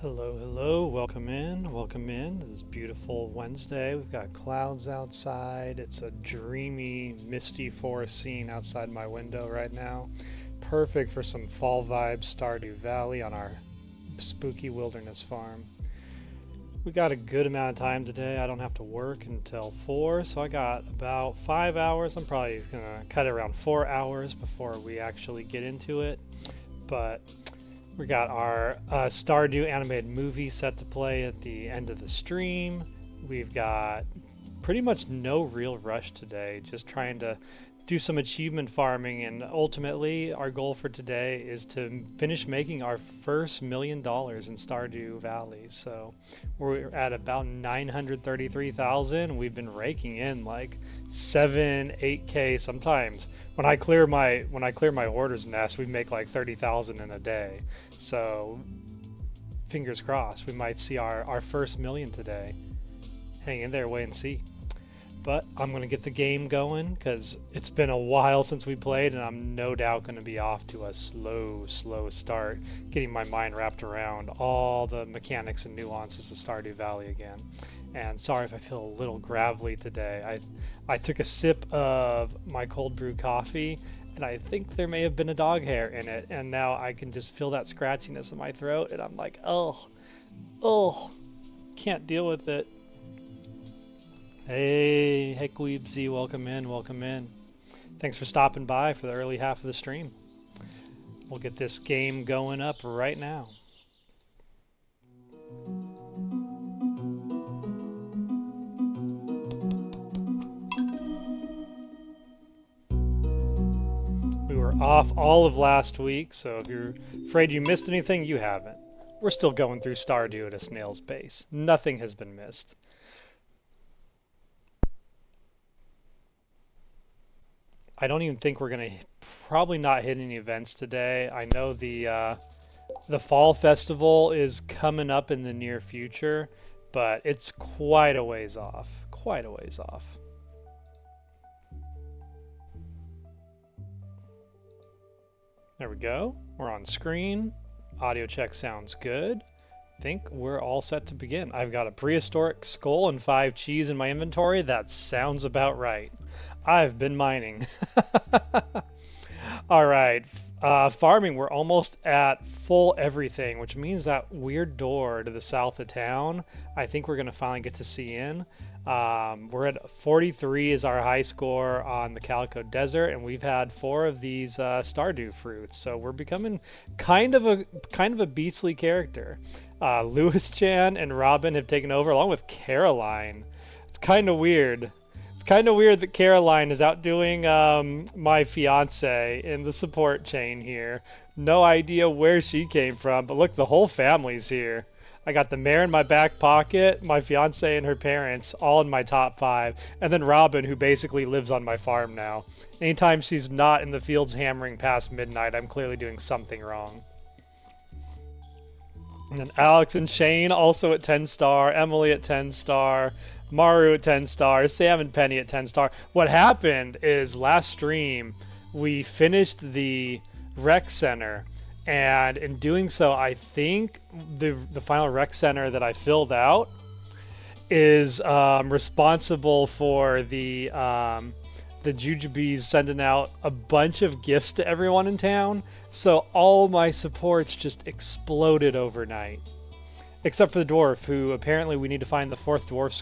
Hello, hello, welcome in, welcome in. This is beautiful Wednesday. We've got clouds outside. It's a dreamy, misty forest scene outside my window right now. Perfect for some fall vibes, Stardew Valley on our spooky wilderness farm. We got a good amount of time today. I don't have to work until 4, so I got about 5 hours. I'm probably gonna cut it around 4 hours before we actually get into it. But we got our Stardew animated movie set to play at the end of the stream. We've got pretty much no real rush today, just trying to do some achievement farming, and ultimately our goal for today is to finish making our first $1 million in Stardew Valley. So we're at about 933,000. We've been raking in like 7-8k sometimes. When I clear my hoarder's nest, we make like 30,000 in a day. So fingers crossed, we might see our first million today. Hang in there, wait and see. But I'm going to get the game going because it's been a while since we played, and I'm no doubt going to be off to a slow start, getting my mind wrapped around all the mechanics and nuances of Stardew Valley again. And sorry if I feel a little gravelly today. I took a sip of my cold brew coffee, and I think there may have been a dog hair in it, and now I can just feel that scratchiness in my throat, and I'm like, oh, can't deal with it. Hey Queebsy, welcome in, welcome in. Thanks for stopping by for the early half of the stream. We'll get this game going up right now. We were off all of last week, so if you're afraid you missed anything, you haven't. We're still going through Stardew at a snail's pace. Nothing has been missed. I don't even think we're gonna probably not hit any events today. I know the fall festival is coming up in the near future, but it's quite a ways off. Quite a ways off. There we go. We're on screen. Audio check sounds good. I think we're all set to begin. I've got a prehistoric skull and 5 cheese in my inventory. That sounds about right. I've been mining. All right, farming, we're almost at full everything, which means that weird door to the south of town, I think we're going to finally get to see in. We're at 43 is our high score on the Calico Desert, and we've had 4 of these Stardew fruits, so we're becoming kind of a beastly character. Lewis Chan and Robin have taken over, along with Caroline. It's kind of weird. Kind of weird that Caroline is outdoing my fiance in the support chain here. No idea where she came from, but look, the whole family's here. I got the mayor in my back pocket, my fiance and her parents, all in my top 5, and then Robin, who basically lives on my farm now. Anytime she's not in the fields hammering past midnight, I'm clearly doing something wrong. And then Alex and Shane also at 10 star, Emily at 10 star, Maru at 10 stars, Sam and Penny at 10 star. What happened is last stream we finished the rec center, and in doing so I think the final rec center that I filled out is responsible for the Jujubes sending out a bunch of gifts to everyone in town, so all my supports just exploded overnight. Except for the dwarf, who apparently we need to find the fourth dwarf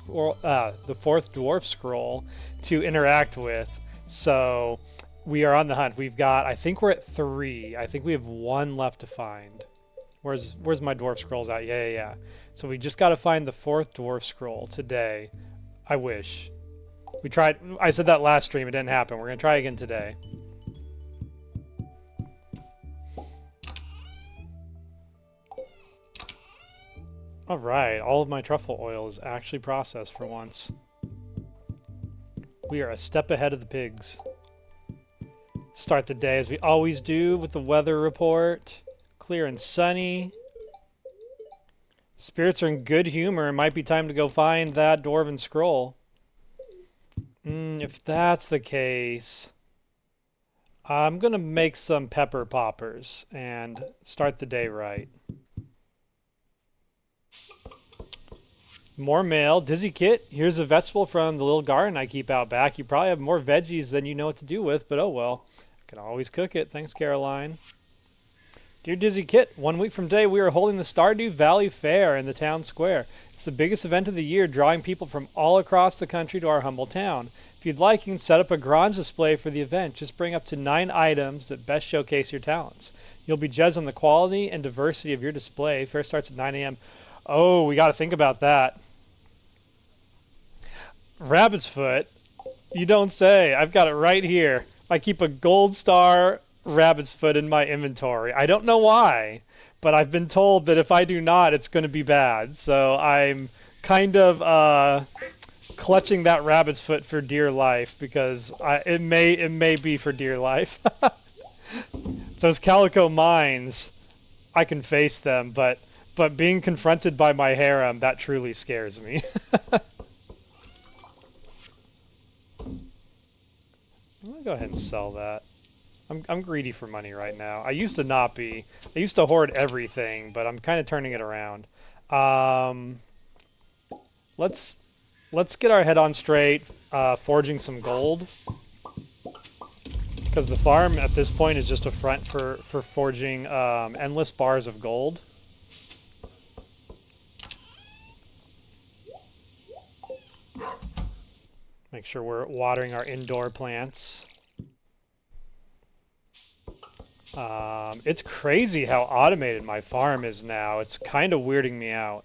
scroll to interact with. So we are on the hunt. We've got, I think we're at 3. I think we have 1 left to find. Where's my dwarf scrolls at? Yeah. So we just got to find the 4th dwarf scroll today. I wish. We tried. I said that last stream. It didn't happen. We're gonna try again today. Alright, all of my truffle oil is actually processed for once. We are a step ahead of the pigs. Start the day as we always do with the weather report. Clear and sunny. Spirits are in good humor. It might be time to go find that Dwarven scroll. If that's the case, I'm gonna make some pepper poppers and start the day right. More mail. Dizzy Kit, here's a vegetable from the little garden I keep out back. You probably have more veggies than you know what to do with, but oh well. I can always cook it. Thanks, Caroline. Dear Dizzy Kit, 1 week from today we are holding the Stardew Valley Fair in the town square. It's the biggest event of the year, drawing people from all across the country to our humble town. If you'd like, you can set up a Grange display for the event. Just bring up to 9 items that best showcase your talents. You'll be judged on the quality and diversity of your display. Fair starts at 9 a.m. Oh, we got to think about that. Rabbit's foot? You don't say. I've got it right here. I keep a gold star rabbit's foot in my inventory. I don't know why, but I've been told that if I do not, it's going to be bad. So I'm kind of clutching that rabbit's foot for dear life because it may be for dear life. Those calico mines, I can face them, but being confronted by my harem, that truly scares me. I'm gonna go ahead and sell that. I'm greedy for money right now. I used to not be. I used to hoard everything, but I'm kind of turning it around. Let's get our head on straight, forging some gold. Because the farm at this point is just a front for forging endless bars of gold. Make sure we're watering our indoor plants. It's crazy how automated my farm is now. It's kind of weirding me out.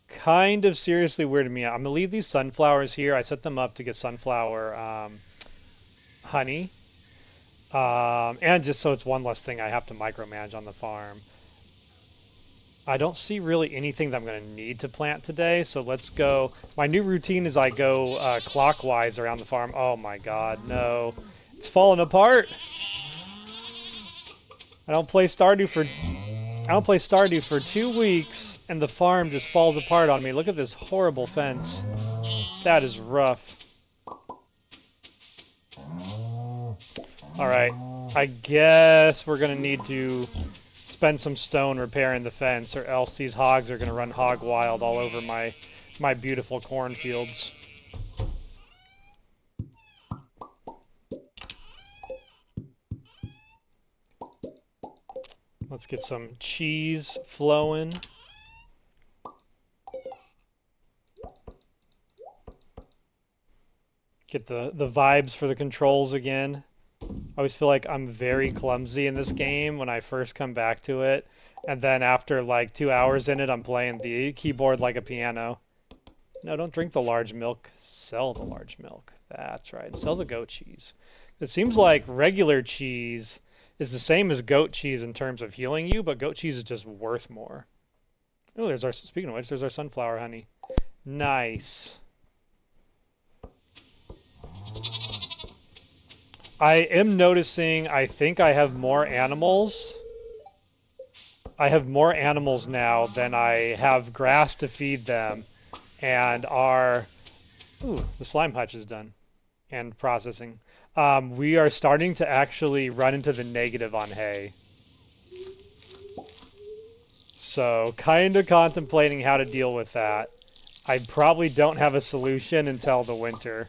Kind of seriously weirding me out. I'm going to leave these sunflowers here. I set them up to get sunflower honey. And just so it's one less thing I have to micromanage on the farm. I don't see really anything that I'm going to need to plant today, so let's go. My new routine is I go clockwise around the farm. Oh my god, no. It's falling apart! I don't play Stardew for 2 weeks, and the farm just falls apart on me. Look at this horrible fence. That is rough. Alright, I guess we're going to need to spend some stone repairing the fence, or else these hogs are going to run hog wild all over my beautiful cornfields. Let's get some cheese flowing. Get the vibes for the controls again. I always feel like I'm very clumsy in this game when I first come back to it, and then after like 2 hours in it, I'm playing the keyboard like a piano. No, don't drink the large milk. Sell the large milk. That's right. Sell the goat cheese. It seems like regular cheese is the same as goat cheese in terms of healing you, but goat cheese is just worth more. Oh, there's our, speaking of which, there's our sunflower honey. Nice. I am noticing, I think I have more animals. I have more animals now than I have grass to feed them, and our... Ooh, the slime hutch is done. And processing. We are starting to actually run into the negative on hay. So, kind of contemplating how to deal with that. I probably don't have a solution until the winter.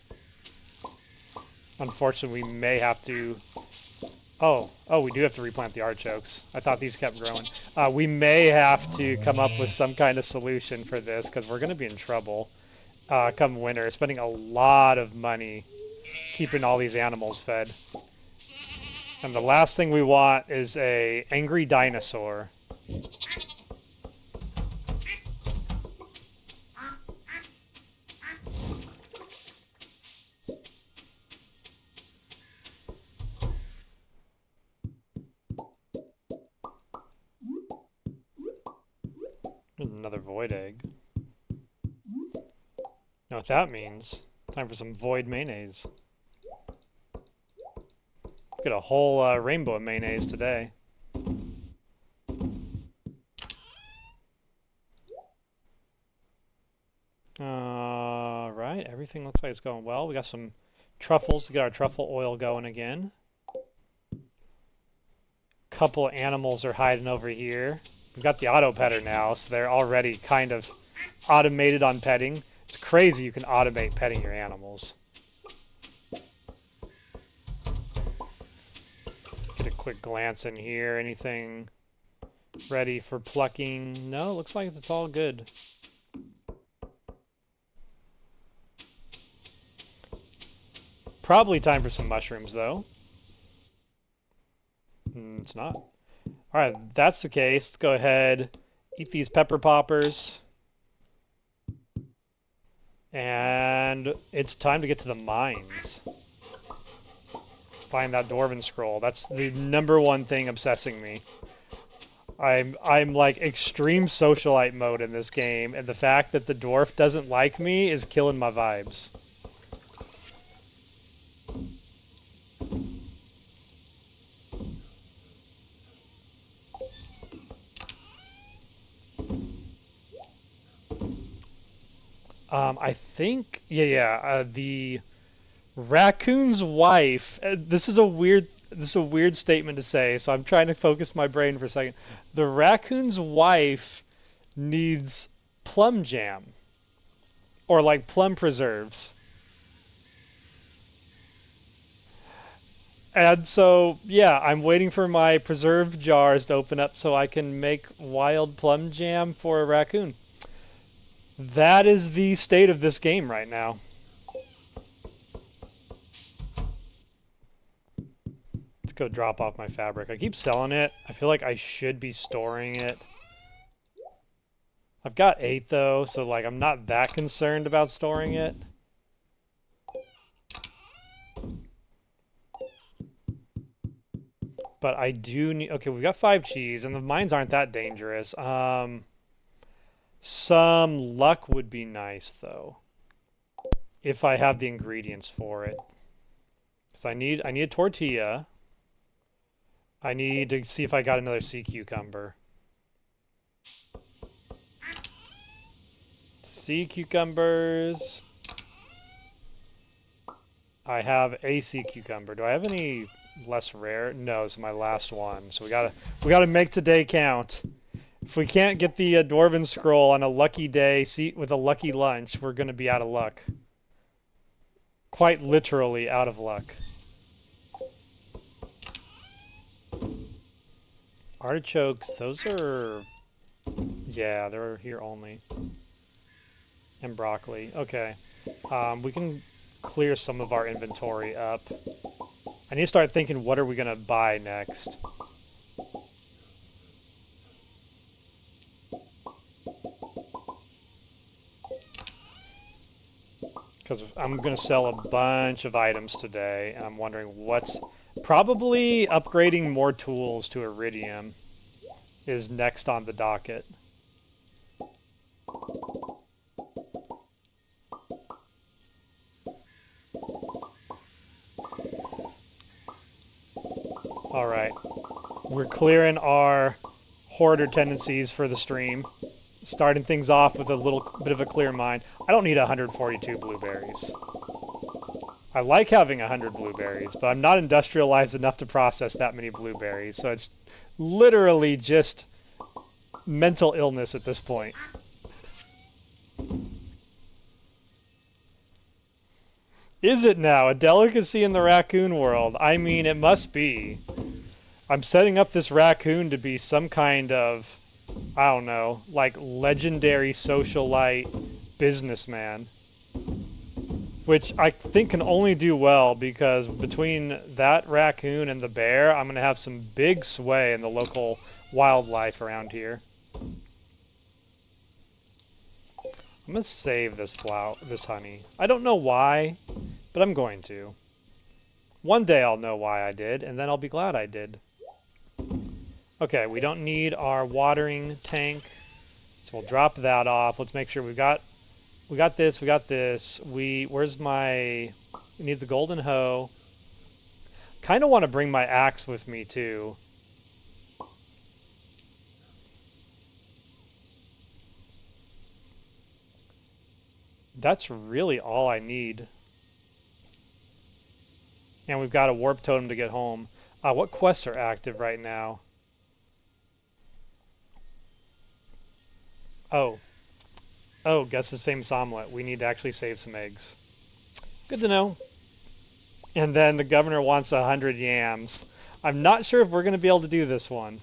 Unfortunately, we may have to... Oh, we do have to replant the artichokes. I thought these kept growing. We may have to come up with some kind of solution for this, because we're going to be in trouble come winter, spending a lot of money keeping all these animals fed. And the last thing we want is a angry dinosaur. Another void egg. Know what that means? Time for some void mayonnaise. Get a whole rainbow of mayonnaise today. Right, everything looks like it's going well. We got some truffles to get our truffle oil going again. Couple animals are hiding over here. We've got the auto petter now, so they're already kind of automated on petting. It's crazy you can automate petting your animals. Get a quick glance in here. Anything ready for plucking? No, looks like it's all good. Probably time for some mushrooms, though. It's not. Alright, that's the case. Let's go ahead, eat these pepper poppers. And it's time to get to the mines. Find that Dwarven scroll. That's the #1 thing obsessing me. I'm like extreme socialite mode in this game, and the fact that the dwarf doesn't like me is killing my vibes. I think, the raccoon's wife. This is a weird statement to say, so I'm trying to focus my brain for a second. The raccoon's wife needs plum jam, or like plum preserves. And so, yeah, I'm waiting for my preserve jars to open up so I can make wild plum jam for a raccoon. That is the state of this game right now. Let's go drop off my fabric. I keep selling it. I feel like I should be storing it. I've got 8 though, so like I'm not that concerned about storing it. But I do need... Okay, we've got 5 cheese, and the mines aren't that dangerous. Some luck would be nice, though, if I have the ingredients for it. Because I need a tortilla. I need to see if I got another sea cucumber. Sea cucumbers. I have a sea cucumber. Do I have any less rare? No, this is my last one. So we gotta make today count. If we can't get the Dwarven scroll on a lucky day with a lucky lunch, we're gonna be out of luck. Quite literally out of luck. Artichokes, those are... Yeah, they're here only. And broccoli. Okay. We can clear some of our inventory up. I need to start thinking, what are we gonna buy next? Because I'm going to sell a bunch of items today, and I'm wondering what's... Probably upgrading more tools to Iridium is next on the docket. Alright. We're clearing our hoarder tendencies for the stream. Starting things off with a little bit of a clear mind. I don't need 142 blueberries. I like having 100 blueberries, but I'm not industrialized enough to process that many blueberries, so it's literally just mental illness at this point. Is it now? A delicacy in the raccoon world? I mean, it must be. I'm setting up this raccoon to be some kind of... I don't know, like legendary socialite businessman. Which I think can only do well because between that raccoon and the bear, I'm going to have some big sway in the local wildlife around here. I'm going to save this honey. I don't know why, but I'm going to. One day I'll know why I did, and then I'll be glad I did. Okay, we don't need our watering tank, so we'll drop that off. Let's make sure we got this. Where's my... We need the golden hoe. Kind of want to bring my axe with me, too. That's really all I need. And we've got a warp totem to get home. What quests are active right now? Oh. Oh, Gus's famous omelet. We need to actually save some eggs. Good to know. And then the governor wants 100 yams. I'm not sure if we're going to be able to do this one.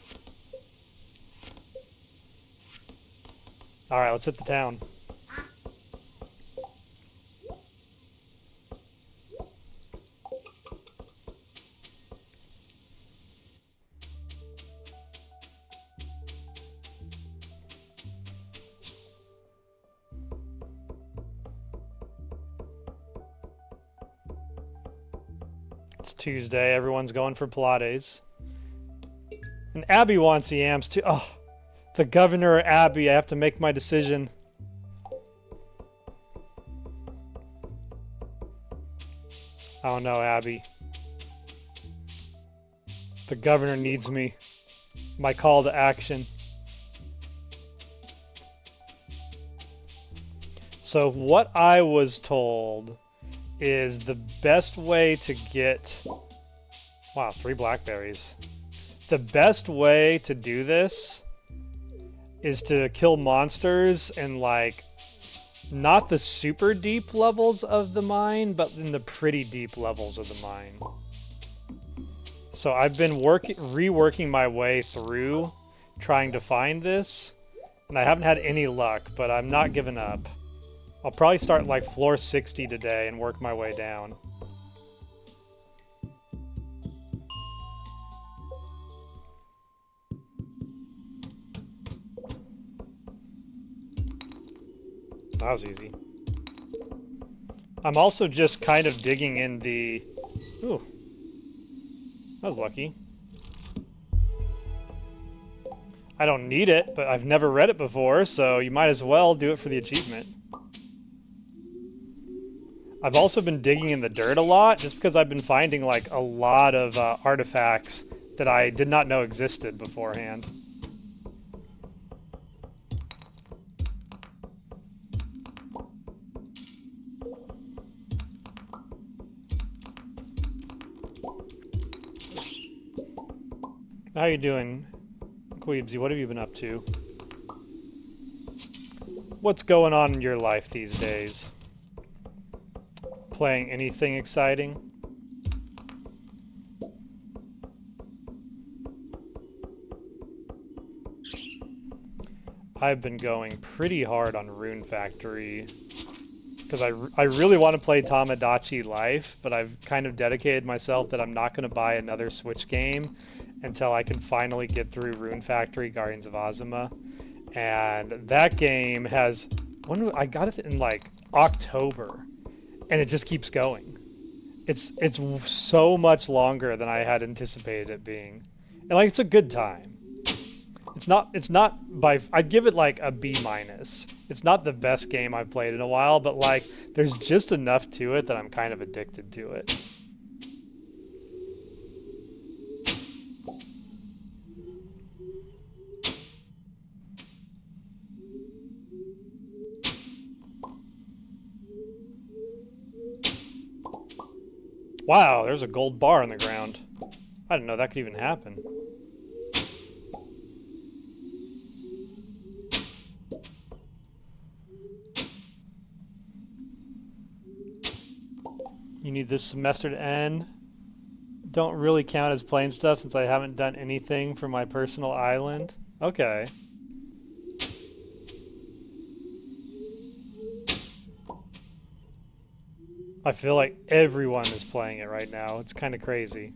Alright, let's hit the town. It's Tuesday, everyone's going for Pilates. And Abby wants the yams too. Oh, the governor or Abby, I have to make my decision. Oh no, Abby. The governor needs me. My call to action. So what I was told is the best way to get... Wow, 3 blackberries. The best way to do this is to kill monsters in, like, not the super deep levels of the mine, but in the pretty deep levels of the mine. So I've been reworking my way through trying to find this, and I haven't had any luck, but I'm not giving up. I'll probably start like floor 60 today and work my way down. That was easy. I'm also just kind of digging in the... Ooh. That was lucky. I don't need it, but I've never read it before, so you might as well do it for the achievement. I've also been digging in the dirt a lot, just because I've been finding like a lot of artifacts that I did not know existed beforehand. How you doing, Queebsy? What have you been up to? What's going on in your life these days? Playing anything exciting? I've been going pretty hard on Rune Factory because I really want to play Tamagotchi Life, but I've kind of dedicated myself that I'm not going to buy another Switch game until I can finally get through Rune Factory Guardians of Azuma. And that game has... I got it in like October. And it just keeps going. It's so much longer than I had anticipated it being. And like it's a good time. It's not by I'd give it like a B-. It's not the best game I've played in a while, but like there's just enough to it that I'm kind of addicted to it. Wow, there's a gold bar on the ground. I didn't know that could even happen. You need this semester to end. Don't really count as playing stuff since I haven't done anything for my personal island. Okay. I feel like everyone is playing it right now. It's kind of crazy.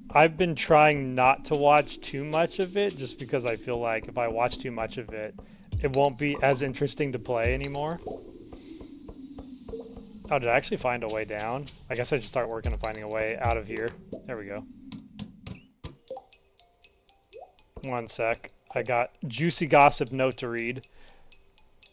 I've been trying not to watch too much of it just because I feel like if I watch too much of it, it won't be as interesting to play anymore. Oh, did I actually find a way down? I guess I should start working on finding a way out of here. There we go. One sec. I got juicy gossip note to read.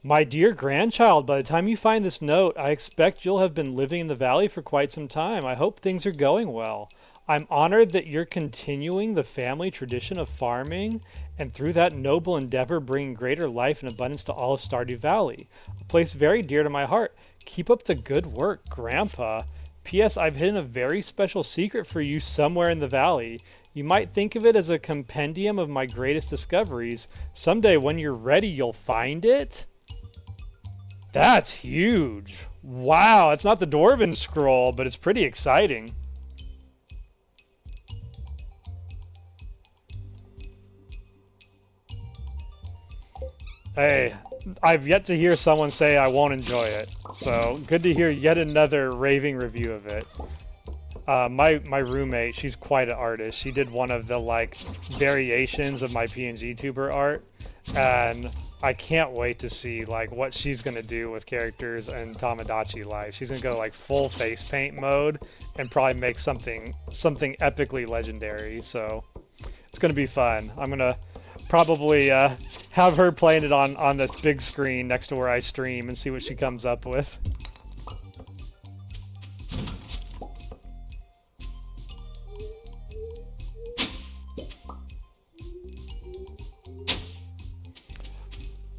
My dear grandchild, by the time you find this note, I expect you'll have been living in the valley for quite some time. I hope things are going well. I'm honored that you're continuing the family tradition of farming, and through that noble endeavor bringing greater life and abundance to all of Stardew Valley, a place very dear to my heart. Keep up the good work, Grandpa. P.S. I've hidden a very special secret for you somewhere in the valley. You might think of it as a compendium of my greatest discoveries. Someday when you're ready, you'll find it? That's huge. Wow, it's not the Dwarven scroll, but it's pretty exciting. Hey, I've yet to hear someone say I won't enjoy it. So, good to hear yet another raving review of it. My roommate, she's quite an artist. She did one of the, like, variations of my PNG tuber art. And I can't wait to see, like, what she's going to do with characters in Tamagotchi Life. She's going to go, like, full face paint mode and probably make something epically legendary. So, it's going to be fun. I'm going to probably have her playing it on this big screen next to where I stream and see what she comes up with.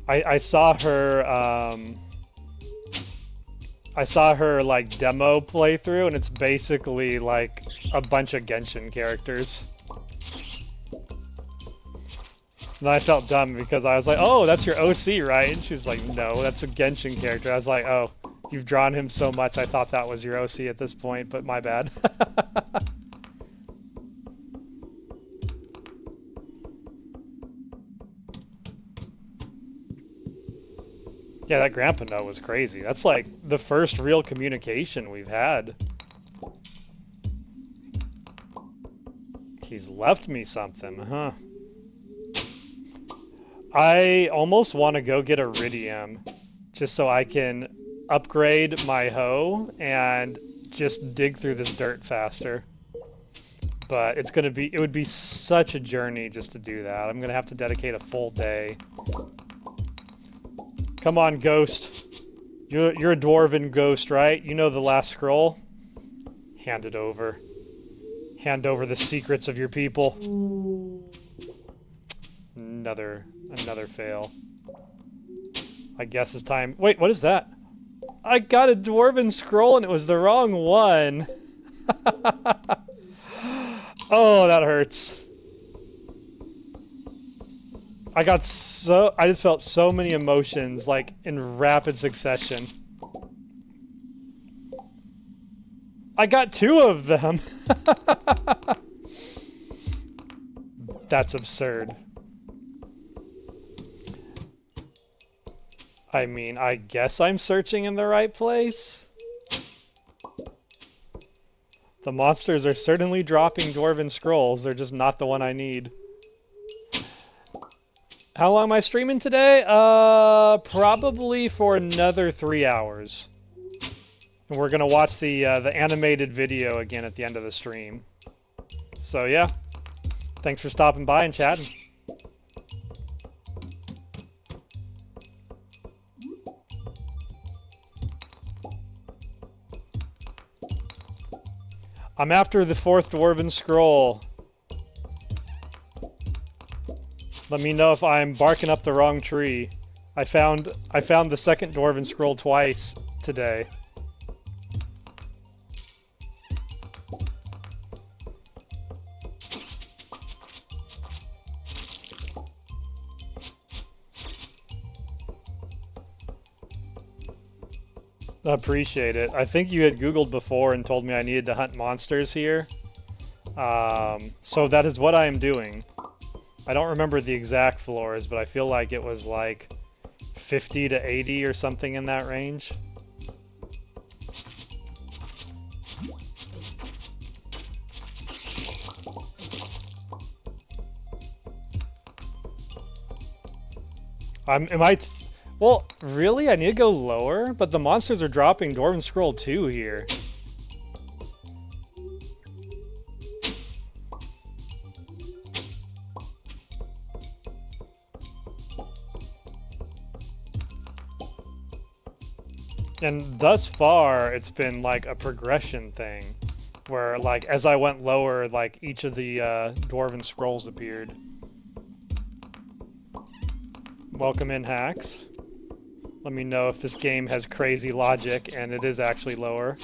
I saw her like demo playthrough, and it's basically like a bunch of Genshin characters. And I felt dumb because I was like, oh, that's your OC, right? And she's like, no, that's a Genshin character. I was like, oh, you've drawn him so much, I thought that was your OC at this point, but my bad. Yeah, that grandpa note was crazy. That's like the first real communication we've had. He's left me something, huh? I almost want to go get Iridium just so I can upgrade my hoe and just dig through this dirt faster. But it's gonna be, it would be such a journey just to do that. I'm gonna have to dedicate a full day. Come on, ghost. You're a Dwarven ghost, right? You know the last scroll? Hand it over. Hand over the secrets of your people. Another fail. I guess it's time. Wait, what is that? I got a Dwarven scroll and it was the wrong one. Oh, that hurts. I just felt so many emotions, like, in rapid succession. I got 2 of them! That's absurd. I mean, I guess I'm searching in the right place? The monsters are certainly dropping Dwarven scrolls, they're just not the one I need. How long am I streaming today? Probably for another 3 hours. And we're gonna watch the animated video again at the end of the stream. So yeah, thanks for stopping by and chatting. I'm after the 4th Dwarven scroll. Let me know if I'm barking up the wrong tree. I found the 2nd Dwarven scroll twice today. Appreciate it. I think you had Googled before and told me I needed to hunt monsters here. So that is what I am doing. I don't remember the exact floors, but I feel like it was like 50 to 80 or something in that range. Well, really? I need to go lower? But the monsters are dropping Dwarven Scroll 2 here. And thus far, it's been like a progression thing, where like as I went lower, like each of the Dwarven scrolls appeared. Welcome in, hacks. Let me know if this game has crazy logic and it is actually lower.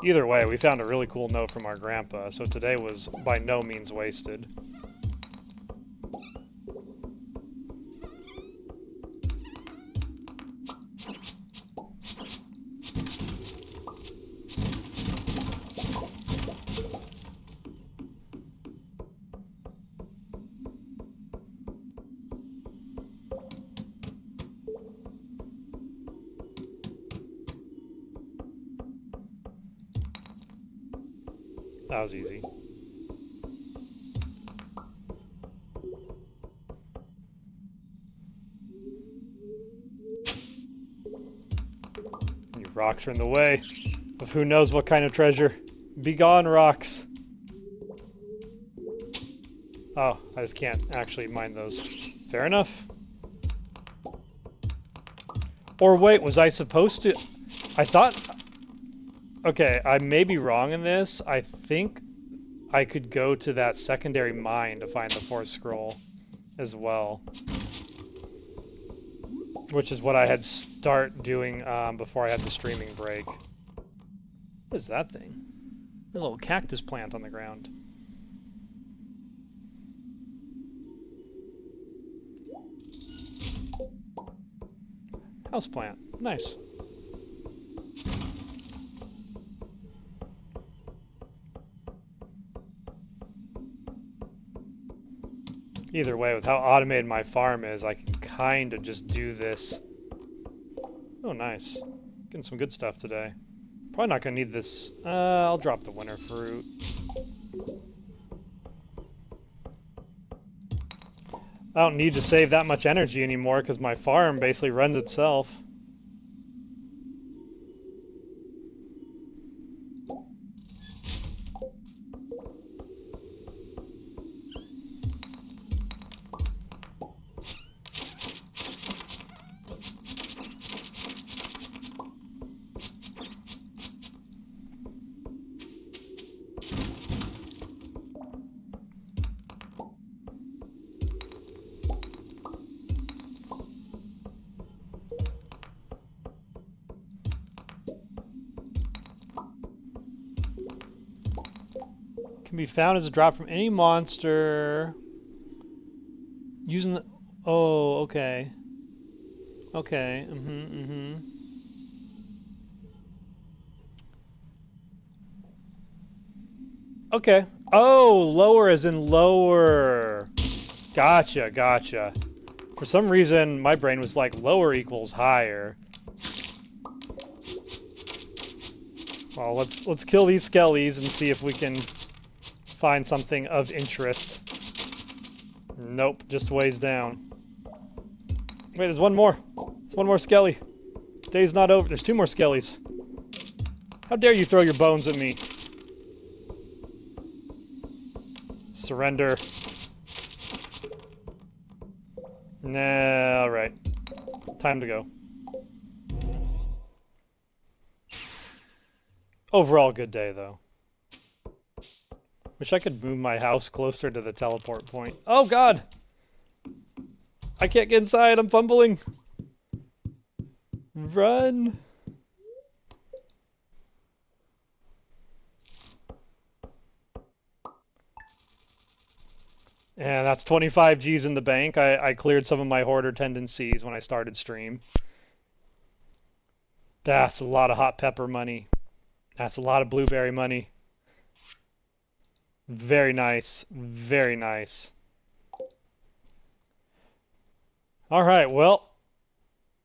Either way, we found a really cool note from our grandpa, so today was by no means wasted. That was easy. You rocks are in the way of who knows what kind of treasure. Be gone, rocks. Oh, I just can't actually mine those. Fair enough. Or wait, was I supposed to... I thought... Okay, I may be wrong in this. I think I could go to that secondary mine to find the fourth scroll as well. Which is what I had start doing before I had the streaming break. What is that thing? A little cactus plant on the ground. Houseplant. Nice. Either way, with how automated my farm is, I can kind of just do this. Oh, nice. Getting some good stuff today. Probably not going to need this. I'll drop the winter fruit. I don't need to save that much energy anymore because my farm basically runs itself. Can be found as a drop from any monster using the... Oh, okay. Okay, Okay. Oh, lower as in lower. Gotcha, gotcha. For some reason, my brain was like lower equals higher. Well, let's kill these skellies and see if we can find something of interest. Nope, just ways down. Wait, there's one more. There's one more skelly. Day's not over. There's two more skellies. How dare you throw your bones at me? Surrender. Nah, alright. Time to go. Overall, good day, though. Wish I could move my house closer to the teleport point. Oh, God! I can't get inside, I'm fumbling! Run! And that's 25 G's in the bank. I cleared some of my hoarder tendencies when I started stream. That's a lot of hot pepper money. That's a lot of blueberry money. Very nice. Very nice. Alright, well,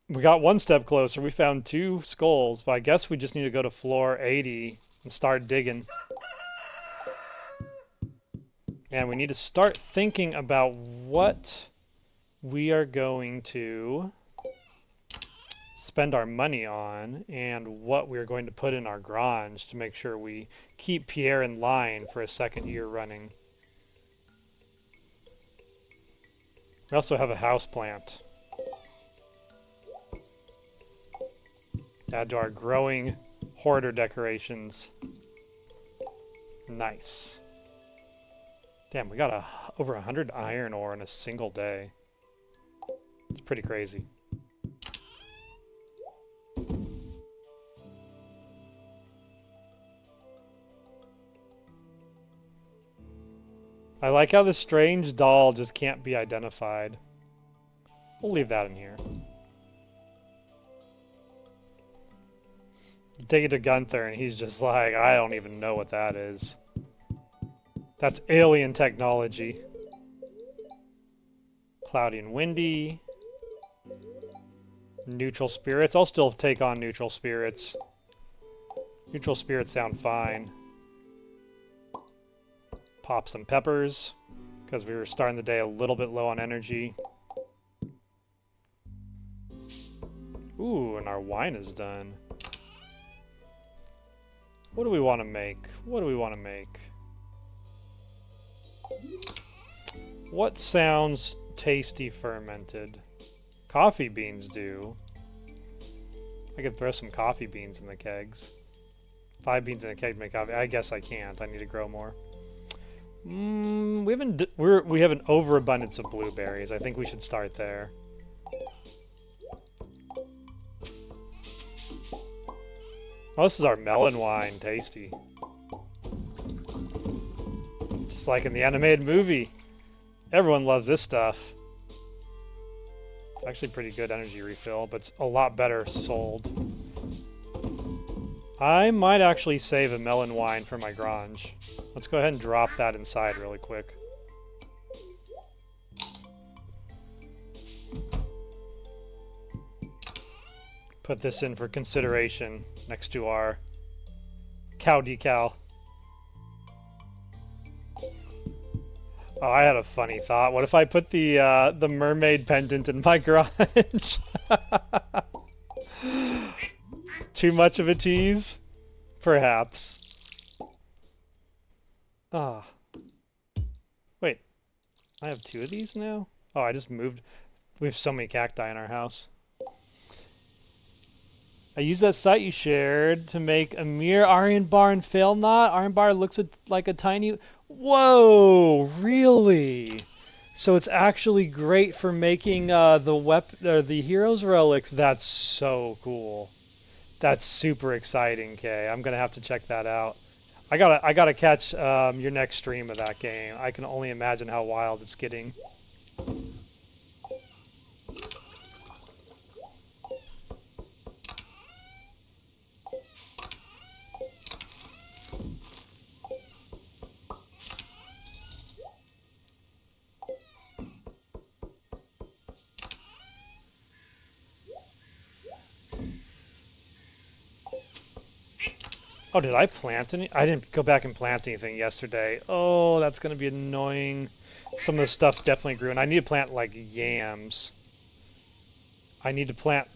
we got one step closer. We found 2 skulls, but I guess we just need to go to floor 80 and start digging. And we need to start thinking about what we are going to spend our money on and what we're going to put in our Grange to make sure we keep Pierre in line for a second year running. We also have a house plant. Add to our growing hoarder decorations. Nice. Damn, we got over 100 iron ore in a single day. It's pretty crazy. I like how the strange doll just can't be identified. We'll leave that in here. You take it to Gunther and he's just like, I don't even know what that is. That's alien technology. Cloudy and windy. Neutral spirits. I'll still take on neutral spirits. Neutral spirits sound fine. Pop some peppers, because we were starting the day a little bit low on energy. Ooh, and our wine is done. What do we want to make? What do we want to make? What sounds tasty fermented? Coffee beans do. I could throw some coffee beans in the kegs. 5 beans in a keg to make coffee. I guess I can't. I need to grow more. We have an overabundance of blueberries. I think we should start there. Oh, this is our melon wine. Tasty. Just like in the animated movie. Everyone loves this stuff. It's actually pretty good energy refill, but it's a lot better sold. I might actually save a melon wine for my Grange. Let's go ahead and drop that inside really quick. Put this in for consideration next to our cow decal. Oh, I had a funny thought. What if I put the mermaid pendant in my Grange? Too much of a tease? Perhaps. Ah. Wait. I have 2 of these now? Oh, I just moved. We have so many cacti in our house. I used that site you shared to make a mere Iron Bar and Fail Not. Iron Bar looks like a tiny... Whoa! Really? So it's actually great for making the hero's relics. That's so cool. That's super exciting, Kay. I'm gonna have to check that out. I gotta catch your next stream of that game. I can only imagine how wild it's getting. Oh, did I plant any? I didn't go back and plant anything yesterday. Oh, that's going to be annoying. Some of the stuff definitely grew, and I need to plant, like, yams. I need to plant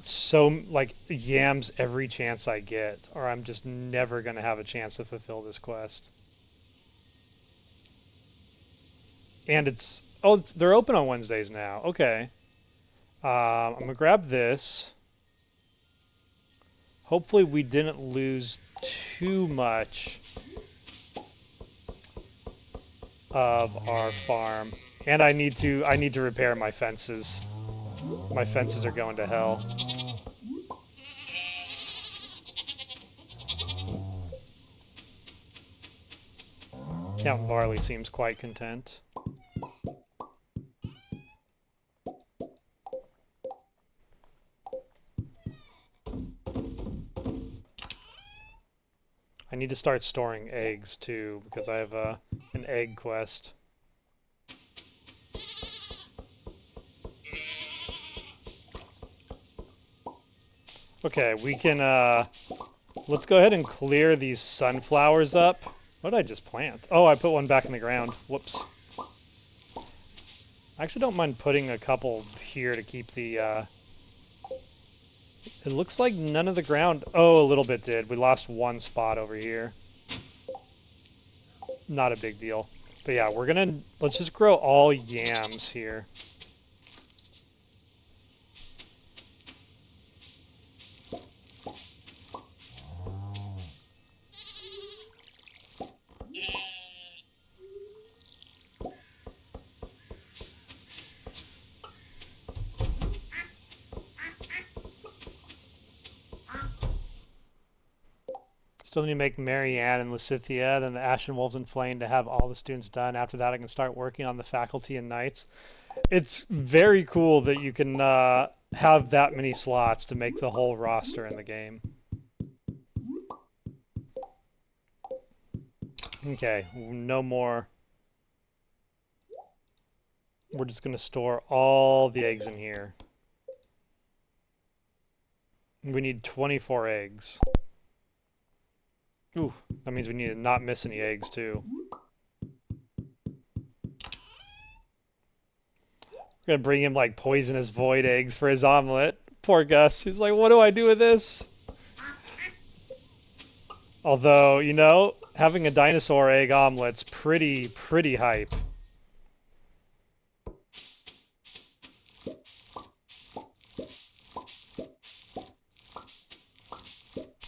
yams every chance I get, or I'm just never going to have a chance to fulfill this quest. And they're open on Wednesdays now. Okay. I'm going to grab this. Hopefully we didn't lose too much of our farm, and I need to repair my fences. My fences are going to hell. Count Barley seems quite content. I need to start storing eggs too, because I have an egg quest. Okay, we can, let's go ahead and clear these sunflowers up. What did I just plant? Oh, I put one back in the ground. Whoops. I actually don't mind putting a couple here to keep the, it looks like none of the ground... Oh, a little bit did. We lost one spot over here. Not a big deal. But yeah, let's just grow all yams here. Still need to make Marianne and Lysithia, then the Ashen Wolves and Flame to have all the students done. After that, I can start working on the faculty and knights. It's very cool that you can have that many slots to make the whole roster in the game. Okay, no more. We're just going to store all the eggs in here. We need 24 eggs. Ooh, that means we need to not miss any eggs too. We're gonna bring him like poisonous void eggs for his omelet. Poor Gus. He's like, what do I do with this? Although, you know, having a dinosaur egg omelet's pretty hype.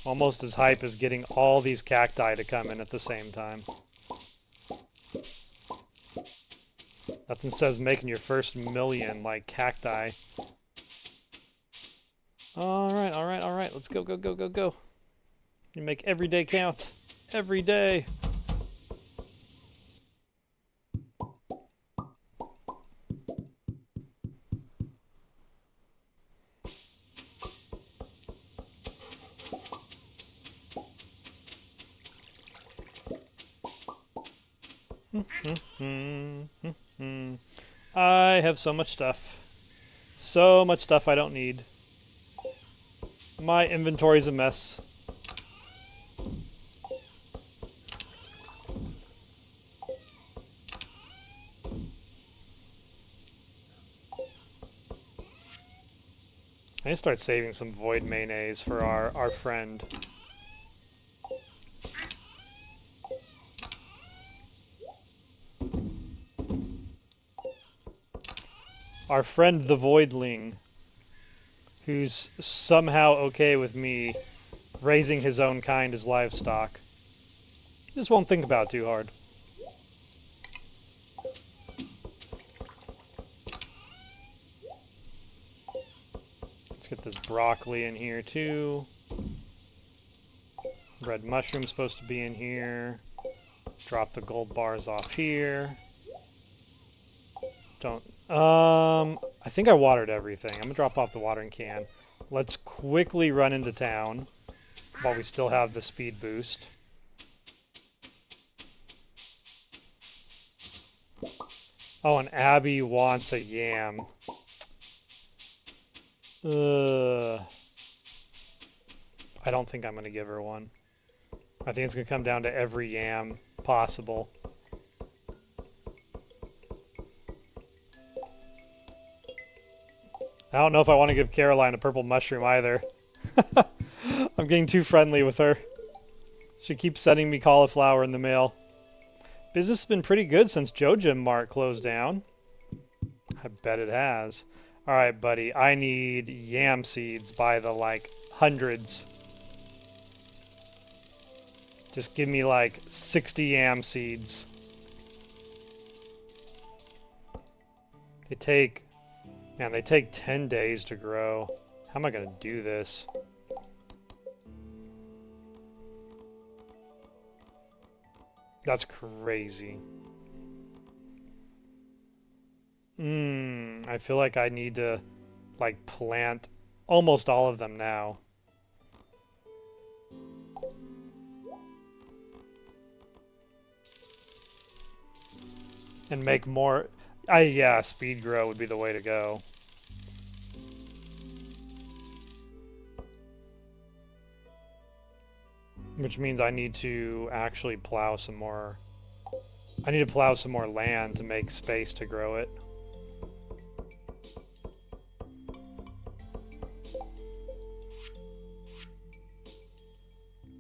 Almost as hype as getting all these cacti to come in at the same time. Nothing says making your first million like cacti. Alright. Let's go. You make every day count. Every day. I have so much stuff. So much stuff I don't need. My inventory's a mess. I need to start saving some void mayonnaise for our friend. Our friend the Voidling, who's somehow okay with me raising his own kind as livestock. He just won't think about it too hard. Let's get this broccoli in here too. Red mushroom's supposed to be in here. Drop the gold bars off here. I think I watered everything. I'm gonna drop off the watering can. Let's quickly run into town while we still have the speed boost. Oh, and Abby wants a yam. I don't think I'm gonna give her one. I think it's gonna come down to every yam possible. I don't know if I want to give Caroline a purple mushroom either. I'm getting too friendly with her. She keeps sending me cauliflower in the mail. Business has been pretty good since Joja Mart closed down. I bet it has. Alright, buddy. I need yam seeds by the, like, hundreds. Just give me, like, 60 yam seeds. They take... Man, they take 10 days to grow. How am I going to do this? That's crazy. I feel like I need to, like, plant almost all of them now. And make more... yeah, speed grow would be the way to go. Which means I need to actually plow some more... I need to plow some more land to make space to grow it.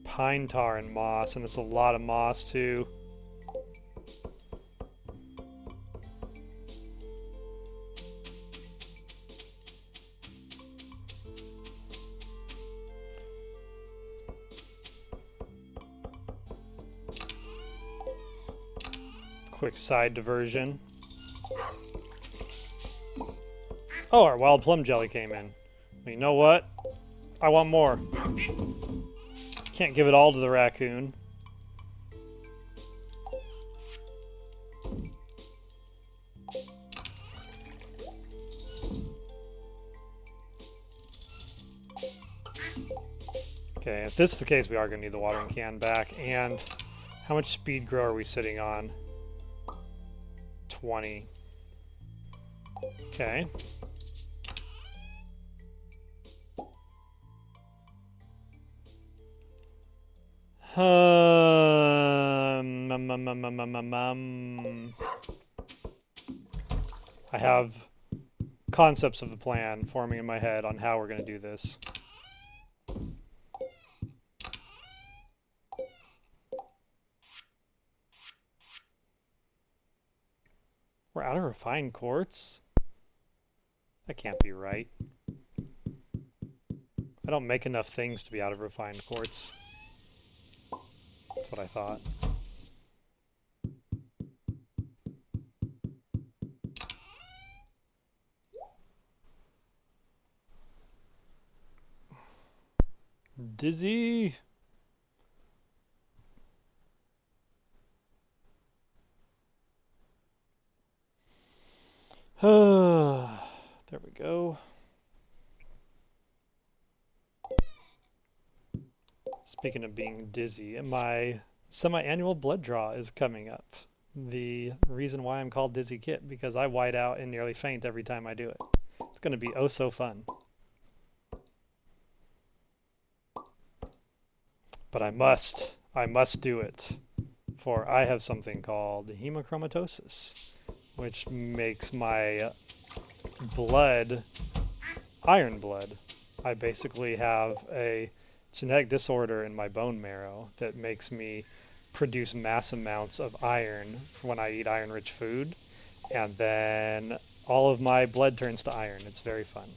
Pine tar and moss, and it's a lot of moss too. Quick side diversion. Oh, our wild plum jelly came in. You know what? I want more. Can't give it all to the raccoon. Okay, if this is the case, we are going to need the watering can back. And how much speed grow are we sitting on? 20. Okay. I have concepts of the plan forming in my head on how we're going to do this. We're out of refined quartz? That can't be right. I don't make enough things to be out of refined quartz. That's what I thought. Dizzy! There we go. Speaking of being dizzy, my semi-annual blood draw is coming up. The reason why I'm called Dizzy Kit, because I white out and nearly faint every time I do it. It's going to be oh so fun. But I must do it, for I have something called hemochromatosis, which makes my blood iron blood. I basically have a genetic disorder in my bone marrow that makes me produce mass amounts of iron when I eat iron-rich food, and then all of my blood turns to iron. It's very fun.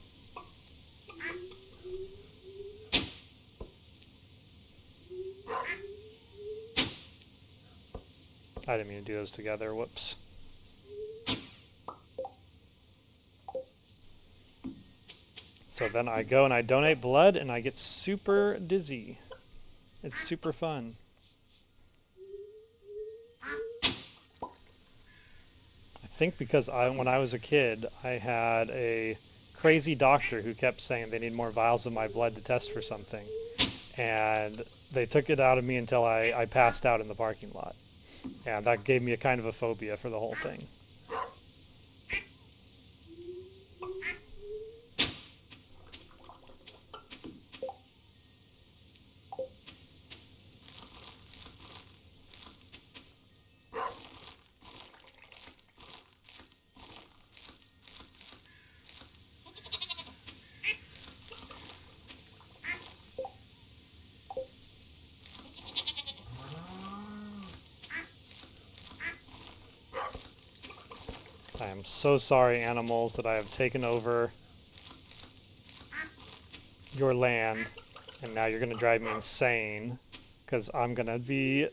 I didn't mean to do those together. Whoops. So then I go and I donate blood and I get super dizzy. It's super fun. I think because when I was a kid, I had a crazy doctor who kept saying they need more vials of my blood to test for something. And they took it out of me until I passed out in the parking lot. And that gave me a kind of a phobia for the whole thing. I am so sorry, animals, that I have taken over your land, and now you're going to drive me insane, because I'm going to be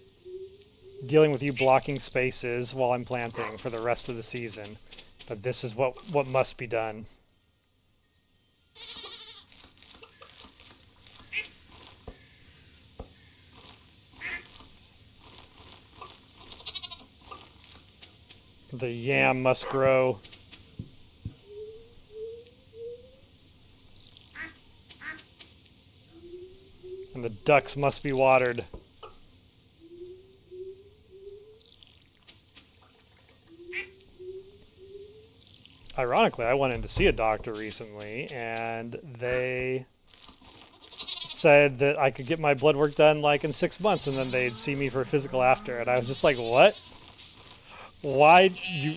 dealing with you blocking spaces while I'm planting for the rest of the season. But this is what must be done. The yam must grow. And the ducks must be watered. Ironically, I went in to see a doctor recently, and they said that I could get my blood work done like in 6 months, and then they'd see me for a physical after. And I was just like, what? Why?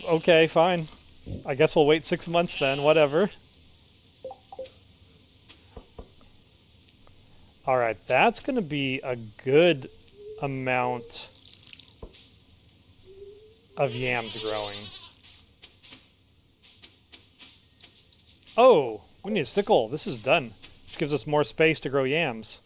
Okay, fine. I guess we'll wait 6 months then, whatever. Alright, that's going to be a good amount of yams growing. Oh, we need a sickle. This is done. Which gives us more space to grow yams.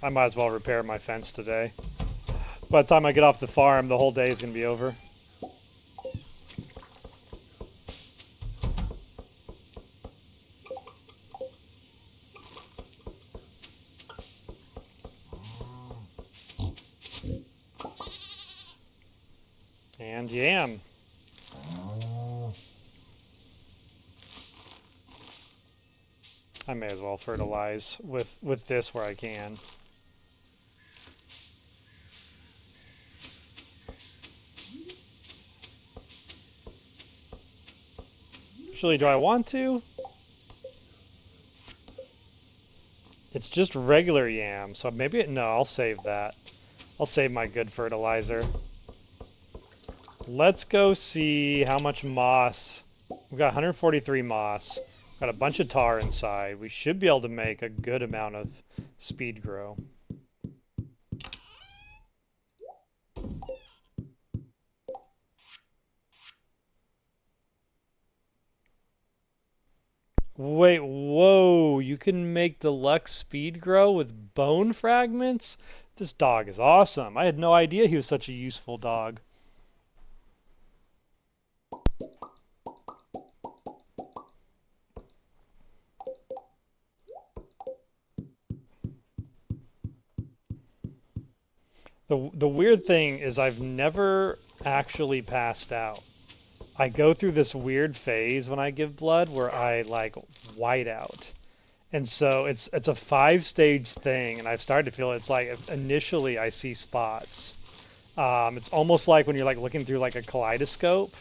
I might as well repair my fence today. By the time I get off the farm, the whole day is going to be over. And yam. I may as well fertilize with this where I can. Actually, do I want to? It's just regular yam, so maybe no, I'll save that. I'll save my good fertilizer. Let's go see how much moss. We've got 143 moss. Got a bunch of tar inside. We should be able to make a good amount of speed grow. Wait, whoa, you can make deluxe speed grow with bone fragments? This dog is awesome. I had no idea he was such a useful dog. The weird thing is I've never actually passed out. I go through this weird phase when I give blood where I like white out. And so it's a 5-stage thing, and I've started to feel it's like initially I see spots. It's almost like when you're like looking through like a kaleidoscope.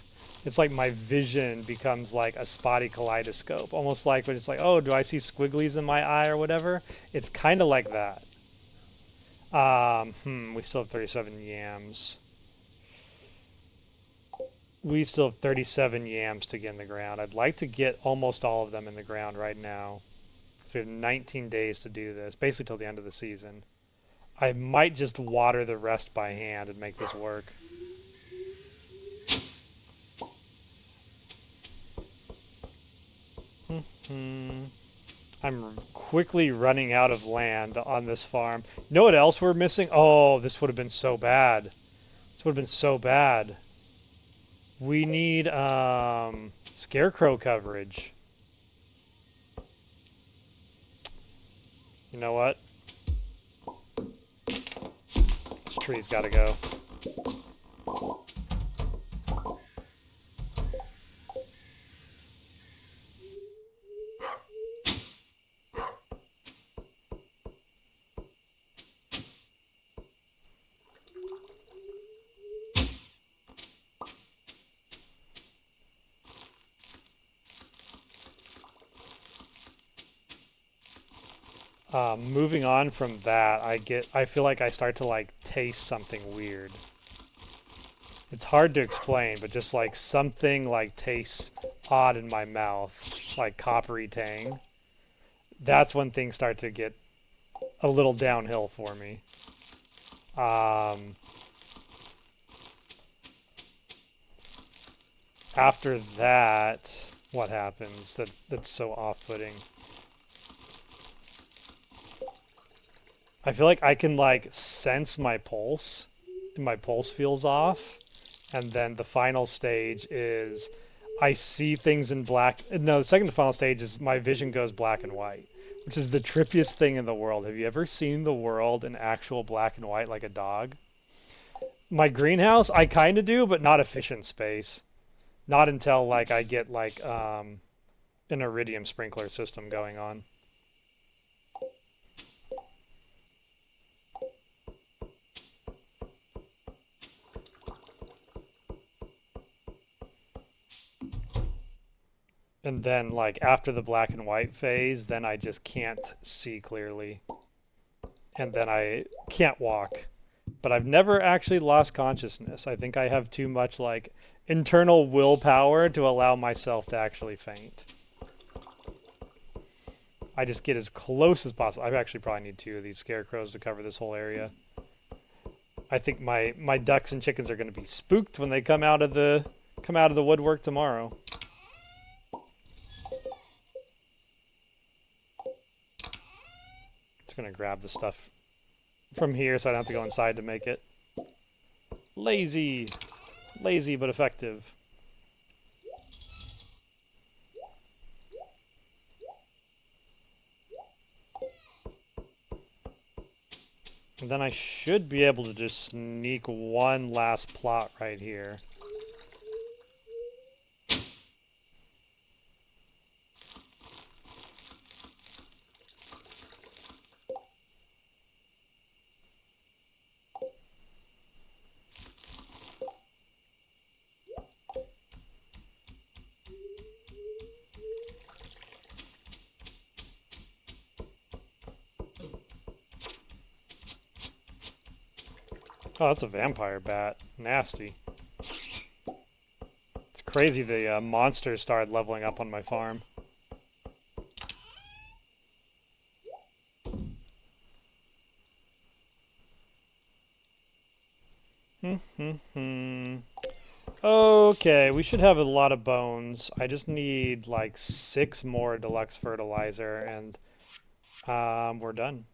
It's like my vision becomes like a spotty kaleidoscope. Almost like when it's like, oh, do I see squigglies in my eye or whatever? It's kind of like that. We still have 37 yams. We still have 37 yams to get in the ground. I'd like to get almost all of them in the ground right now. So we have 19 days to do this, basically till the end of the season. I might just water the rest by hand and make this work. I'm quickly running out of land on this farm. You know what else we're missing? Oh, this would have been so bad. This would have been so bad. We need scarecrow coverage. You know what? This tree's gotta go. Moving on from that, I feel like I start to like taste something weird. It's hard to explain, but just like something like tastes odd in my mouth, like coppery tang. That's when things start to get a little downhill for me. After that, what happens? That's so off-putting. I feel like I can like sense my pulse, and my pulse feels off, and then the final stage is I see things in black. No, the second to final stage is my vision goes black and white, which is the trippiest thing in the world. Have you ever seen the world in actual black and white like a dog? My greenhouse, I kind of do, but not efficient space. Not until like I get like an iridium sprinkler system going on. And then like after the black and white phase, then I just can't see clearly. And then I can't walk. But I've never actually lost consciousness. I think I have too much like internal willpower to allow myself to actually faint. I just get as close as possible. I actually probably need 2 of these scarecrows to cover this whole area. I think my ducks and chickens are going to be spooked when they come out of the woodwork tomorrow. Just going to grab the stuff from here so I don't have to go inside to make it. Lazy but effective. And then I should be able to just sneak one last plot right here. Oh, that's a vampire bat. Nasty. It's crazy the monsters started leveling up on my farm. Okay, we should have a lot of bones. I just need like 6 more deluxe fertilizer and we're done.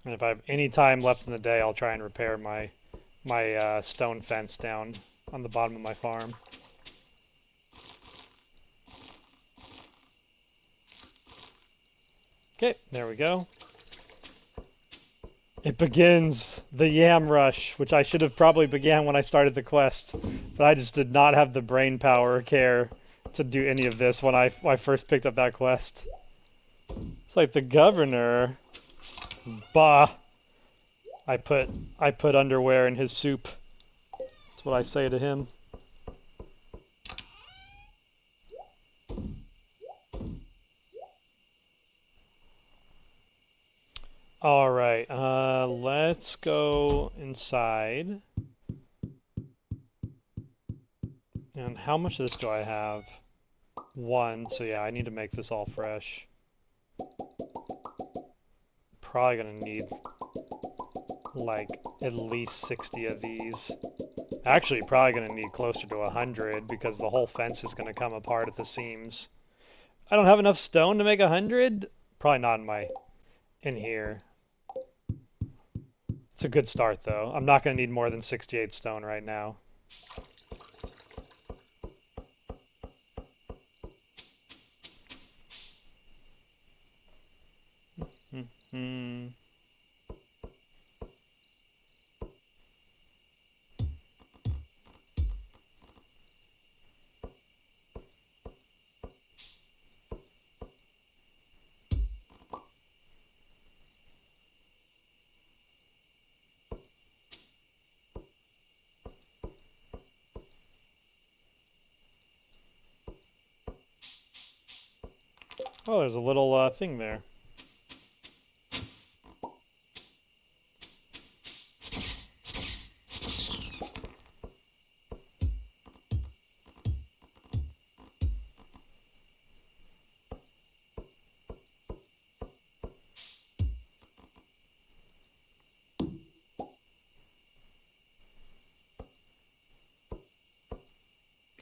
And if I have any time left in the day, I'll try and repair my stone fence down on the bottom of my farm. Okay, there we go. It begins the yam rush, which I should have probably began when I started the quest, but I just did not have the brain power or care to do any of this when I first picked up that quest. It's like the governor. Bah! I put underwear in his soup. That's what I say to him. Alright, let's go inside. And how much of this do I have? 1, so yeah, I need to make this all fresh. Probably gonna need like at least 60 of these. Actually, probably gonna need closer to 100 because the whole fence is gonna come apart at the seams. I don't have enough stone to make 100? Probably not in here. It's a good start though. I'm not gonna need more than 68 stone right now. Oh, there's a little thing there.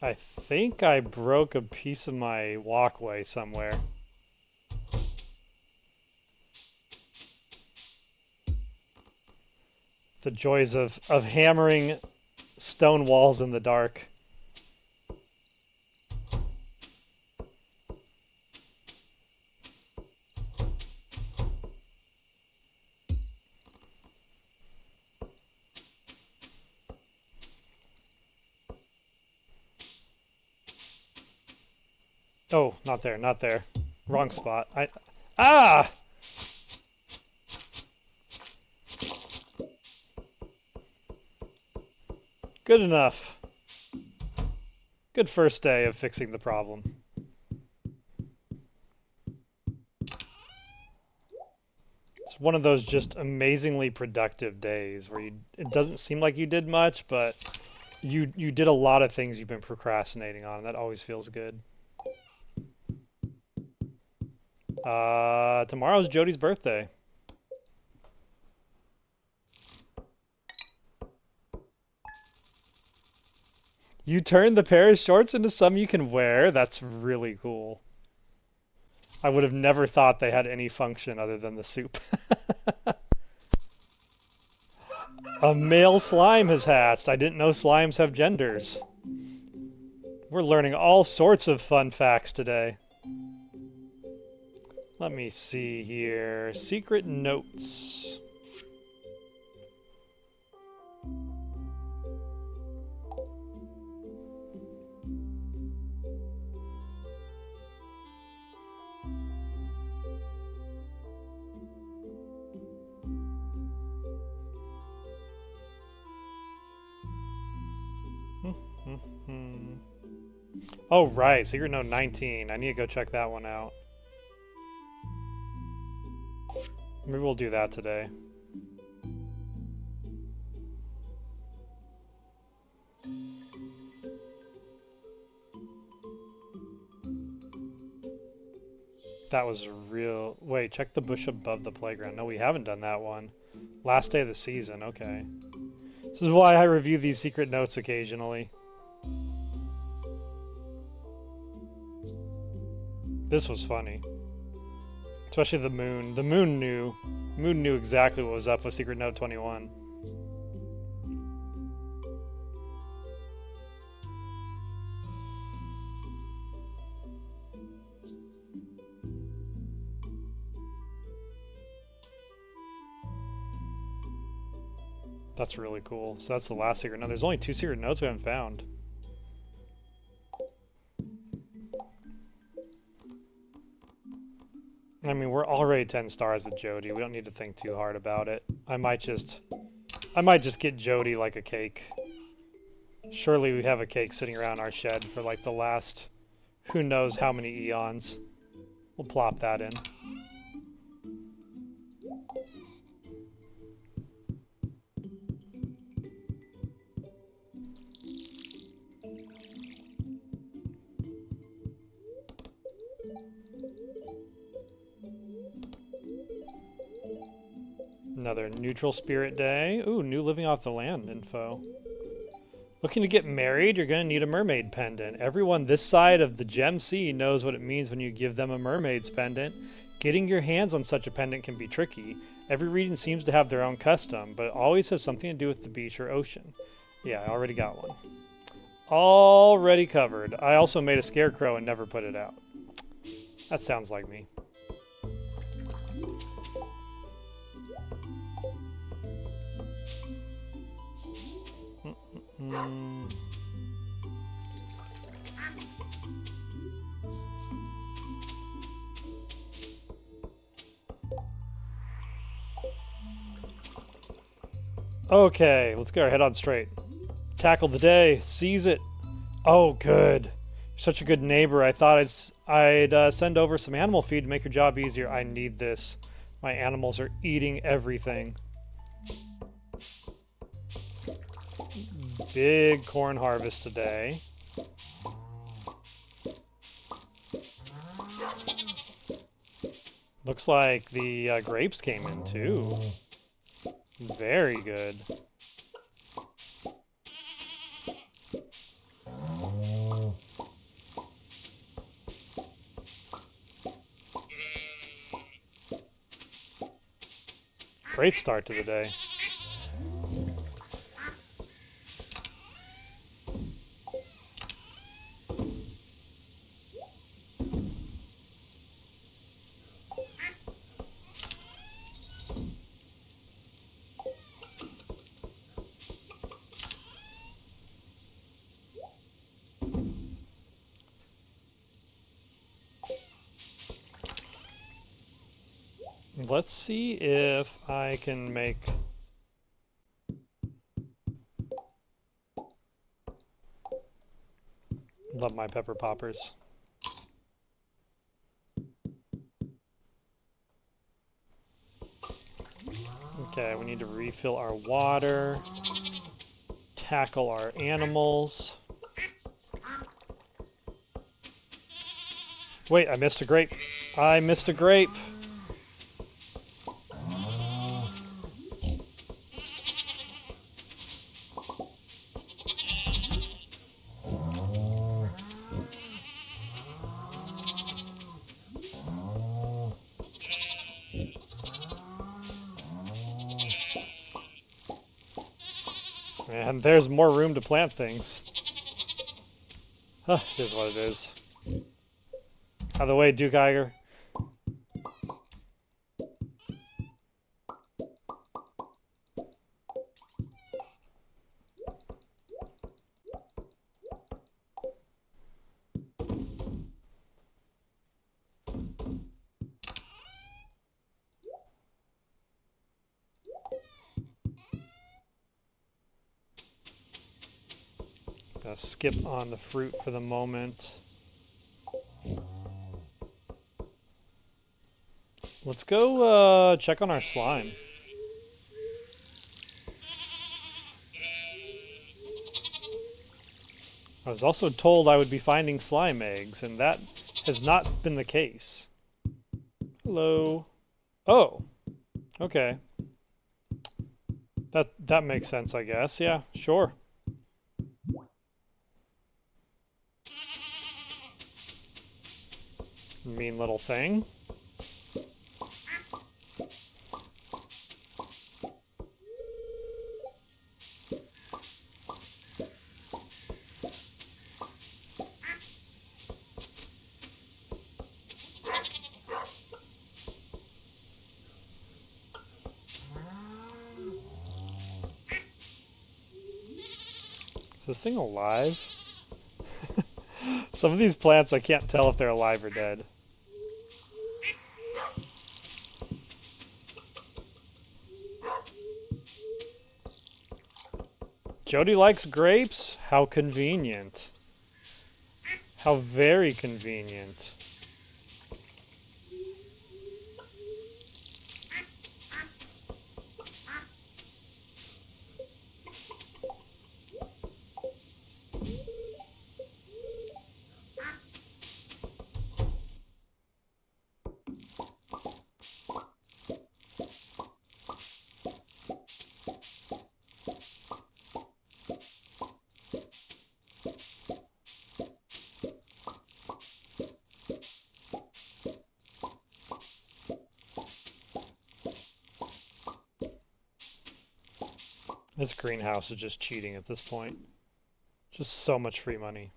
I think I broke a piece of my walkway somewhere. The joys of hammering stone walls in the dark. Oh, not there, not there. Wrong spot. Ah! Good enough. Good first day of fixing the problem. It's one of those just amazingly productive days where it doesn't seem like you did much, but you did a lot of things you've been procrastinating on, and that always feels good. Tomorrow's Jody's birthday. You turned the pair of shorts into some you can wear? That's really cool. I would have never thought they had any function other than the soup. A male slime has hatched. I didn't know slimes have genders. We're learning all sorts of fun facts today. Let me see here. Secret notes. Mhm. Oh, right. Secret Note 19. I need to go check that one out. Maybe we'll do that today. That was real. Wait, check the bush above the playground. No, we haven't done that one. Last day of the season. Okay. This is why I review these secret notes occasionally. This was funny. Especially the moon. The moon knew. Moon knew exactly what was up with Secret Note 21. That's really cool. So that's the last secret note. There's only 2 secret notes we haven't found. I mean, we're already 10 stars with Jody. We don't need to think too hard about it. I might just get Jody like a cake. Surely we have a cake sitting around our shed for like the last who knows how many eons. We'll plop that in. Another neutral spirit day. Ooh, new living off the land info. Looking to get married? You're going to need a mermaid pendant. Everyone this side of the Gem Sea knows what it means when you give them a mermaid's pendant. Getting your hands on such a pendant can be tricky. Every region seems to have their own custom, but it always has something to do with the beach or ocean. Yeah, I already got one. Already covered. I also made a scarecrow and never put it out. That sounds like me. Okay, let's get our head on straight. Tackle the day, seize it. Oh, good. You're such a good neighbor. I thought I'd send over some animal feed to make your job easier. I need this. My animals are eating everything. Big corn harvest today. Looks like the grapes came in too. Very good. Great start to the day. Let's see if I can make... Love my pepper poppers. Okay, we need to refill our water, tackle our animals. Wait, I missed a grape. I missed a grape. And there's more room to plant things. Huh, it is what it is. Out of the way, Duke Iger. Gonna skip on the fruit for the moment. Let's go check on our slime. I was also told I would be finding slime eggs, and that has not been the case. Hello. Oh, okay. That makes sense, I guess. Yeah, sure. Mean little thing. Is this thing alive? Some of these plants, I can't tell if they're alive or dead. Jody likes grapes? How convenient. How very convenient. This greenhouse is just cheating at this point. Just so much free money.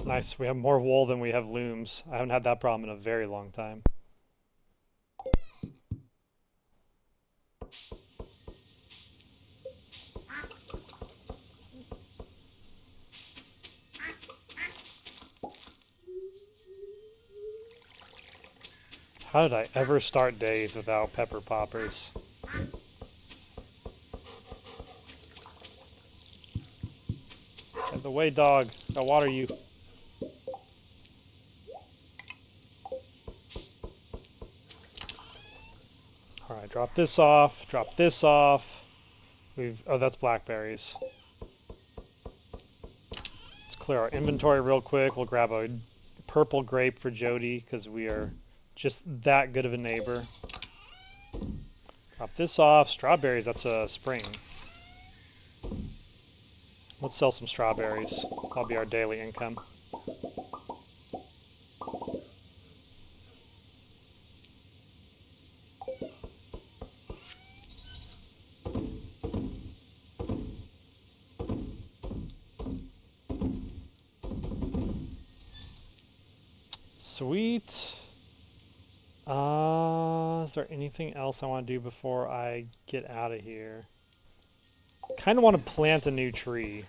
Nice, we have more wool than we have looms. I haven't had that problem in a very long time. How did I ever start days without pepper poppers? Get the way, dog. I'll water you. Alright, drop this off, drop this off. Oh, that's blackberries. Let's clear our inventory real quick. We'll grab a purple grape for Jody, because we are just that good of a neighbor. Drop this off. Strawberries, that's a spring. Let's sell some strawberries. That'll be our daily income. Sweet. Is there anything else I want to do before I get out of here? Kind of want to plant a new tree.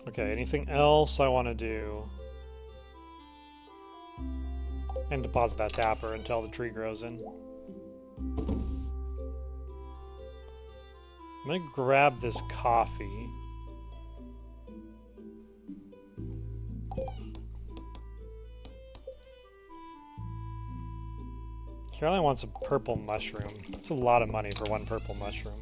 Okay, anything else I want to do? And deposit that tapper until the tree grows in. I'm gonna grab this coffee. Caroline wants a purple mushroom. That's a lot of money for one purple mushroom.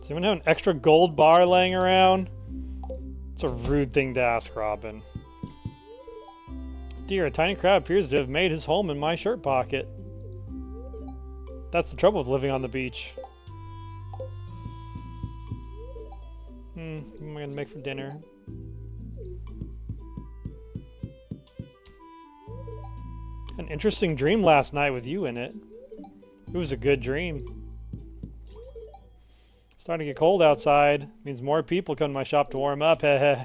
Does anyone have an extra gold bar laying around? It's a rude thing to ask, Robin. Dear, a tiny crab appears to have made his home in my shirt pocket. That's the trouble with living on the beach. What am I gonna make for dinner? An interesting dream last night with you in it. It was a good dream. It's starting to get cold outside. Means more people come to my shop to warm up. Heh.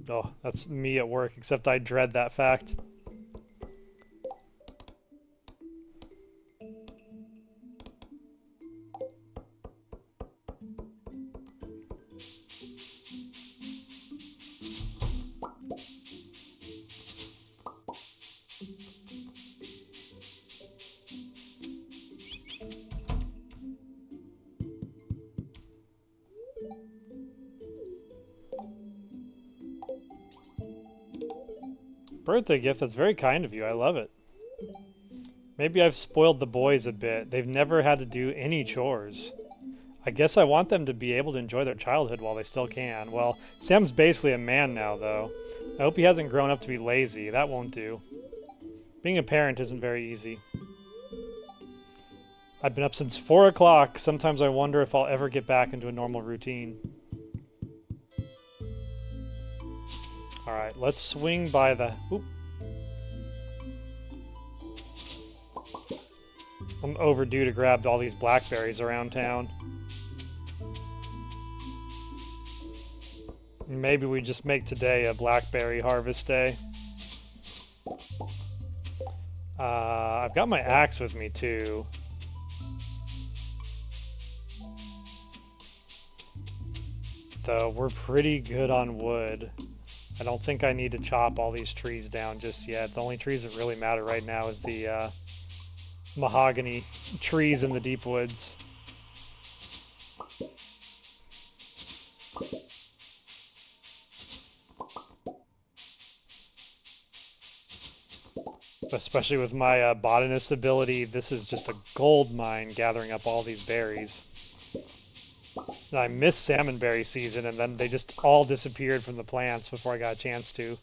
Oh, that's me at work, except I dread that fact. Birthday gift, that's very kind of you. I love it. Maybe I've spoiled the boys a bit. They've never had to do any chores. I guess I want them to be able to enjoy their childhood while they still can. Well, Sam's basically a man now, though. I hope he hasn't grown up to be lazy. That won't do. Being a parent isn't very easy. I've been up since 4 o'clock. Sometimes I wonder if I'll ever get back into a normal routine. Alright, let's swing by the... Oop. I'm overdue to grab all these blackberries around town. Maybe we just make today a blackberry harvest day. I've got my axe with me too. Though we're pretty good on wood. I don't think I need to chop all these trees down just yet. The only trees that really matter right now is the mahogany trees in the deep woods. Especially with my botanist ability, this is just a gold mine gathering up all these berries. And I missed salmonberry season, and then they just all disappeared from the plants before I got a chance to.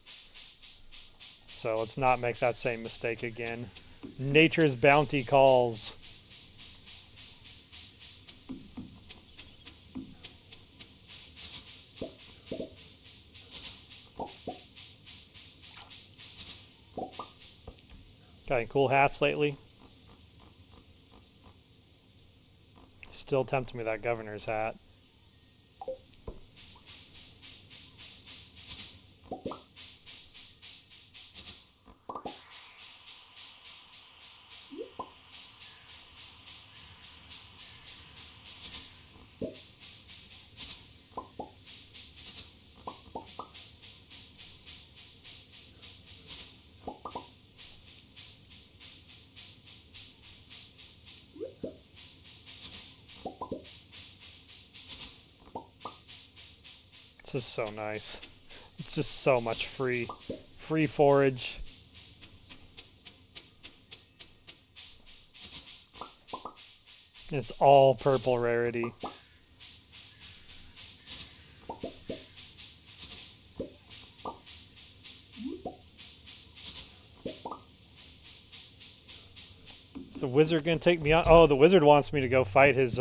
So let's not make that same mistake again. Nature's bounty calls. Got any cool hats lately? Still tempting me that governor's hat. This is so nice. It's just so much free forage. It's all purple rarity. Is the wizard gonna take me on? Oh, the wizard wants me to go fight his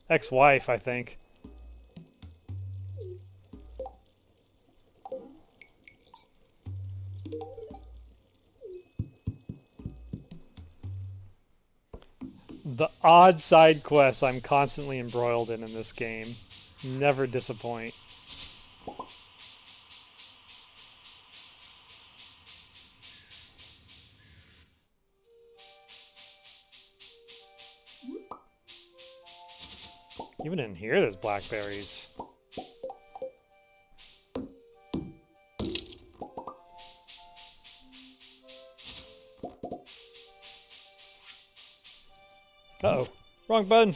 ex-wife, I think. The odd side quests I'm constantly embroiled in this game. Never disappoint. Even in here there's blackberries. Uh-oh. Wrong button.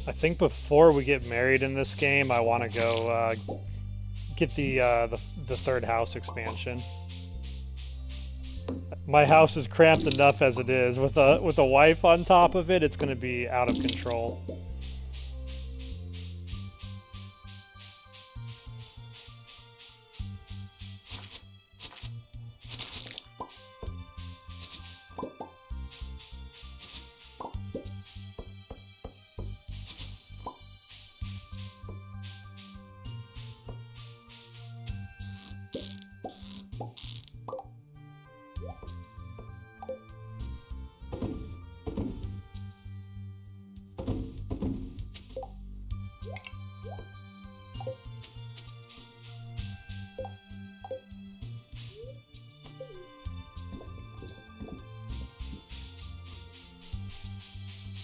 I think before we get married in this game, I want to go get the third house expansion. My house is cramped enough as it is. With a wife on top of it, it's going to be out of control.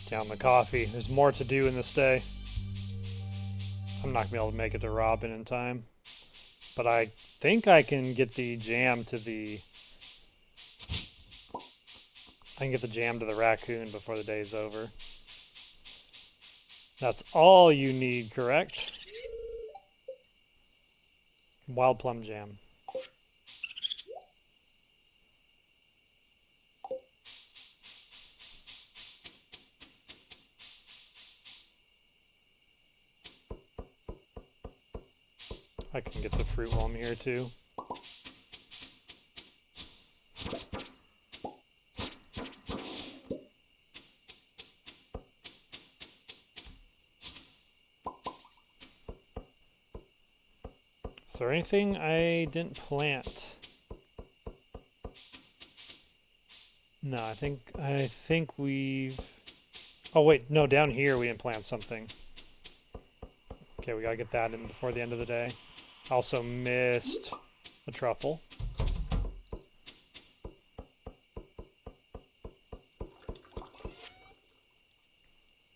Down the coffee. There's more to do in this day. I'm not going to be able to make it to Robin in time. But I think I can get the jam to the... I can get the jam to the raccoon before the day's over. That's all you need, correct? Wild plum jam. I can get the fruit while I'm here too. Is there anything I didn't plant? No, I think we've... Oh wait, no, down here we didn't plant something. Okay, we gotta get that in before the end of the day. Also missed a truffle.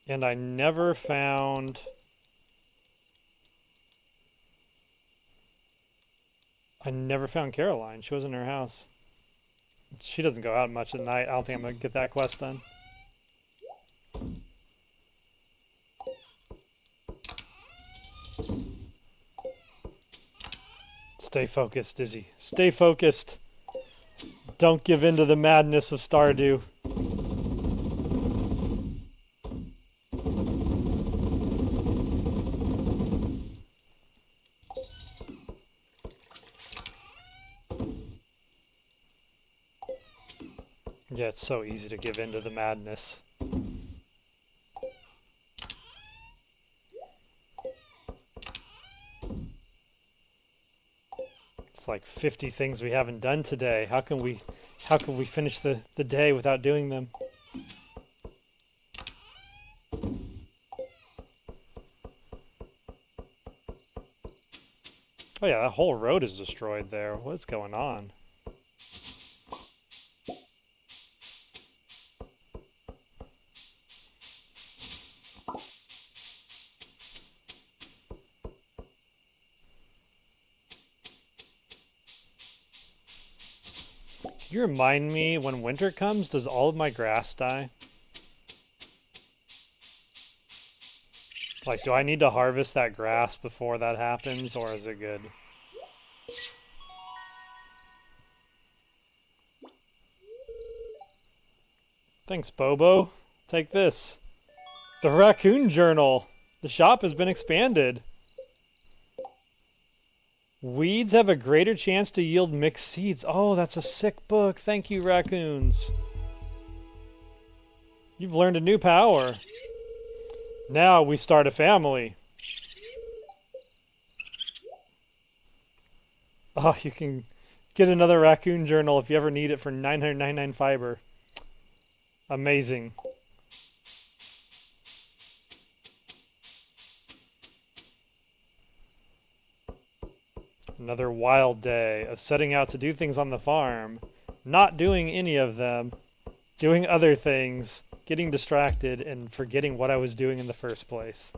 And I never found... Caroline. She was in her house. She doesn't go out much at night. I don't think I'm going to get that quest done. Stay focused, Dizzy. Stay focused. Don't give in to the madness of Stardew. Yeah, it's so easy to give in to the madness. It's like 50 things we haven't done today. How can we finish the day without doing them? Oh yeah, that whole road is destroyed there. What's going on? Can you remind me, when winter comes, does all of my grass die? Like, do I need to harvest that grass before that happens, or is it good? Thanks, Bobo. Take this. The Raccoon Journal. The shop has been expanded. Weeds have a greater chance to yield mixed seeds. Oh, that's a sick book. Thank you, raccoons. You've learned a new power. Now we start a family. Oh, you can get another Raccoon Journal if you ever need it for 999 fiber. Amazing. Another wild day of setting out to do things on the farm, not doing any of them, doing other things, getting distracted, and forgetting what I was doing in the first place.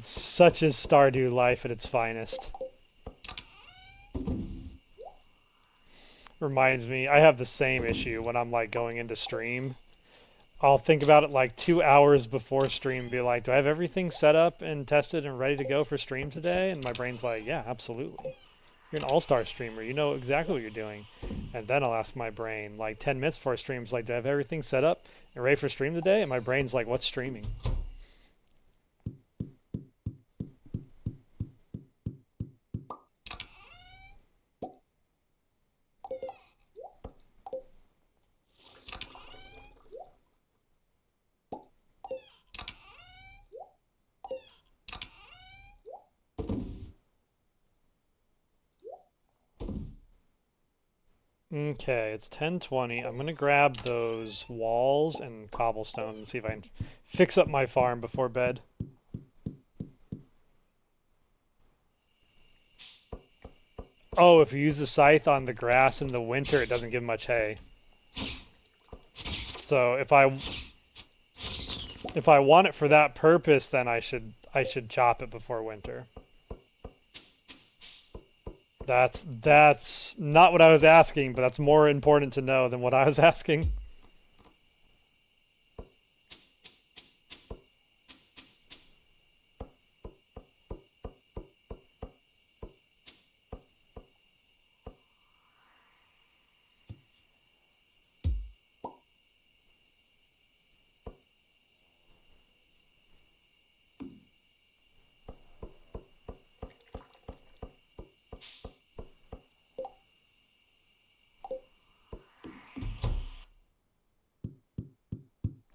Such is Stardew life at its finest. Reminds me, I have the same issue when I'm like going into stream. I'll think about it like 2 hours before stream, be like, do I have everything set up and tested and ready to go for stream today? And my brain's like, yeah, absolutely. You're an all-star streamer. You know exactly what you're doing. And then I'll ask my brain, like 10 minutes before stream's like, do I have everything set up and ready for stream today? And my brain's like, what's streaming? Okay, it's 10:20. I'm gonna grab those walls and cobblestones and see if I can fix up my farm before bed. Oh, if you use the scythe on the grass in the winter, it doesn't give much hay. So if I want it for that purpose, then I should chop it before winter. That's not what I was asking, but that's more important to know than what I was asking.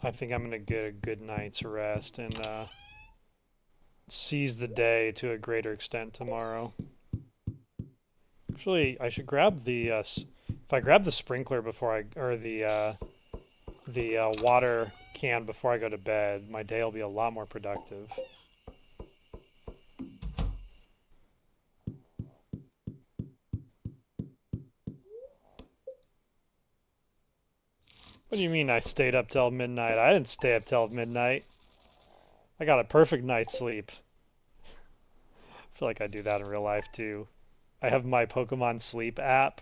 I think I'm gonna get a good night's rest and seize the day to a greater extent tomorrow. Actually, I should grab the if I grab the sprinkler before or the water can before I go to bed, my day will be a lot more productive. What do you mean I stayed up till midnight? I didn't stay up till midnight. I got a perfect night's sleep. I feel like I do that in real life too. I have my Pokemon Sleep app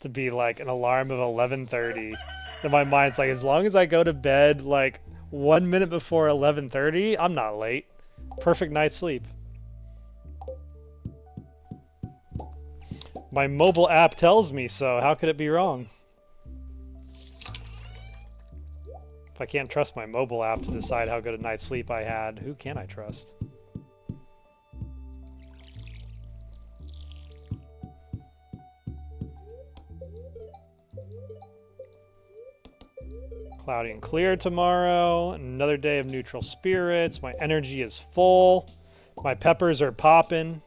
to be like an alarm of 11:30. And my mind's like, as long as I go to bed like 1 minute before 11:30, I'm not late. Perfect night's sleep. My mobile app tells me so. How could it be wrong? If I can't trust my mobile app to decide how good a night's sleep I had, who can I trust? Cloudy and clear tomorrow. Another day of neutral spirits. My energy is full. My peppers are popping.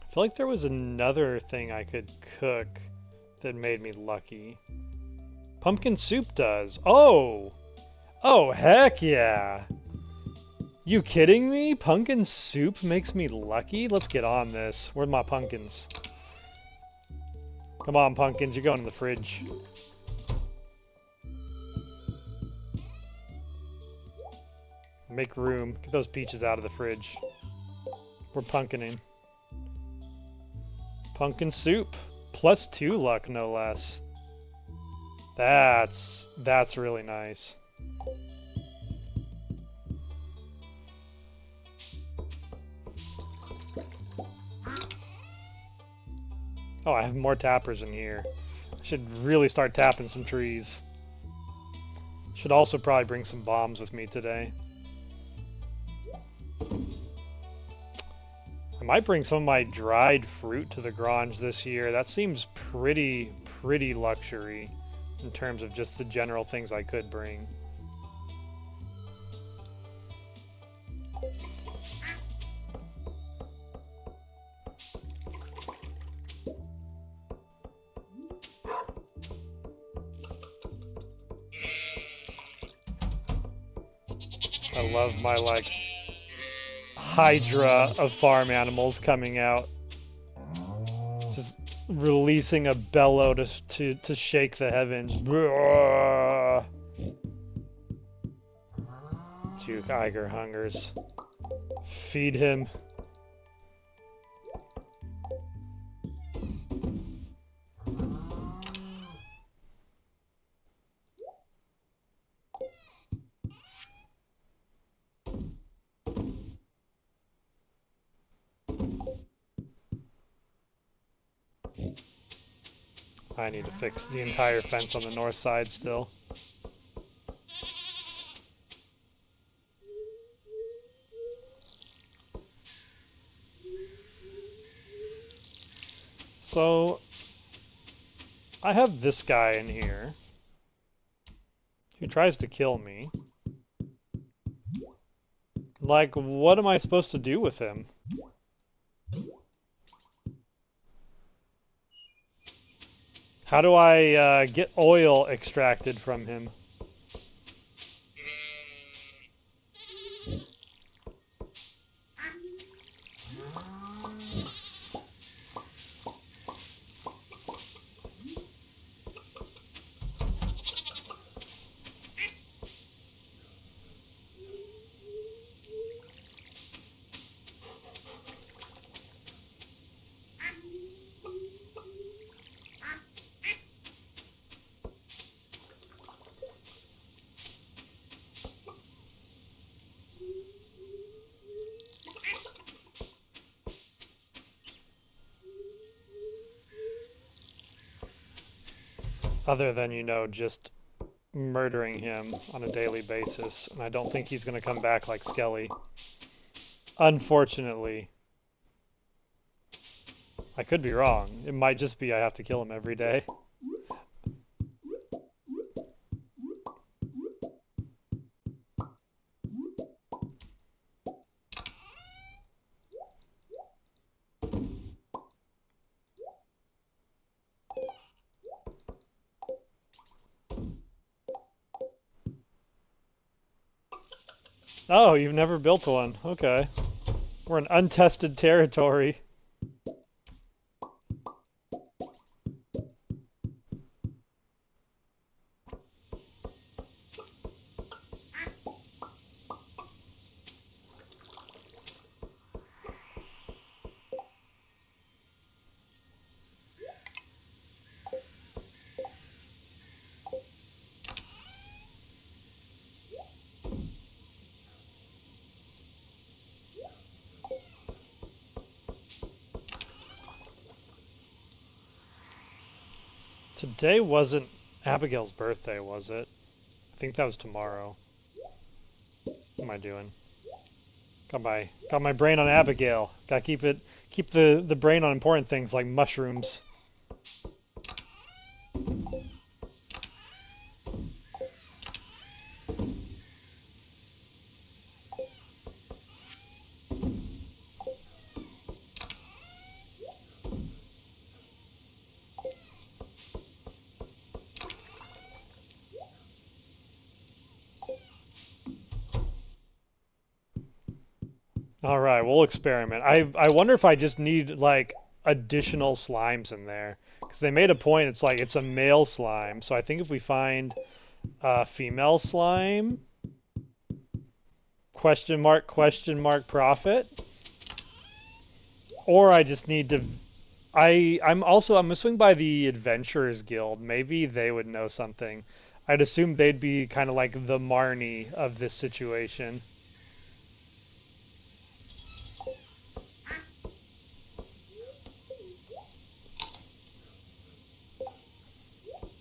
I feel like there was another thing I could cook that made me lucky. Pumpkin soup does. Oh! Oh, heck yeah! You kidding me? Pumpkin soup makes me lucky? Let's get on this. Where's my pumpkins? Come on, pumpkins, you're going in the fridge. Make room. Get those peaches out of the fridge. We're pumpkining. Pumpkin soup. +2 luck, no less. That's really nice. Oh, I have more tappers in here. Should really start tapping some trees. Should also probably bring some bombs with me today. I might bring some of my dried fruit to the Grange this year. That seems pretty luxury in terms of just the general things I could bring. I love my, like, hydra of farm animals coming out. Just releasing a bellow to shake the heavens. Duke Iger hungers. Feed him. I need to fix the entire fence on the north side still. So, I have this guy in here who tries to kill me. Like, what am I supposed to do with him? How do I get oil extracted from him? Other than, you know, just murdering him on a daily basis. And I don't think he's going to come back like Skelly. Unfortunately. I could be wrong. It might just be I have to kill him every day. Oh, you've never built one. Okay. We're in untested territory. Today wasn't Abigail's birthday, was it? I think that was tomorrow. What am I doing? Got my brain on Abigail. Gotta keep the brain on important things like mushrooms. All right, we'll experiment. I wonder if I just need like additional slimes in there, because they made a point. It's like it's a male slime, so I think if we find a female slime, question mark profit, or I just need to. I'm gonna swing by the Adventurers Guild. Maybe they would know something. I'd assume they'd be kind of like the Marnie of this situation.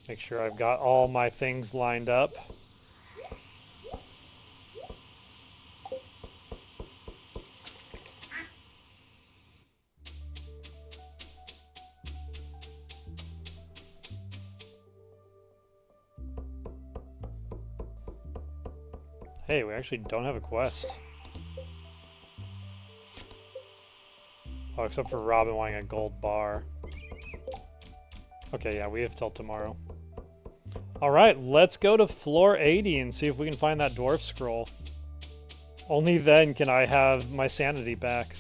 Make sure I've got all my things lined up. Hey, we actually don't have a quest. Oh, except for Robin wanting a gold bar. Okay, yeah, we have till tomorrow. Alright, let's go to floor 80 and see if we can find that dwarf scroll. Only then can I have my sanity back.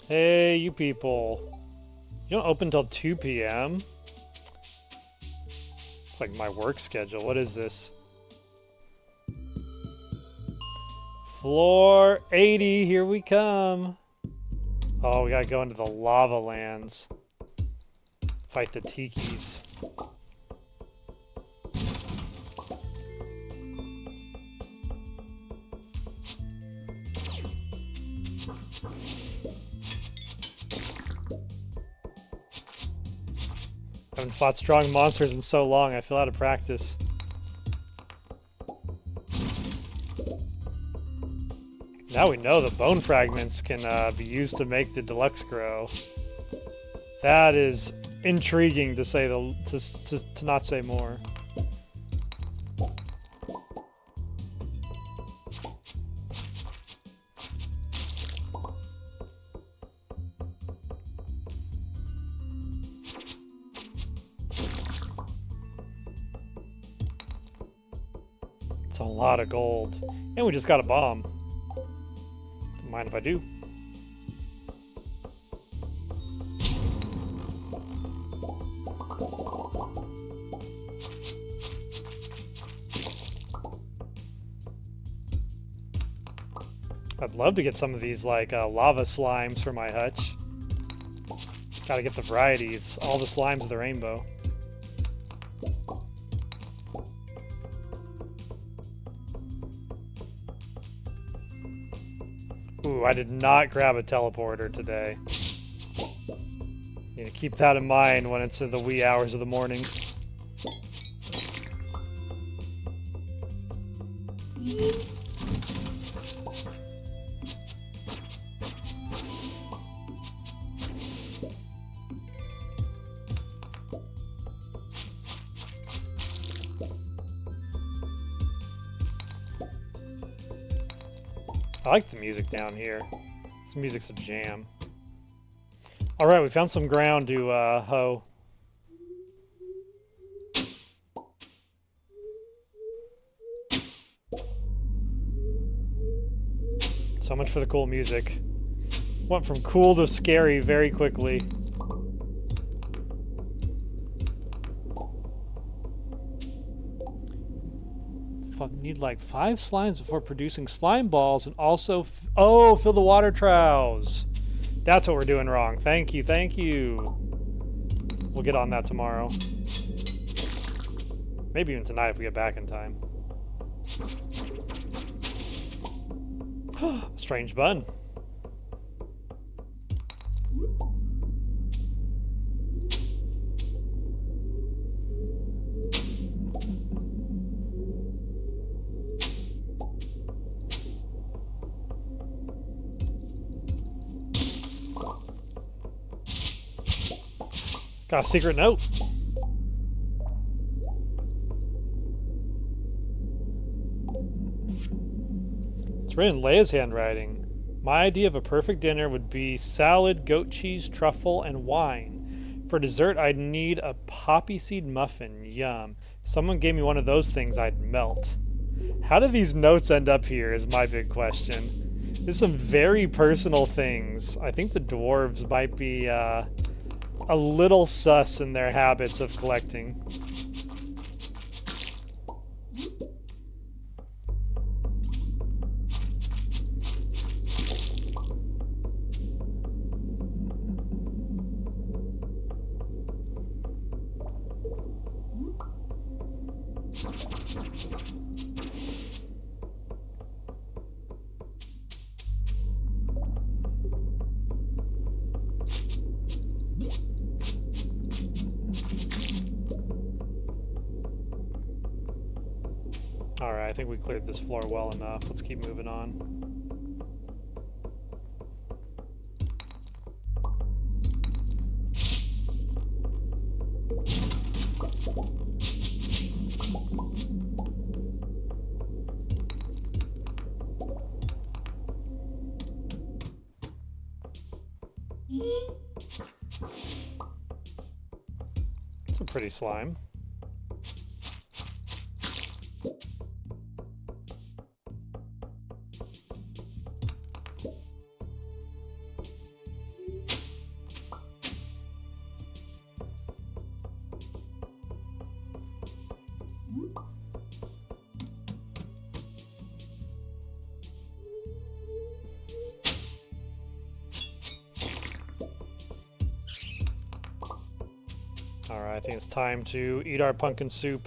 Hey, you people. You don't open till 2 p.m.? It's like my work schedule. What is this? Floor 80, here we come. Oh, we gotta go into the lava lands. Fight the tikis. I haven't fought strong monsters in so long, I feel out of practice. Now we know the bone fragments can be used to make the deluxe grow. That is intriguing to say to not say more. It's a lot of gold. And we just got a bomb. Don't mind if I do. I'd love to get some of these like lava slimes for my hutch. Gotta get the varieties, all the slimes of the rainbow. Ooh, I did not grab a teleporter today. Need to keep that in mind when it's in the wee hours of the morning. I like the music down here. This music's a jam. Alright, we found some ground to hoe. So much for the cool music. Went from cool to scary very quickly. Need like 5 slimes before producing slime balls, and also fill the water troughs. That's what we're doing wrong. Thank you, thank you. We'll get on that tomorrow. Maybe even tonight if we get back in time. Strange bun. Got a secret note. It's written in Leia's handwriting. My idea of a perfect dinner would be salad, goat cheese, truffle, and wine. For dessert, I'd need a poppy seed muffin. Yum. Someone gave me one of those things, I'd melt. How did these notes end up here is my big question. There's some very personal things. I think the dwarves might be a little sus in their habits of collecting. Alright, I think we cleared this floor well enough. Let's keep moving on. It's a pretty slime. Alright, I think it's time to eat our pumpkin soup.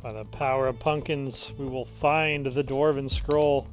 By the power of pumpkins, we will find the Dwarven scroll.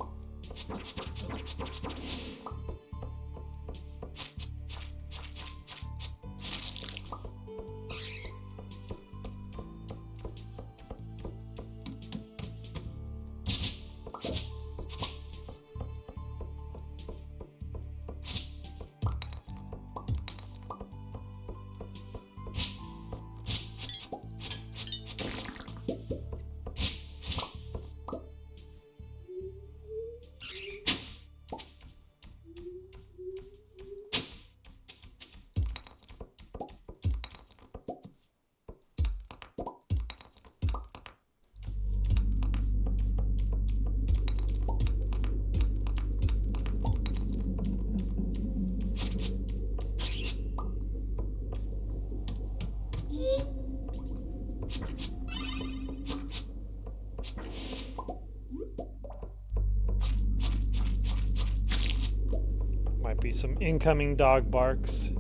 Might be some incoming dog barks.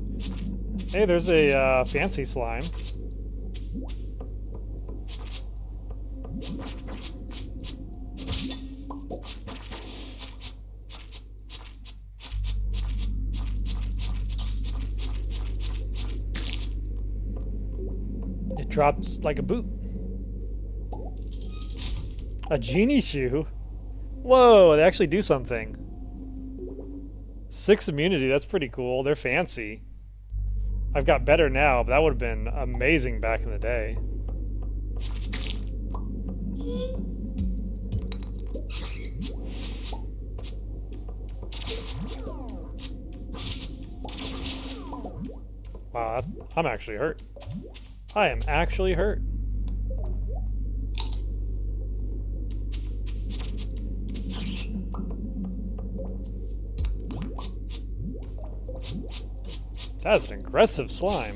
Hey, there's a fancy slime. It drops like a boot. A genie shoe? Whoa, they actually do something. 6 immunity, that's pretty cool. They're fancy. I've got better now, but that would have been amazing back in the day. Wow, I'm actually hurt. I am actually hurt. That's an aggressive slime.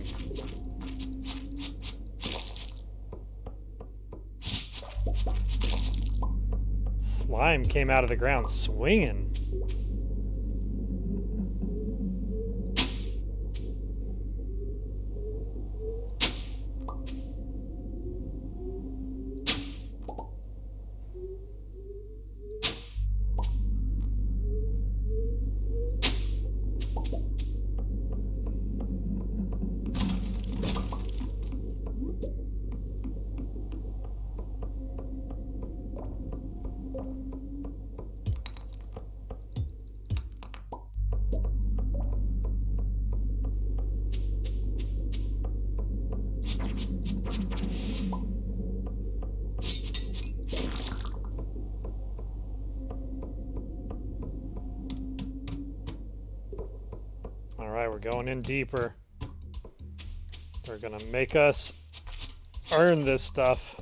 Slime came out of the ground swinging. Alright, we're going in deeper. They're gonna make us earn this stuff.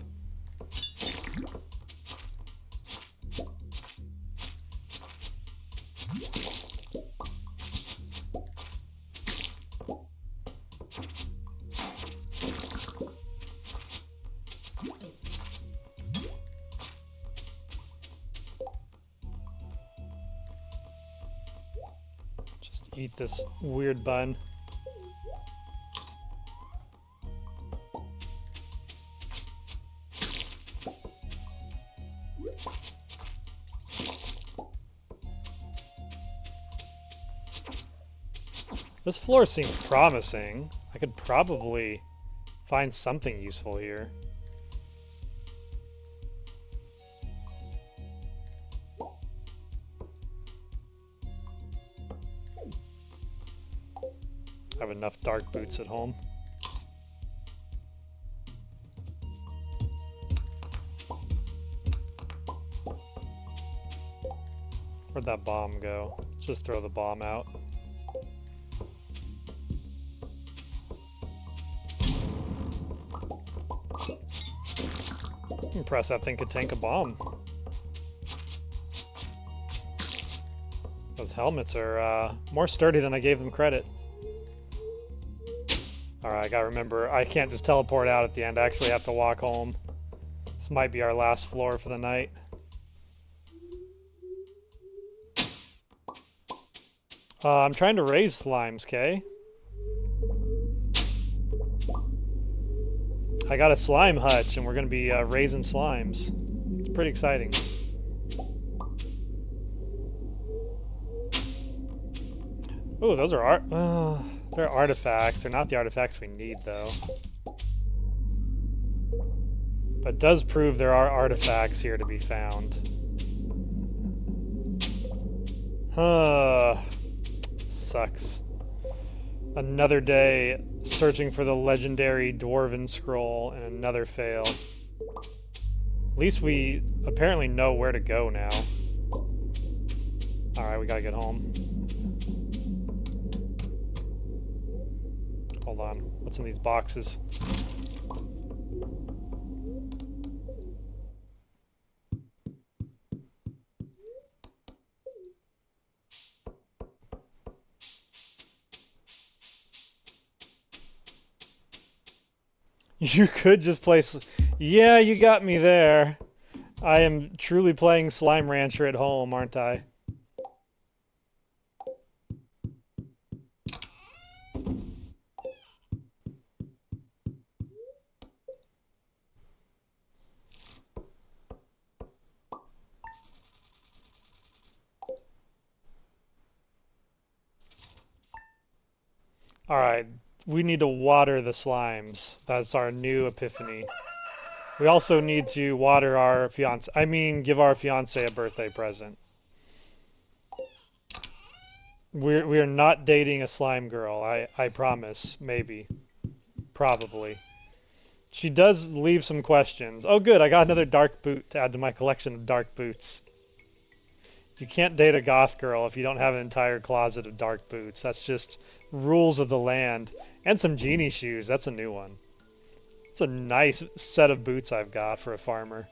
Eat this weird bun. This floor seems promising. I could probably find something useful here. I have enough dark boots at home. Where'd that bomb go? Let's just throw the bomb out. Impressed that thing could tank a bomb. Those helmets are more sturdy than I gave them credit. Alright, I gotta remember, I can't just teleport out at the end. I actually have to walk home. This might be our last floor for the night. I'm trying to raise slimes, Kay. I got a slime hutch, and we're going to be raising slimes. It's pretty exciting. Ooh, those are they're artifacts. They're not the artifacts we need, though. But it does prove there are artifacts here to be found. Sucks. Another day searching for the legendary Dwarven scroll, and another fail. At least we apparently know where to go now. Alright, we gotta get home. Hold on. What's in these boxes? You could just play... Yeah, you got me there. I am truly playing Slime Rancher at home, aren't I? Alright, we need to water the slimes. That's our new epiphany. We also need to water our fiance. I mean, give our fiance a birthday present. We are not dating a slime girl. I promise. Maybe. Probably. She does leave some questions. Oh good, I got another dark boot to add to my collection of dark boots. You can't date a goth girl if you don't have an entire closet of dark boots. That's just rules of the land. And some genie shoes. That's a new one. It's a nice set of boots I've got for a farmer.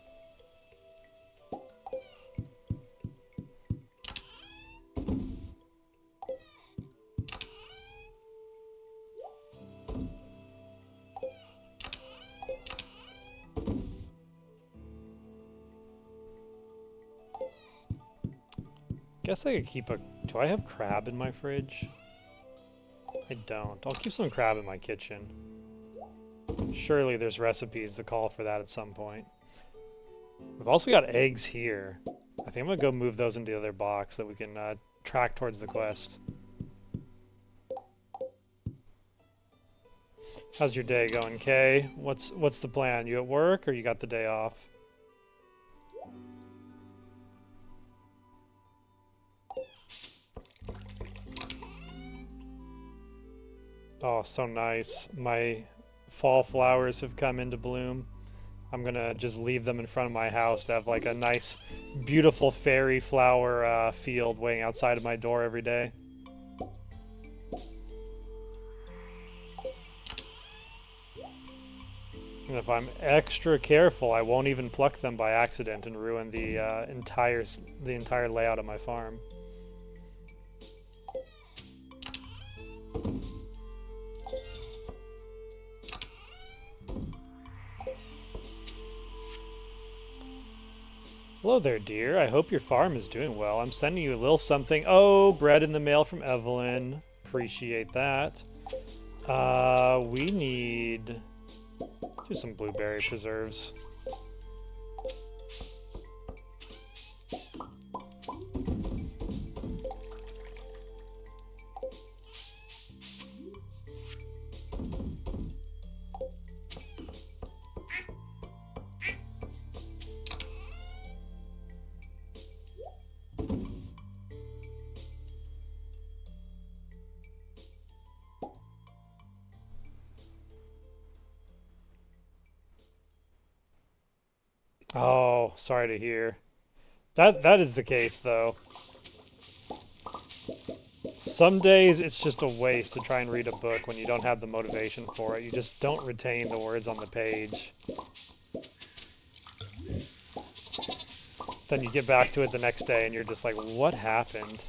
Guess I could keep a... Do I have crab in my fridge? I don't. I'll keep some crab in my kitchen. Surely there's recipes to call for that at some point. We've also got eggs here. I think I'm gonna go move those into the other box so that we can track towards the quest. How's your day going, Kay? What's the plan? You at work or you got the day off? Oh, so nice. My fall flowers have come into bloom. I'm gonna just leave them in front of my house to have like a nice, beautiful fairy flower field waiting outside of my door every day. And if I'm extra careful, I won't even pluck them by accident and ruin the entire layout of my farm. Hello there, dear. I hope your farm is doing well. I'm sending you a little something. Oh, bread in the mail from Evelyn. Appreciate that. We need... do some blueberry preserves. Oh, sorry to hear. That is the case, though. Some days it's just a waste to try and read a book when you don't have the motivation for it. You just don't retain the words on the page. Then you get back to it the next day and you're just like, what happened?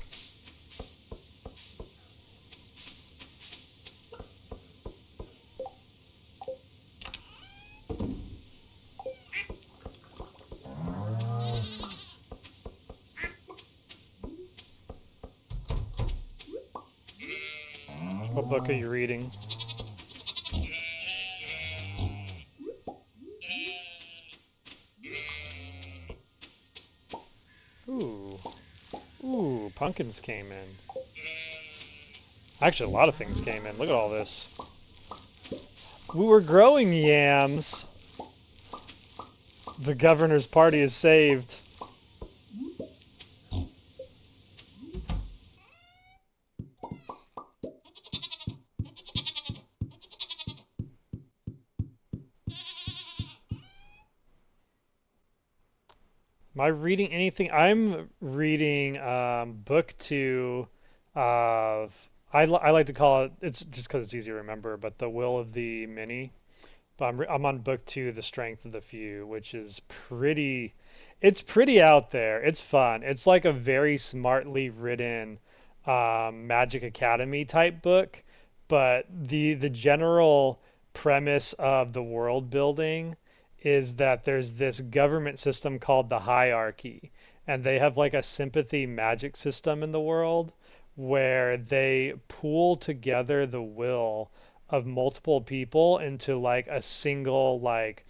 What book are you reading? Ooh. Ooh, pumpkins came in. Actually, a lot of things came in. Look at all this. We were growing yams. The governor's party is saved. Am I reading anything? I'm reading book 2 of, I like to call it, it's just because it's easy to remember, but The Will of the Many. But I'm on book 2, The Strength of the Few, which is it's pretty out there. It's fun. It's like a very smartly written Magic Academy type book, but the general premise of the world building is that there's this government system called the hierarchy, and they have like a sympathy magic system in the world where they pool together the will of multiple people into like a single like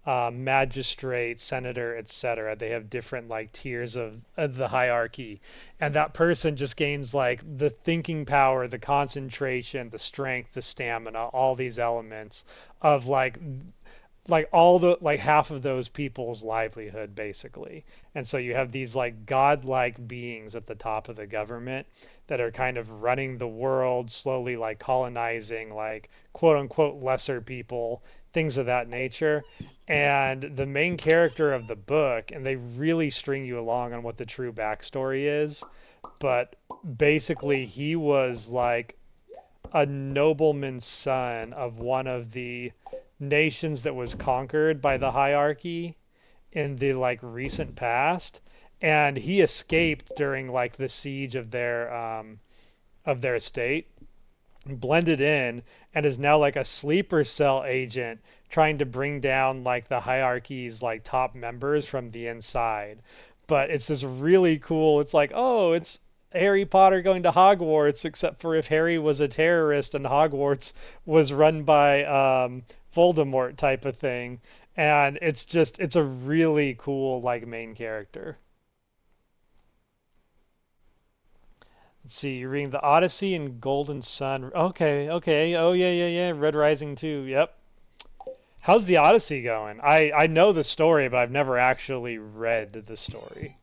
magistrate, senator, etc. They have different like tiers of the hierarchy, and that person just gains like the thinking power, the concentration, the strength, the stamina, all these elements of like all the like half of those people's livelihood basically. And so you have these like godlike beings at the top of the government that are kind of running the world, slowly like colonizing like quote unquote lesser people, things of that nature. And the main character of the book, and they really string you along on what the true backstory is, but basically he was like a nobleman's son of one of the nations that was conquered by the hierarchy in the like recent past, and he escaped during like the siege of their estate, blended in, and is now like a sleeper cell agent trying to bring down like the hierarchy's like top members from the inside. But it's this really cool, it's like, oh, it's Harry Potter going to Hogwarts, except for if Harry was a terrorist and Hogwarts was run by Voldemort type of thing. And it's a really cool like main character. Let's see, you're reading the Odyssey and Golden Sun. Okay, okay. Oh yeah, yeah, yeah. Red Rising too. Yep. How's the Odyssey going? I know the story, but I've never actually read the story.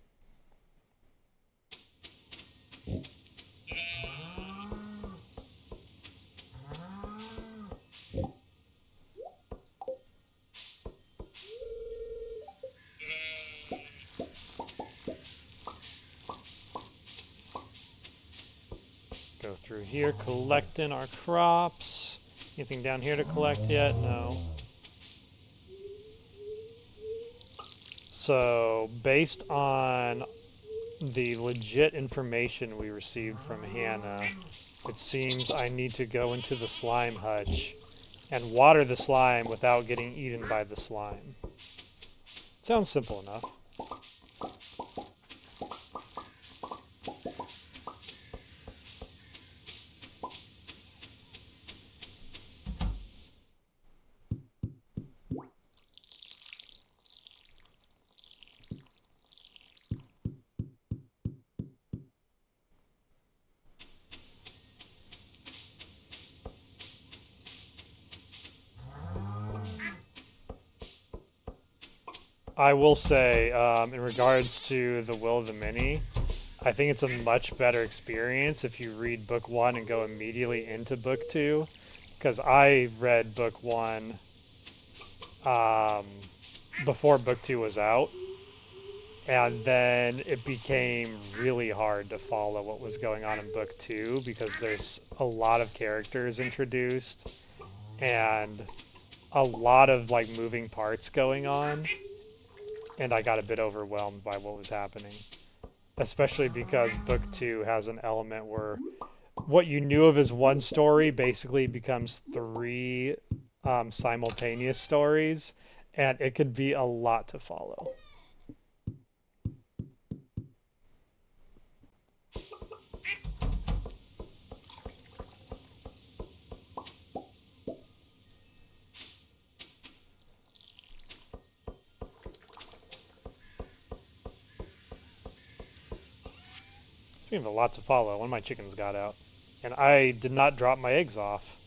Go through here, collecting our crops. Anything down here to collect yet? No. So, based on the legit information we received from Hannah, it seems I need to go into the slime hutch and water the slime without getting eaten by the slime. Sounds simple enough. I will say, in regards to The Will of the Many, I think it's a much better experience if you read book 1 and go immediately into book 2, because I read book 1 um, before book 2 was out, and then it became really hard to follow what was going on in book 2 because there's a lot of characters introduced and a lot of like moving parts going on, and I got a bit overwhelmed by what was happening. Especially because book 2 has an element where what you knew of as one story basically becomes 3 simultaneous stories, and it could be a lot to follow. We have a lot to follow. One of my chickens got out. And I did not drop my eggs off.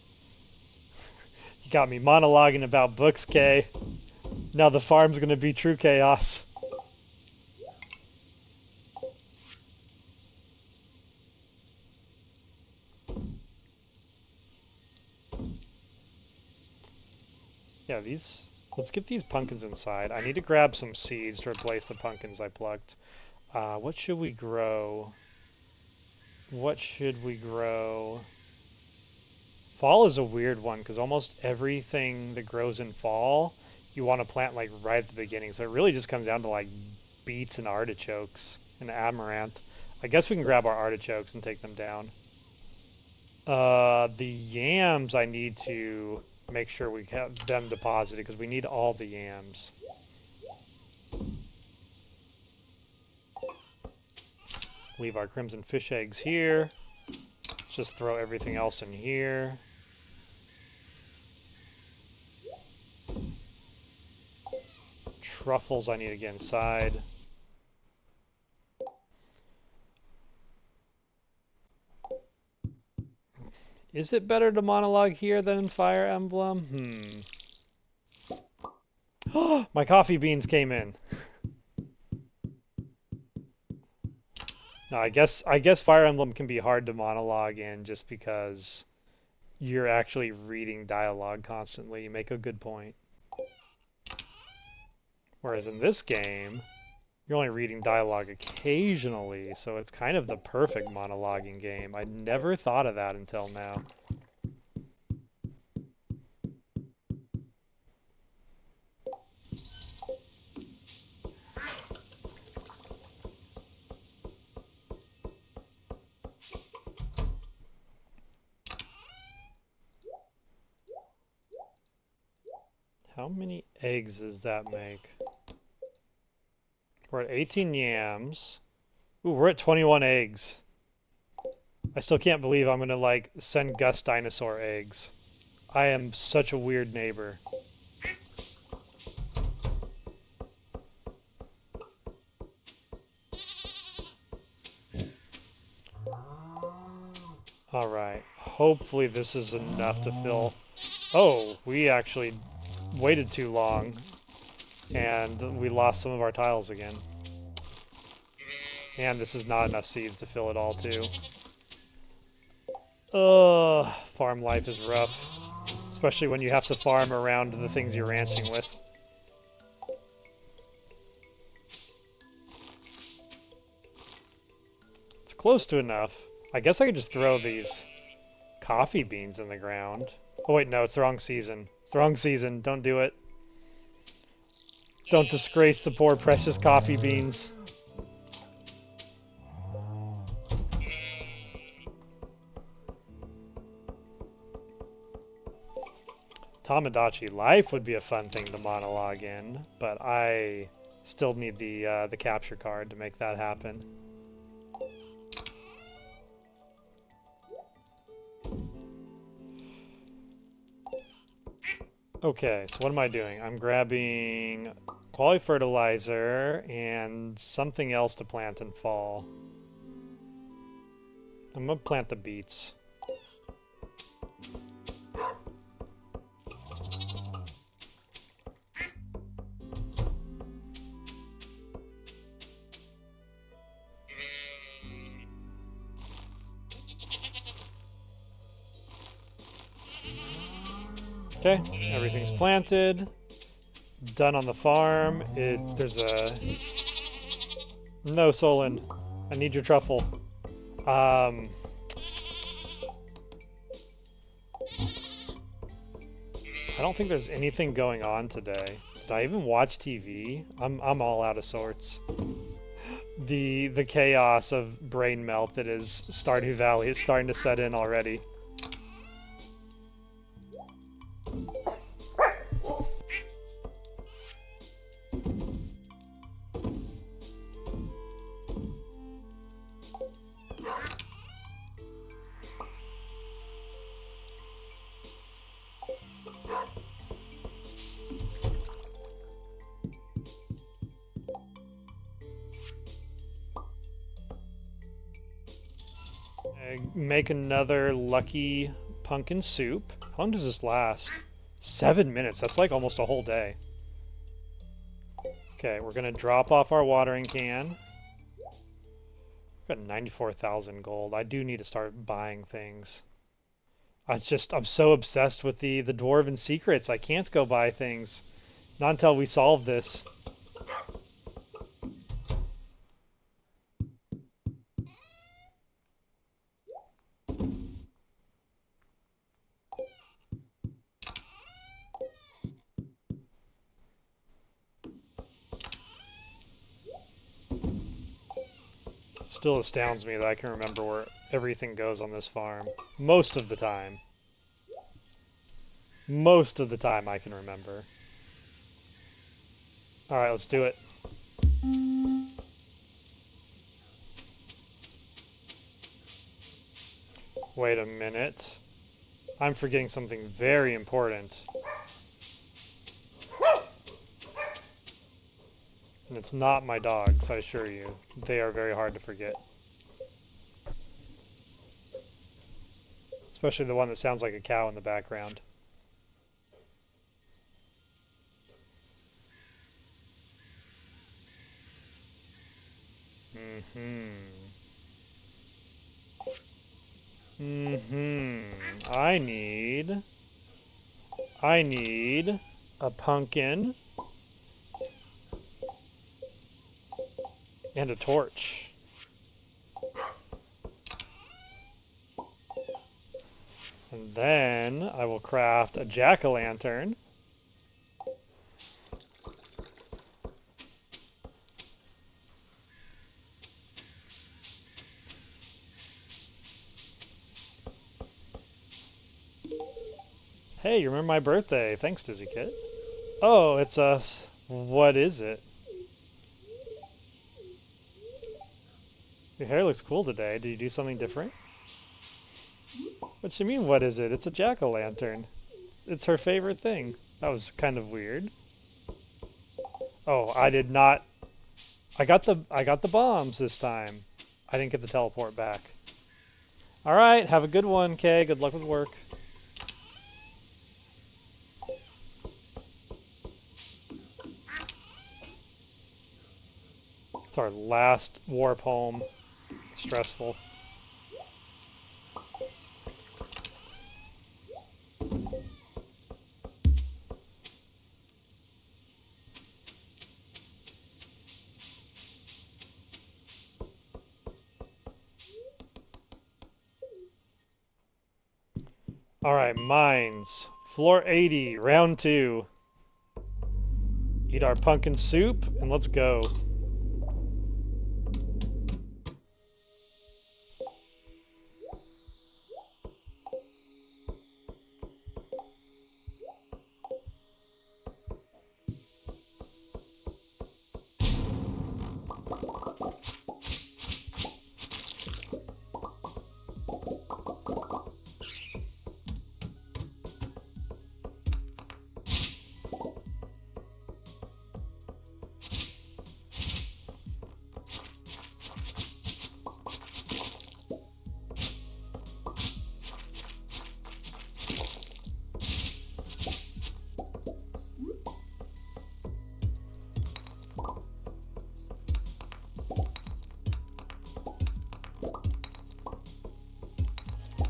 You got me monologuing about books, Kay. Now the farm's gonna be true chaos. Yeah, let's get these pumpkins inside. I need to grab some seeds to replace the pumpkins I plucked. What should we grow? What should we grow? Fall is a weird one because almost everything that grows in fall you want to plant like right at the beginning. So it really just comes down to like beets and artichokes and amaranth. I guess we can grab our artichokes and take them down. The yams I need to make sure we have them deposited because we need all the yams. Leave our crimson fish eggs here. Let's just throw everything else in here. Truffles I need to get inside. Is it better to monologue here than in Fire Emblem? My coffee beans came in. No, I guess Fire Emblem can be hard to monologue in just because you're actually reading dialogue constantly. You make a good point. Whereas in this game, you're only reading dialogue occasionally, so it's kind of the perfect monologuing game. I never thought of that until now. How many eggs does that make? We're at 18 yams. Ooh, we're at 21 eggs. I still can't believe I'm gonna like send Gus dinosaur eggs. I am such a weird neighbor. Alright, hopefully this is enough to fill. Oh, we actually waited too long and we lost some of our tiles again. And this is not enough seeds to fill it all too. Ugh, farm life is rough. Especially when you have to farm around the things you're ranching with. It's close to enough. I guess I could just throw these coffee beans in the ground. Oh wait, no, it's the wrong season. It's the wrong season. Don't do it. Don't disgrace the poor precious coffee beans. Tamagotchi life would be a fun thing to monologue in, but I still need the capture card to make that happen. Okay, so what am I doing? I'm grabbing quality fertilizer and something else to plant in fall. I'm gonna plant the beets. Okay, everything's planted. Done on the farm. There's a... No, Solon. I need your truffle. I don't think there's anything going on today. Did I even watch TV? I'm all out of sorts. The chaos of brain melt that is Stardew Valley is starting to set in already. Make another lucky pumpkin soup. How long does this last? 7 minutes. That's like almost a whole day. Okay, we're gonna drop off our watering can. We've got 94,000 gold. I do need to start buying things. I'm so obsessed with the Dwarven secrets. I can't go buy things. Not until we solve this. Still astounds me that I can remember where everything goes on this farm. Most of the time. Most of the time I can remember. Alright, let's do it. Wait a minute. I'm forgetting something very important. And it's not my dogs, I assure you. They are very hard to forget. Especially the one that sounds like a cow in the background. I need a pumpkin and a torch. And then I will craft a jack-o'-lantern. Hey, you remember my birthday. Thanks, Dizzy Kit. Oh, it's us. What is it? Your hair looks cool today. Did you do something different? What you mean, what is it? It's a jack-o'-lantern. It's her favorite thing. That was kind of weird. Oh, I did not... I got the bombs this time. I didn't get the teleport back. Alright, have a good one, Kay. Good luck with work. It's our last warp home. Stressful. Alright, mines. Floor 80, round 2. Eat our pumpkin soup, and let's go.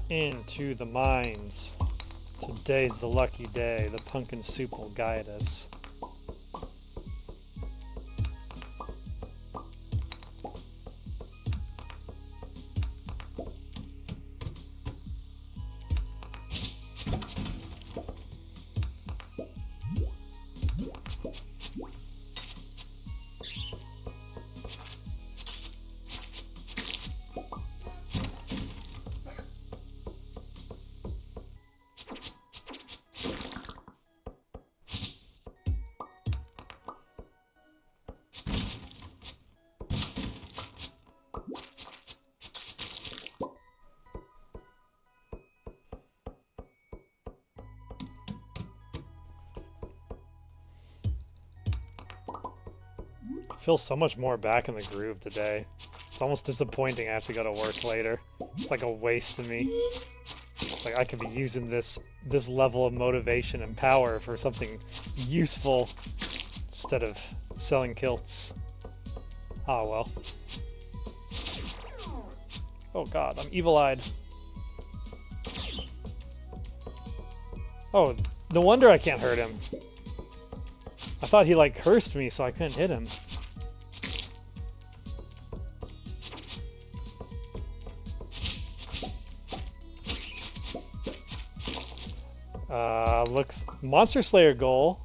Into the mines. Today's the lucky day. The pumpkin soup will guide us. I feel so much more back in the groove today. It's almost disappointing I have to go to work later. It's like a waste to me. It's like I could be using this level of motivation and power for something useful instead of selling kilts. Ah, well. Oh god, I'm evil-eyed. Oh, no wonder I can't hurt him. I thought he like cursed me so I couldn't hit him. Looks Monster Slayer goal.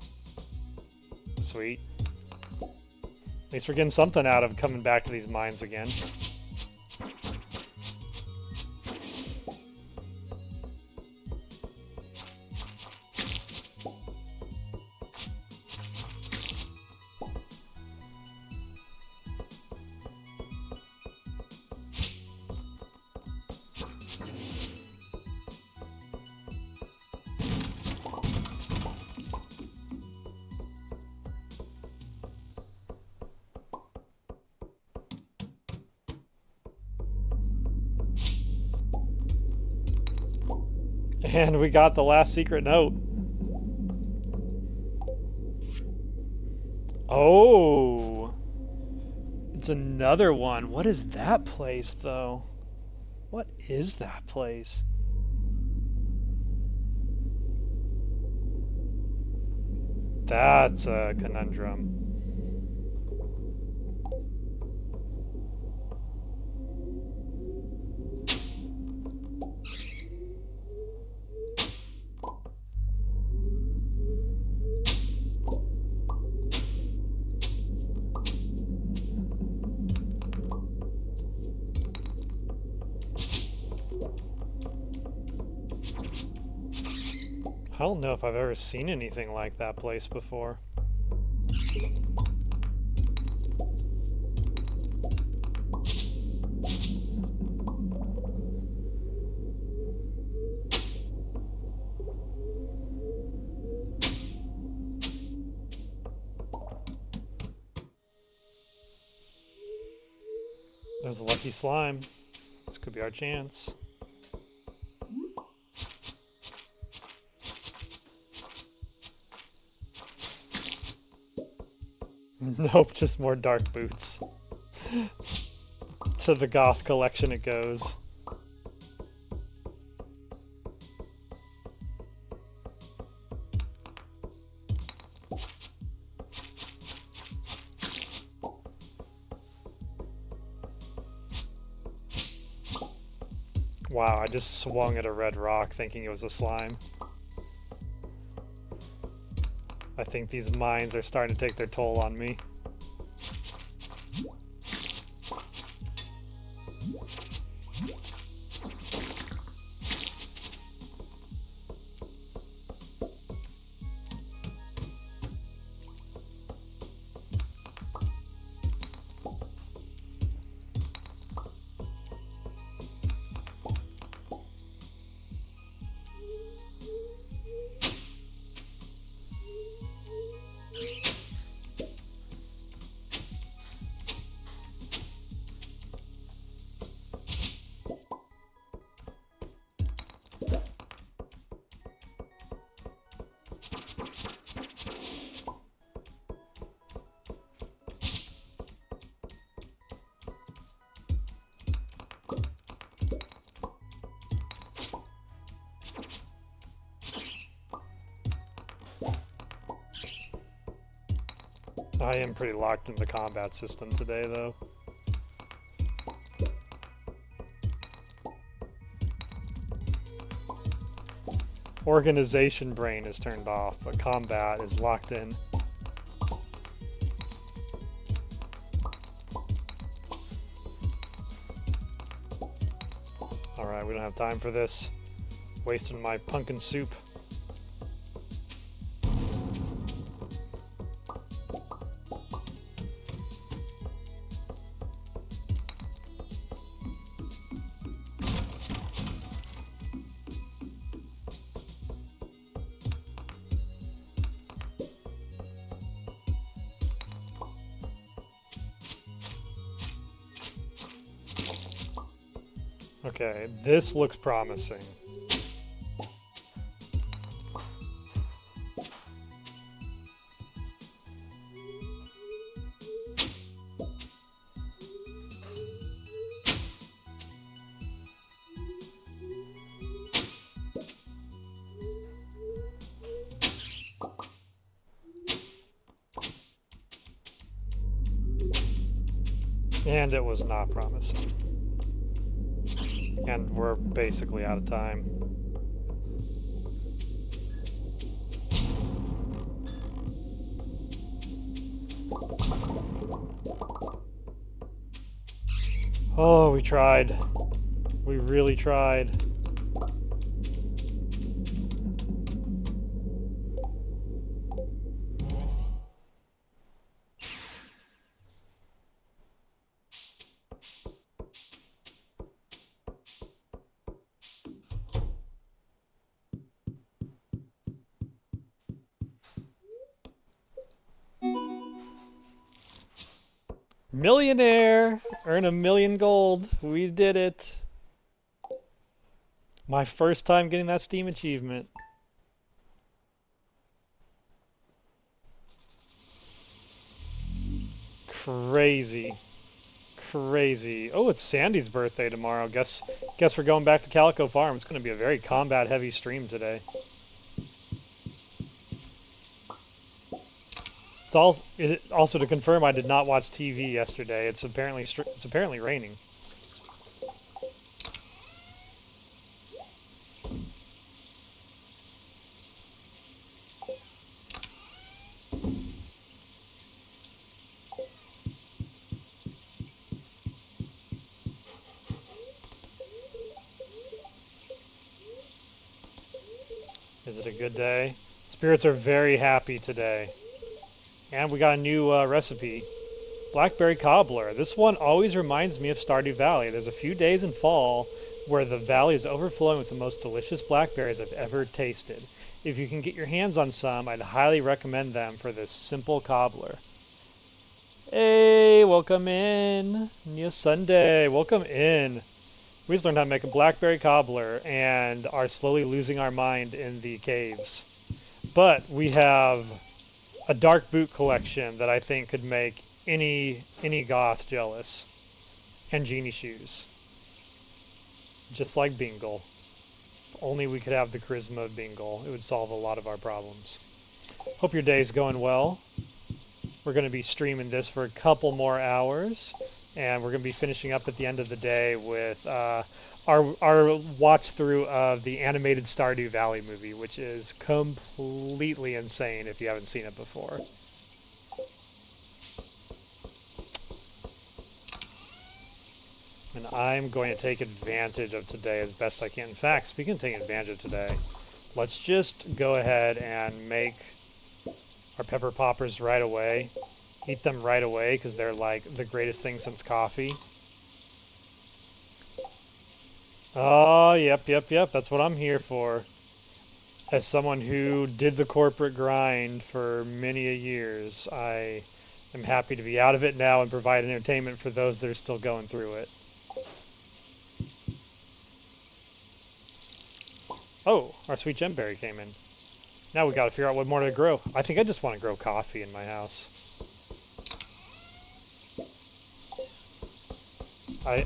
Sweet. At least we're getting something out of coming back to these mines again. And we got the last secret note. Oh! It's another one. What is that place, though? What is that place? That's a conundrum. I don't know if I've ever seen anything like that place before. There's a lucky slime. This could be our chance. Nope, just more dark boots. To the goth collection it goes. Wow, I just swung at a red rock thinking it was a slime. I think these mines are starting to take their toll on me. I am pretty locked in the combat system today, though. Organization brain is turned off, but combat is locked in. Alright, we don't have time for this. Wasting my pumpkin soup. Okay, this looks promising. And it was not promising. And we're basically out of time. Oh, we tried. We really tried. Millionaire! Earn 1,000,000 gold. We did it. My first time getting that Steam achievement. Crazy. Crazy. Oh, it's Sandy's birthday tomorrow. Guess we're going back to Calico Farm. It's going to be a very combat heavy stream today. Also to confirm, I did not watch TV yesterday. It's apparently raining. Is it a good day? Spirits are very happy today. And we got a new recipe. Blackberry cobbler. This one always reminds me of Stardew Valley. There's a few days in fall where the valley is overflowing with the most delicious blackberries I've ever tasted. If you can get your hands on some, I'd highly recommend them for this simple cobbler. Hey, welcome in. New Sunday. Welcome in. We just learned how to make a blackberry cobbler and are slowly losing our mind in the caves. But we have a dark boot collection that I think could make any goth jealous. And genie shoes. Just like Bingle. If only we could have the charisma of Bingle. It would solve a lot of our problems. Hope your day's going well. We're going to be streaming this for a couple more hours. And we're going to be finishing up at the end of the day with our watch through of the animated Stardew Valley movie, which is completely insane if you haven't seen it before. And I'm going to take advantage of today as best I can. In fact, speaking of taking advantage of today, let's just go ahead and make our pepper poppers right away. Eat them right away because they're like the greatest thing since coffee. Oh, yep. That's what I'm here for. As someone who did the corporate grind for many a years, I am happy to be out of it now and provide entertainment for those that are still going through it. Oh, our sweet gemberry came in. Now we gotta figure out what more to grow. I think I just want to grow coffee in my house.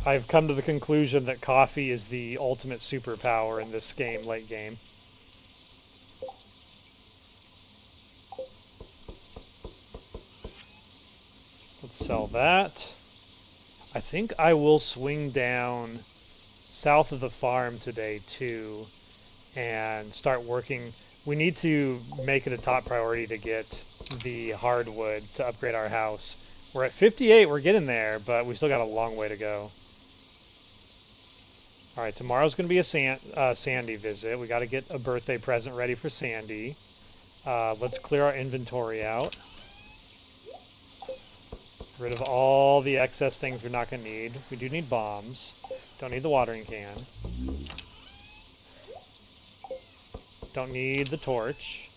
I've come to the conclusion that coffee is the ultimate superpower in this game, late game. Let's sell that. I think I will swing down south of the farm today too and start working. We need to make it a top priority to get the hardwood to upgrade our house. We're at 58, we're getting there, but we still got a long way to go. Alright, tomorrow's going to be a Sandy visit. We got to get a birthday present ready for Sandy. Let's clear our inventory out. Get rid of all the excess things we're not going to need. We do need bombs. Don't need the watering can. Don't need the torch.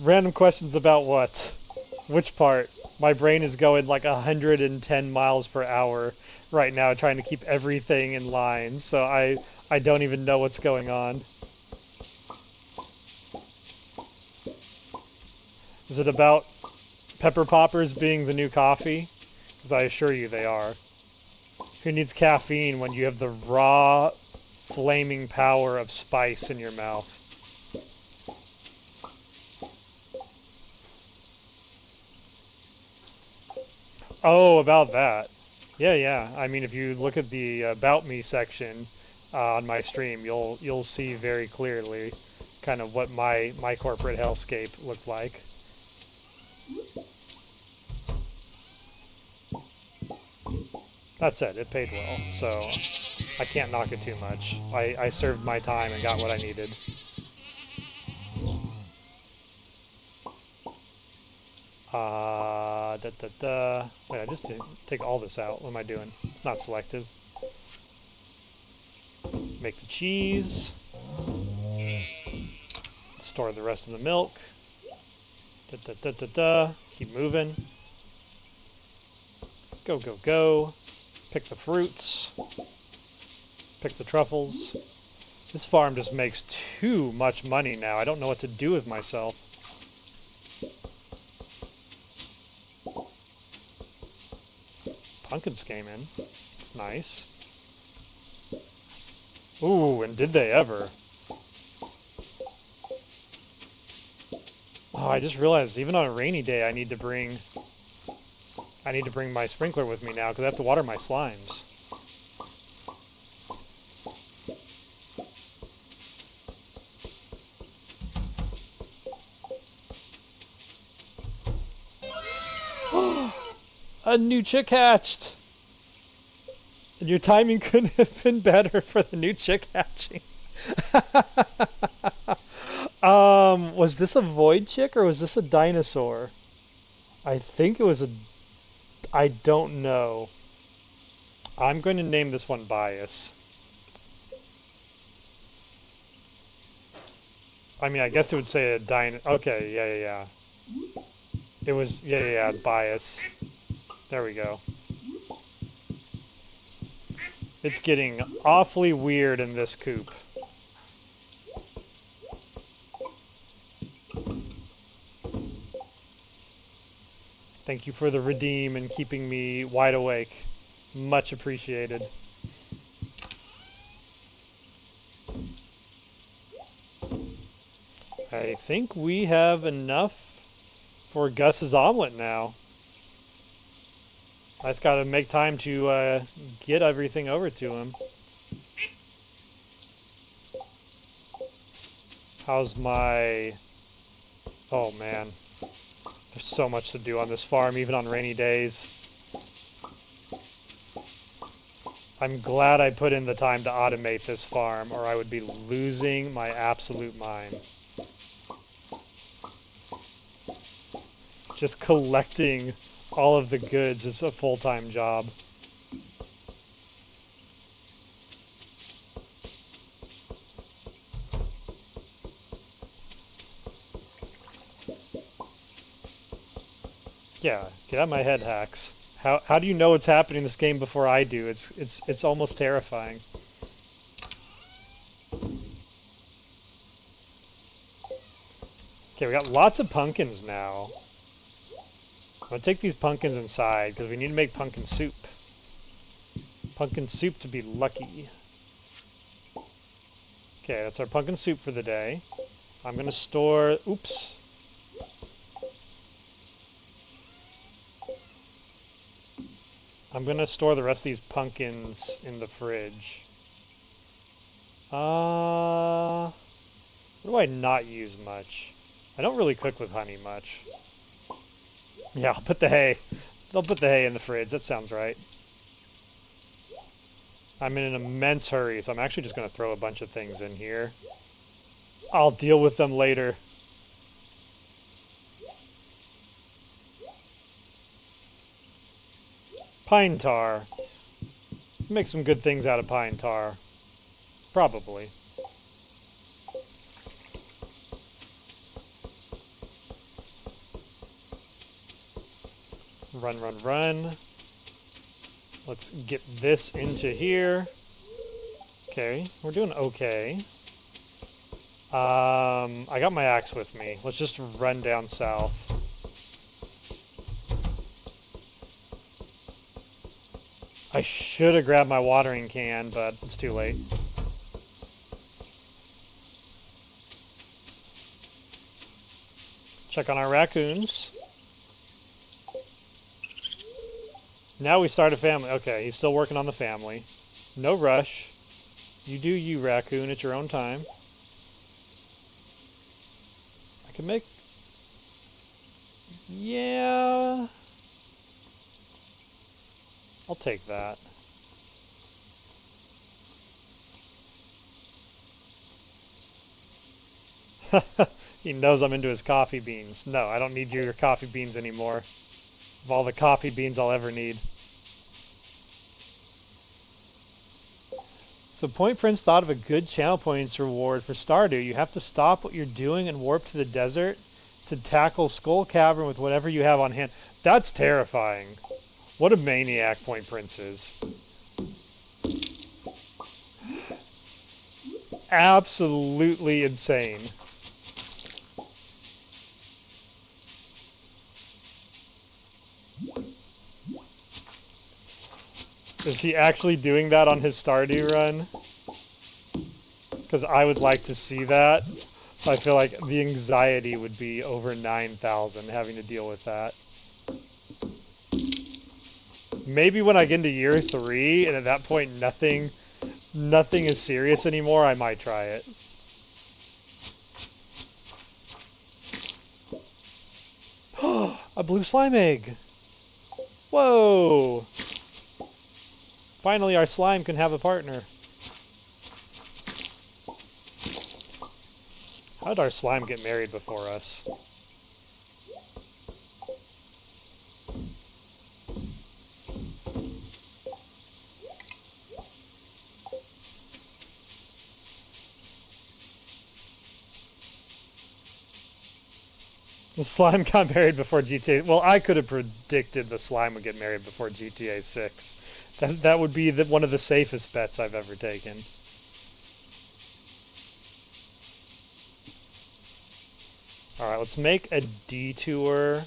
Random questions about what? Which part? My brain is going like 110 miles per hour right now, trying to keep everything in line. So I don't even know what's going on. Is it about pepper poppers being the new coffee? Because I assure you they are. Who needs caffeine when you have the raw, flaming power of spice in your mouth? Oh, about that. Yeah, yeah. I mean, if you look at the About Me section on my stream, you'll see very clearly kind of what my corporate hellscape looked like. That said, it paid well, so I can't knock it too much. I served my time and got what I needed. Da, da, da. Wait, I just didn't take all this out. What am I doing? It's not selective. Make the cheese. Store the rest of the milk. Da, da, da, da, da. Keep moving. Go, go, go. Pick the fruits. Pick the truffles. This farm just makes too much money now. I don't know what to do with myself. Pumpkins came in. It's nice. Ooh, and did they ever? Oh, I just realized even on a rainy day I need to bring my sprinkler with me now because I have to water my slimes. A new chick hatched! And your timing couldn't have been better for the new chick hatching. Was this a void chick or was this a dinosaur? I think it was a... I don't know. I'm going to name this one Bias. I mean, I guess it would say a dino... Okay, yeah. It was... Yeah, Bias. There we go. It's getting awfully weird in this coop. Thank you for the redeem and keeping me wide awake. Much appreciated. I think we have enough for Gus's omelet now. I just gotta make time to get everything over to him. How's my... Oh man. There's so much to do on this farm, even on rainy days. I'm glad I put in the time to automate this farm, or I would be losing my absolute mind. Just collecting all of the goods is a full-time job. Yeah, get out of my head, hacks. How do you know what's happening in this game before I do? It's almost terrifying. Okay, we got lots of pumpkins now. I'm gonna take these pumpkins inside because we need to make pumpkin soup. Pumpkin soup to be lucky. Okay, that's our pumpkin soup for the day. I'm gonna store... Oops. I'm gonna store the rest of these pumpkins in the fridge. What do I not use much? I don't really cook with honey much. Yeah, I'll put the hay. They'll put the hay in the fridge. That sounds right. I'm in an immense hurry, so I'm actually just going to throw a bunch of things in here. I'll deal with them later. Pine tar. Make some good things out of pine tar. Probably. Run, run, run. Let's get this into here. Okay, we're doing okay. I got my axe with me. Let's just run down south. I should have grabbed my watering can, but it's too late. Check on our raccoons. Now we start a family. Okay, he's still working on the family. No rush. You do you, raccoon, at your own time. I can make... Yeah... I'll take that. He knows I'm into his coffee beans. No, I don't need your coffee beans anymore. Of all the coffee beans I'll ever need. So Point Prince thought of a good channel points reward for Stardew. You have to stop what you're doing and warp to the desert to tackle Skull Cavern with whatever you have on hand. That's terrifying. What a maniac Point Prince is. Absolutely insane. Is he actually doing that on his Stardew run? Because I would like to see that. I feel like the anxiety would be over 9,000 having to deal with that. Maybe when I get into year 3 and at that point nothing is serious anymore, I might try it. A blue slime egg! Whoa! Finally our slime can have a partner. How did our slime get married before us? The slime got married before GTA... Well, I could have predicted the slime would get married before GTA 6. That would be one of the safest bets I've ever taken. Alright, let's make a detour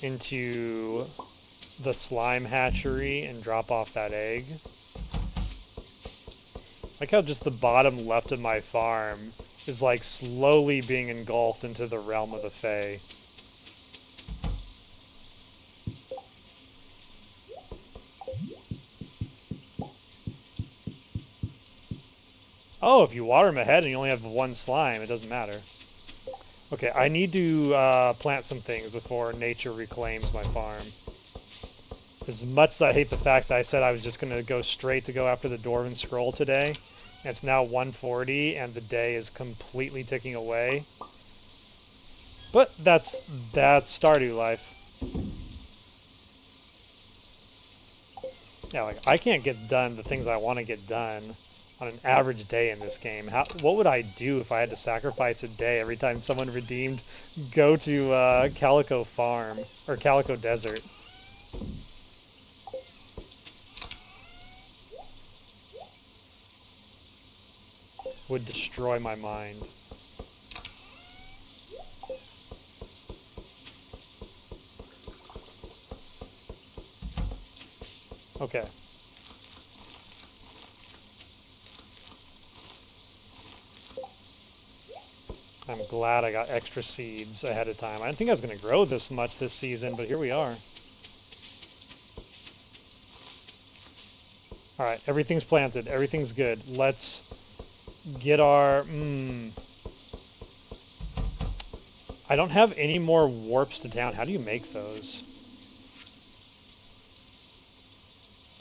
into the slime hatchery and drop off that egg. I like how just the bottom left of my farm is like slowly being engulfed into the realm of the Fae. Oh, if you water them ahead and you only have one slime, it doesn't matter. Okay, I need to plant some things before nature reclaims my farm. As much as I hate the fact that I said I was just going to go straight to go after the Dwarven scroll today, and it's now 1:40 and the day is completely ticking away. But that's Stardew life. Yeah, like I can't get done the things I want to get done on an average day in this game. What would I do if I had to sacrifice a day every time someone redeemed go to Calico Farm or Calico Desert? Would destroy my mind. Okay. I'm glad I got extra seeds ahead of time. I didn't think I was going to grow this much this season, but here we are. Alright, everything's planted. Everything's good. Let's get our... I don't have any more warps to town. How do you make those?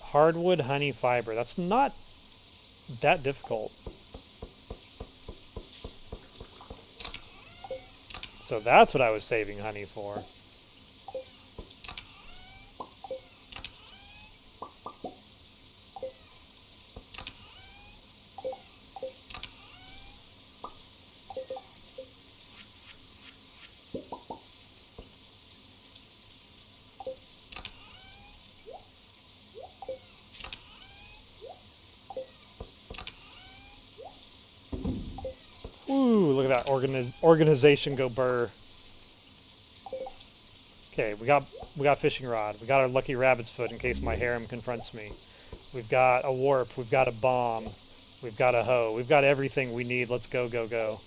Hardwood, honey, fiber. That's not that difficult. So that's what I was saving honey for. organization go burr. Okay, we got fishing rod. We got our lucky rabbit's foot in case my harem confronts me. We've got a warp. We've got a bomb. We've got a hoe. We've got everything we need. Let's go, go, go.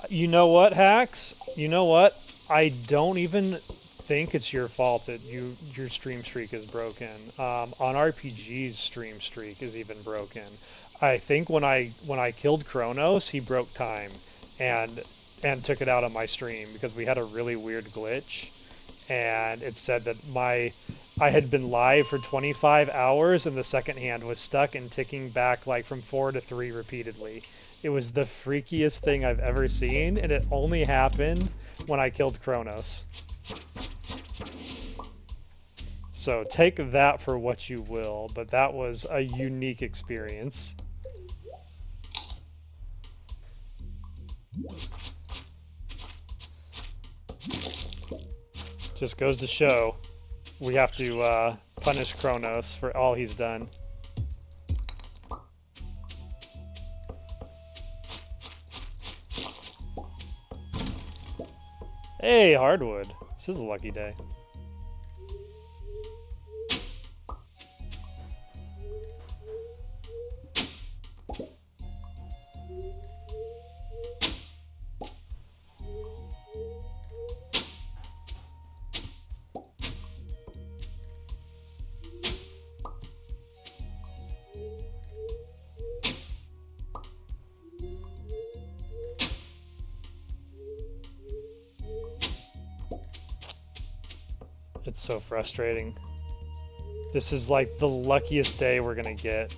You know what, Hacks? You know what? I don't even think it's your fault that your stream streak is broken. On RPG's stream streak is even broken. I think when I killed Kronos, he broke time and took it out on my stream because we had a really weird glitch, and it said that I had been live for 25 hours and the second hand was stuck and ticking back like from 4 to 3 repeatedly. It was the freakiest thing I've ever seen, and it only happened when I killed Kronos. So take that for what you will, but that was a unique experience. Just goes to show we have to punish Kronos for all he's done. Hey, hardwood. This is a lucky day. It's so frustrating. This is like the luckiest day we're gonna get.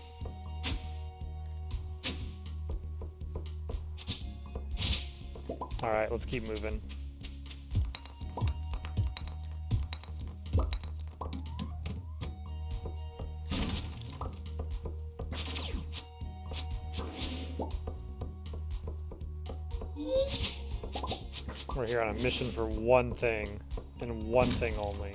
Alright, let's keep moving. We're here on a mission for one thing, and one thing only.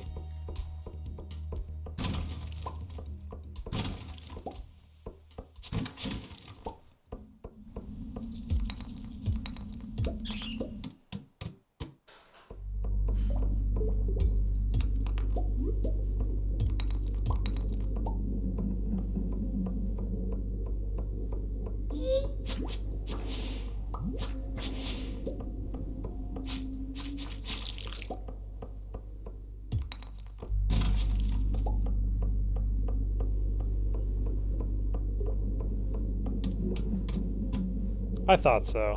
I thought so.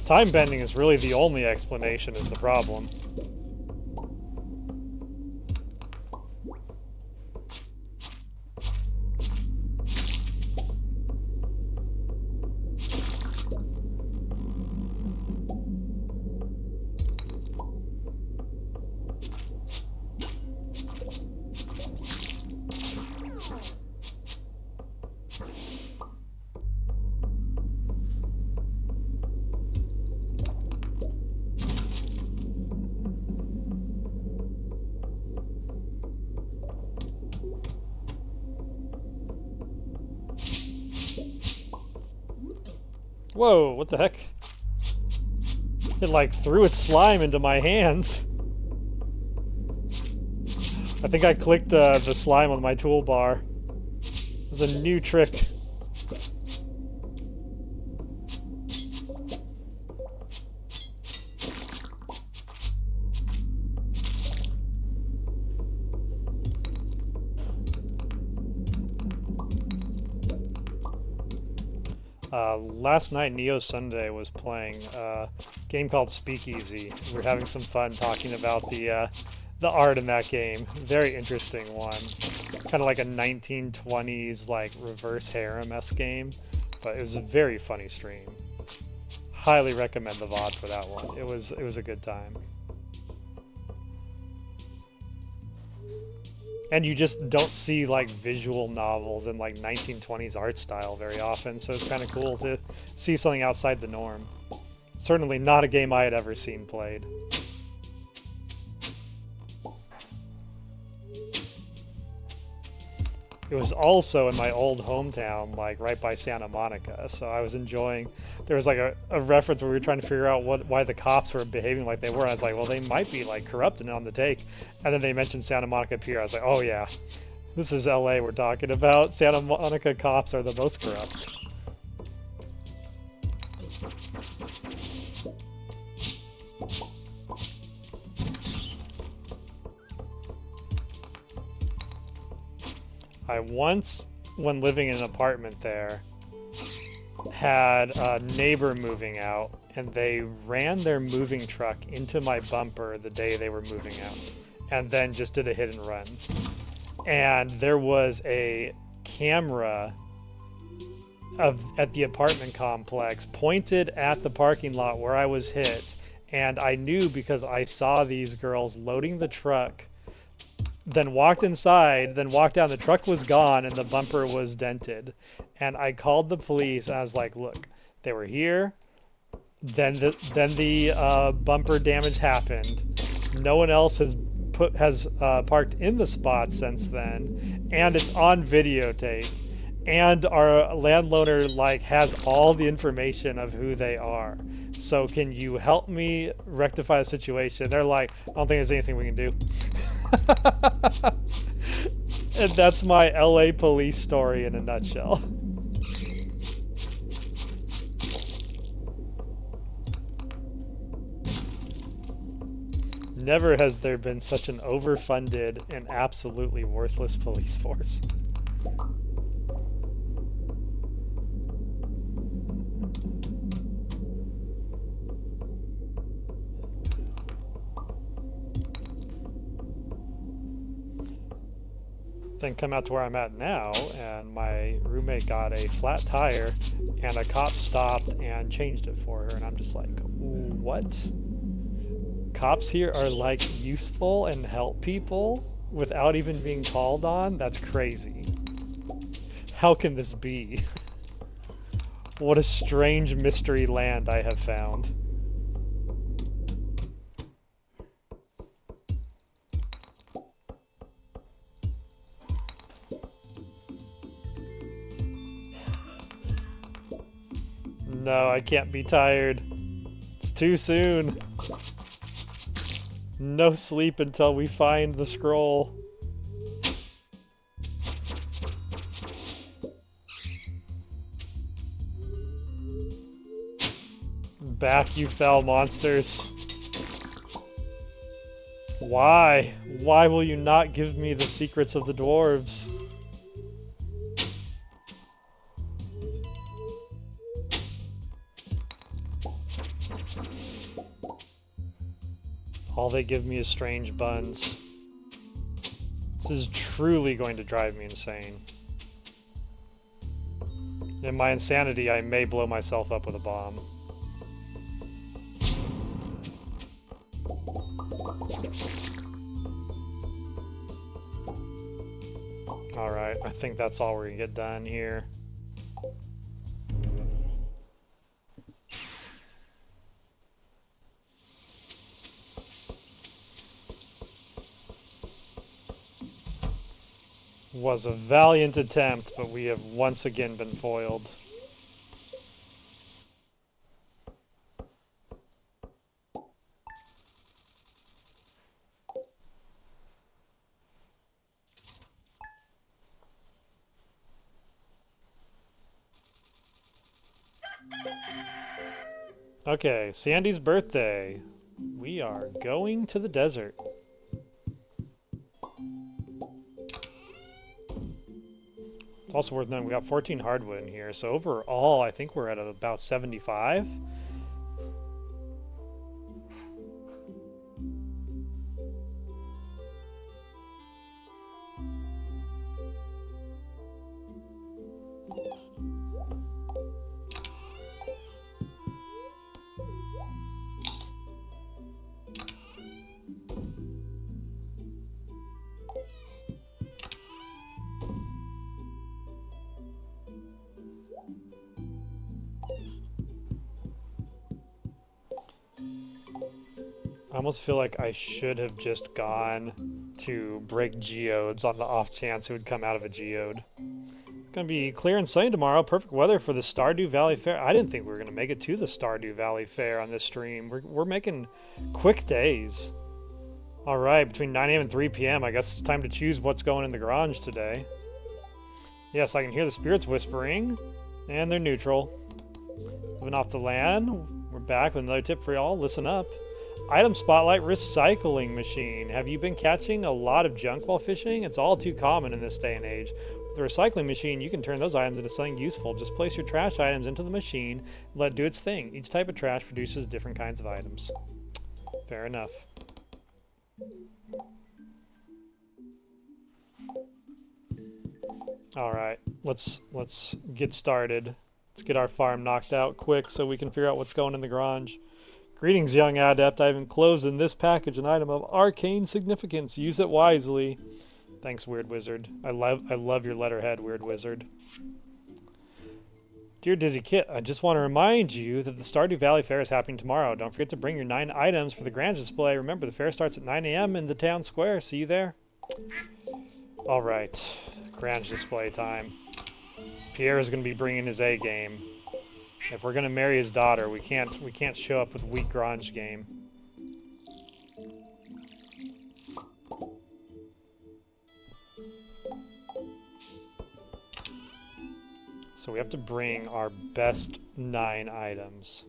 Time bending is really the only explanation is the problem. Whoa, what the heck? It like threw its slime into my hands. I think I clicked the slime on my toolbar. It was a new trick. Last night, Neo Sunday was playing a game called Speakeasy. We were having some fun talking about the art in that game. Very interesting one. Kind of like a 1920s like reverse harem-esque game, but it was a very funny stream. Highly recommend the VOD for that one. It was a good time. And you just don't see like visual novels in like 1920s art style very often, so it's kind of cool to see something outside the norm. Certainly not a game I had ever seen played. it was also in my old hometown, like right by Santa Monica. So I was enjoying. There was like a reference where we were trying to figure out why the cops were behaving like they were. I was like, well, they might be like corrupt and on the take. And then they mentioned Santa Monica Pier. I was like, oh yeah, this is LA we're talking about. Santa Monica cops are the most corrupt. I once, when living in an apartment there, had a neighbor moving out, and they ran their moving truck into my bumper the day they were moving out, and then just did a hit and run. And there was a camera at the apartment complex pointed at the parking lot where I was hit, and I knew because I saw these girls loading the truck, then walked inside, then walked down. The truck was gone and the bumper was dented. And I called the police and I was like, look, they were here. Then the bumper damage happened. No one else has parked in the spot since then, and it's on videotape. And our landowner like has all the information of who they are. So can you help me rectify the situation? They're like, I don't think there's anything we can do. And that's my LA police story in a nutshell. Never has there been such an overfunded and absolutely worthless police force. Then come out to where I'm at now, and my roommate got a flat tire, and a cop stopped and changed it for her, and I'm just like, what? Cops here are like useful and help people without even being called on? That's crazy. How can this be? What a strange mystery land I have found. No, I can't be tired. It's too soon. No sleep until we find the scroll. Back, you foul monsters. Why? Why will you not give me the secrets of the dwarves? All they give me is strange buns. This is truly going to drive me insane. In my insanity, I may blow myself up with a bomb. Alright, I think that's all we're gonna get done here. Was a valiant attempt, but we have once again been foiled. Okay, Sandy's birthday. We are going to the desert. It's also worth noting we got 14 hardwood in here, so overall I think we're at about 75. almost feel like I should have just gone to break geodes on the off chance it would come out of a geode. It's gonna be clear and sunny tomorrow. Perfect weather for the Stardew Valley Fair. I didn't think we were gonna make it to the Stardew Valley Fair on this stream. We're making quick days. All right, between 9 a.m. and 3 p.m. I guess it's time to choose what's going in the garage today. Yes, I can hear the spirits whispering, and they're neutral. Living off the land. We're back with another tip for y'all. Listen up. Item Spotlight Recycling Machine. Have you been catching a lot of junk while fishing? It's all too common in this day and age. With the recycling machine, you can turn those items into something useful. Just place your trash items into the machine and let it do its thing. Each type of trash produces different kinds of items. Fair enough. Alright, let's get started. Let's get our farm knocked out quick so we can figure out what's going in the garage. Greetings, young adept. I've enclosed in this package an item of arcane significance. Use it wisely. Thanks, Weird Wizard. I love your letterhead, Weird Wizard. Dear Dizzy Kit, I just want to remind you that the Stardew Valley Fair is happening tomorrow. Don't forget to bring your 9 items for the Grange display. Remember, the fair starts at 9 a.m. in the town square. See you there. Alright, Grange display time. Pierre is going to be bringing his A game. If we're going to marry his daughter, we can't show up with weak Grange game. So we have to bring our best 9 items.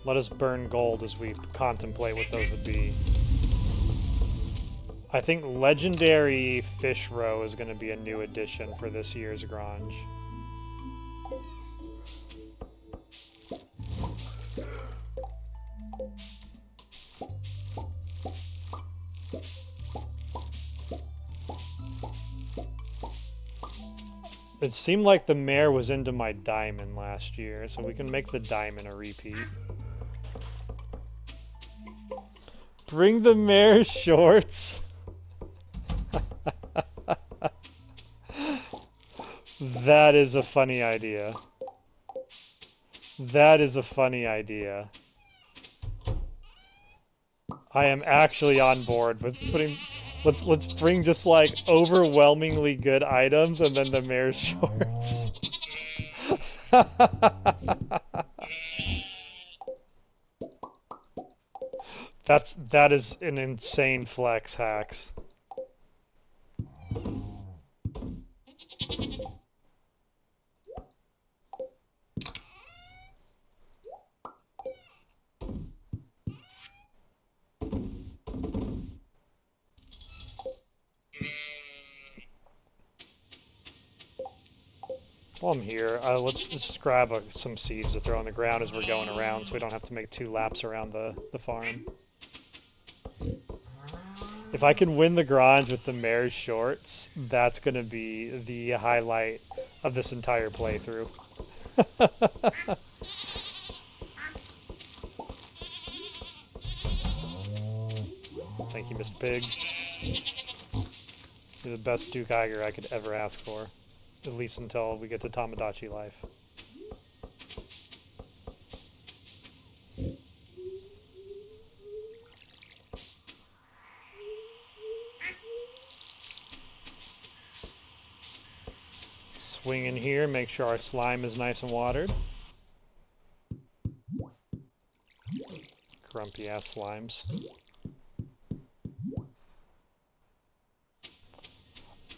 Let us burn gold as we contemplate what those would be. I think Legendary Fish Roe is going to be a new addition for this year's Grange. It seemed like the mayor was into my diamond last year, so we can make the diamond a repeat. Bring the mayor's shorts. That is a funny idea. That is a funny idea. I am actually on board with putting... Let's bring just like overwhelmingly good items and then the mayor's shorts. That is an insane flex, Hacks. While I'm here, let's just grab some seeds to throw on the ground as we're going around so we don't have to make 2 laps around the farm. If I can win the Grange with the mayor's shorts, that's going to be the highlight of this entire playthrough. Thank you, Mr. Pig. You're the best Duke Iger I could ever ask for. At least until we get to Tamagotchi life. Swing in here, make sure our slime is nice and watered. Grumpy ass slimes.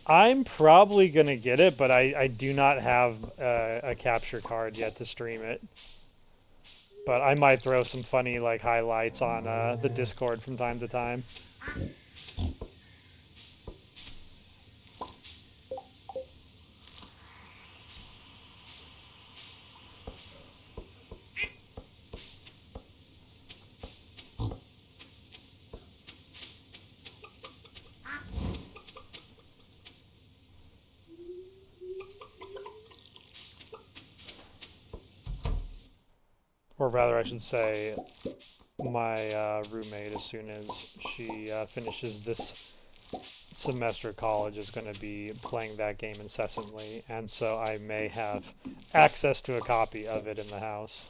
I'm probably gonna get it, but I do not have a capture card yet to stream it. But I might throw some funny like highlights on the Discord from time to time. Or rather, I should say, my roommate, as soon as she finishes this semester of college is going to be playing that game incessantly, and so I may have access to a copy of it in the house.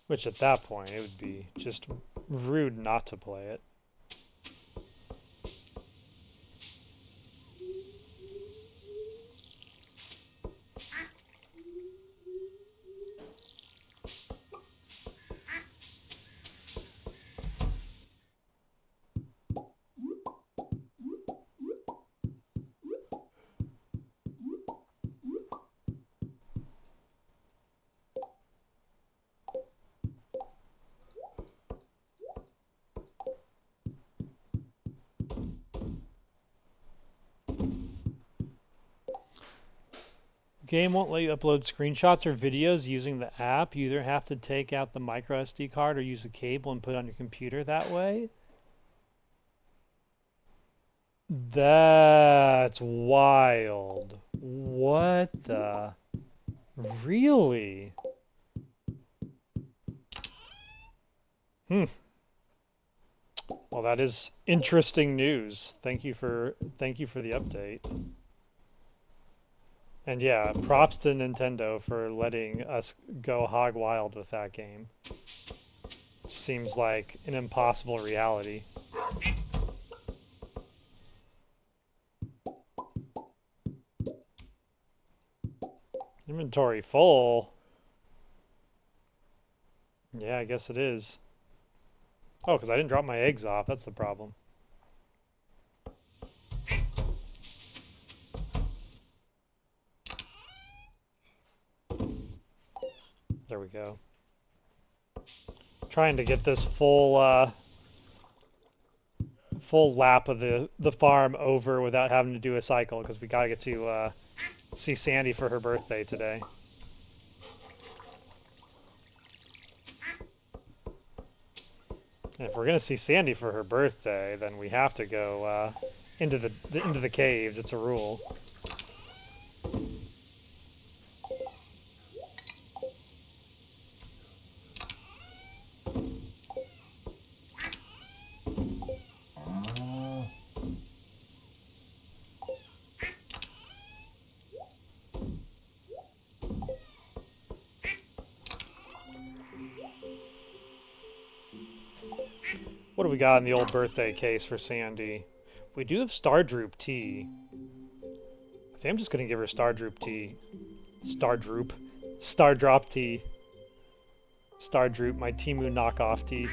Which at that point, it would be just rude not to play it. Game won't let you upload screenshots or videos using the app. You either have to take out the micro SD card or use a cable and put it on your computer that way. That's wild. What the? Really? Hmm. Well, that is interesting news. Thank you for the update. And yeah, props to Nintendo for letting us go hog wild with that game. Seems like an impossible reality. Inventory full. Yeah, I guess it is. Oh, because I didn't drop my eggs off. That's the problem. There we go. Trying to get this full full lap of the farm over without having to do a cycle, because we gotta get to see Sandy for her birthday today. And if we're gonna see Sandy for her birthday, then we have to go into the caves. It's a rule. What do we got in the old birthday case for Sandy? We do have Stardroop tea. I think I'm just gonna give her Stardroop tea. Stardroop. Stardrop tea. Stardroop, my Timu knockoff tea.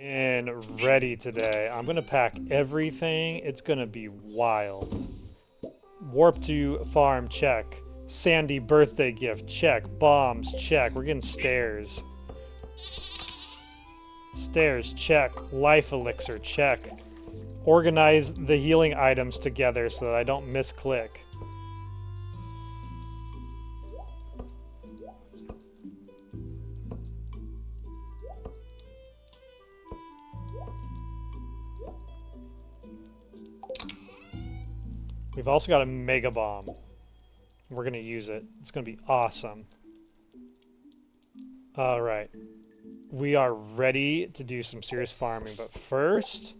And ready today. I'm gonna pack everything. It's gonna be wild. Warp to farm, check. Sandy birthday gift, check. Bombs, check. We're getting stairs. Stairs, check. Life elixir, check. Organize the healing items together so that I don't misclick. We've also got a mega bomb. We're gonna use it. It's gonna be awesome. Alright. We are ready to do some serious farming, but first...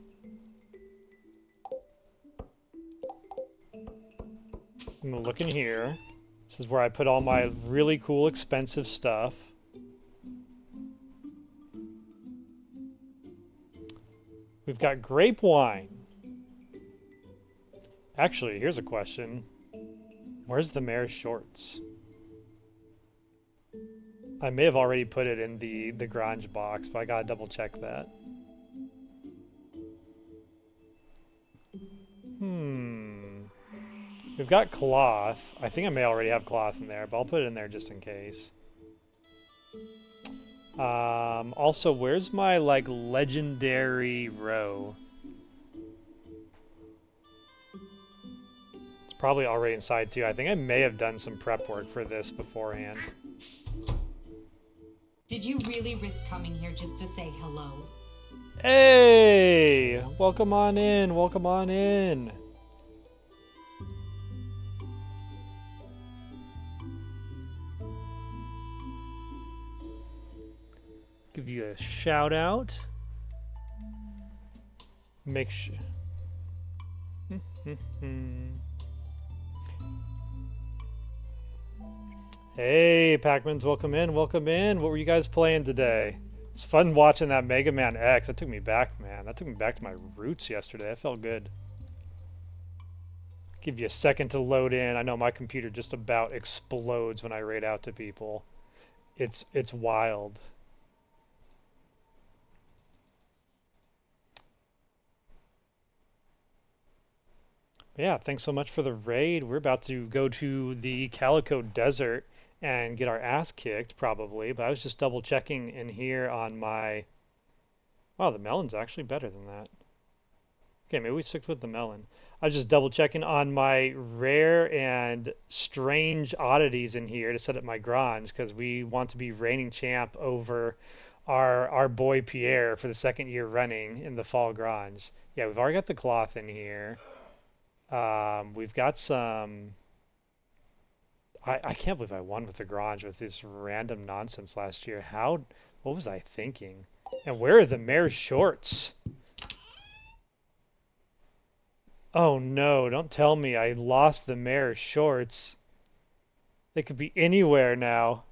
I'm gonna look in here. This is where I put all my really cool, expensive stuff. We've got grape wine. Actually, here's a question. Where's the mare's shorts? I may have already put it in the Grange box, but I gotta double check that. We've got cloth. I think I may already have cloth in there, but I'll put it in there just in case. Also, where's my, like, legendary row? It's probably already inside, too. I think I may have done some prep work for this beforehand. Did you really risk coming here just to say hello? Hey! Welcome on in, welcome on in. Give you a shout out. Make sure. Hey, Pac-Mans, welcome in, welcome in. What were you guys playing today? It's fun watching that Mega Man X. That took me back, man. That took me back to my roots yesterday. I felt good. Give you a second to load in. I know my computer just about explodes when I raid out to people. It's wild. Yeah, thanks so much for the raid. We're about to go to the Calico Desert and get our ass kicked, probably. But I was just double checking in here on my... Wow, the melon's actually better than that. Okay, maybe we stick with the melon. I was just double checking on my rare and strange oddities in here to set up my Grange, because we want to be reigning champ over our boy Pierre for the second year running in the fall Grange. Yeah, we've already got the cloth in here. We've got some... I can't believe I won with the Grange with this random nonsense last year. What was I thinking? And where are the mare's shorts? Oh no, don't tell me I lost the mare's shorts. They could be anywhere now.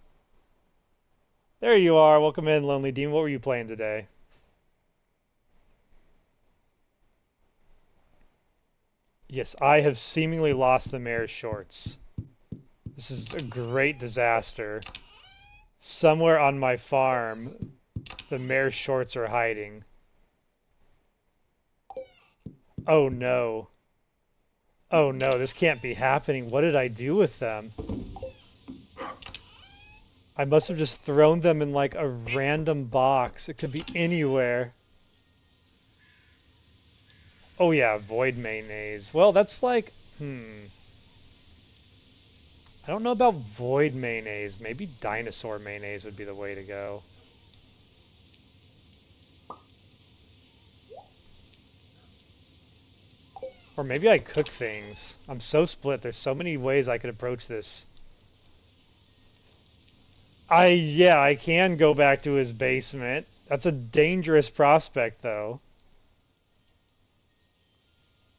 There you are. Welcome in, Lonely Demon. What were you playing today? Yes, I have seemingly lost the mare's shorts. This is a great disaster. Somewhere on my farm, the mare's shorts are hiding. Oh no. Oh no, this can't be happening. What did I do with them? I must have just thrown them in like a random box. It could be anywhere. Oh yeah, void mayonnaise. Well, that's like, I don't know about void mayonnaise. Maybe dinosaur mayonnaise would be the way to go. Or maybe I cook things. I'm so split. There's so many ways I could approach this. Yeah, I can go back to his basement. That's a dangerous prospect, though.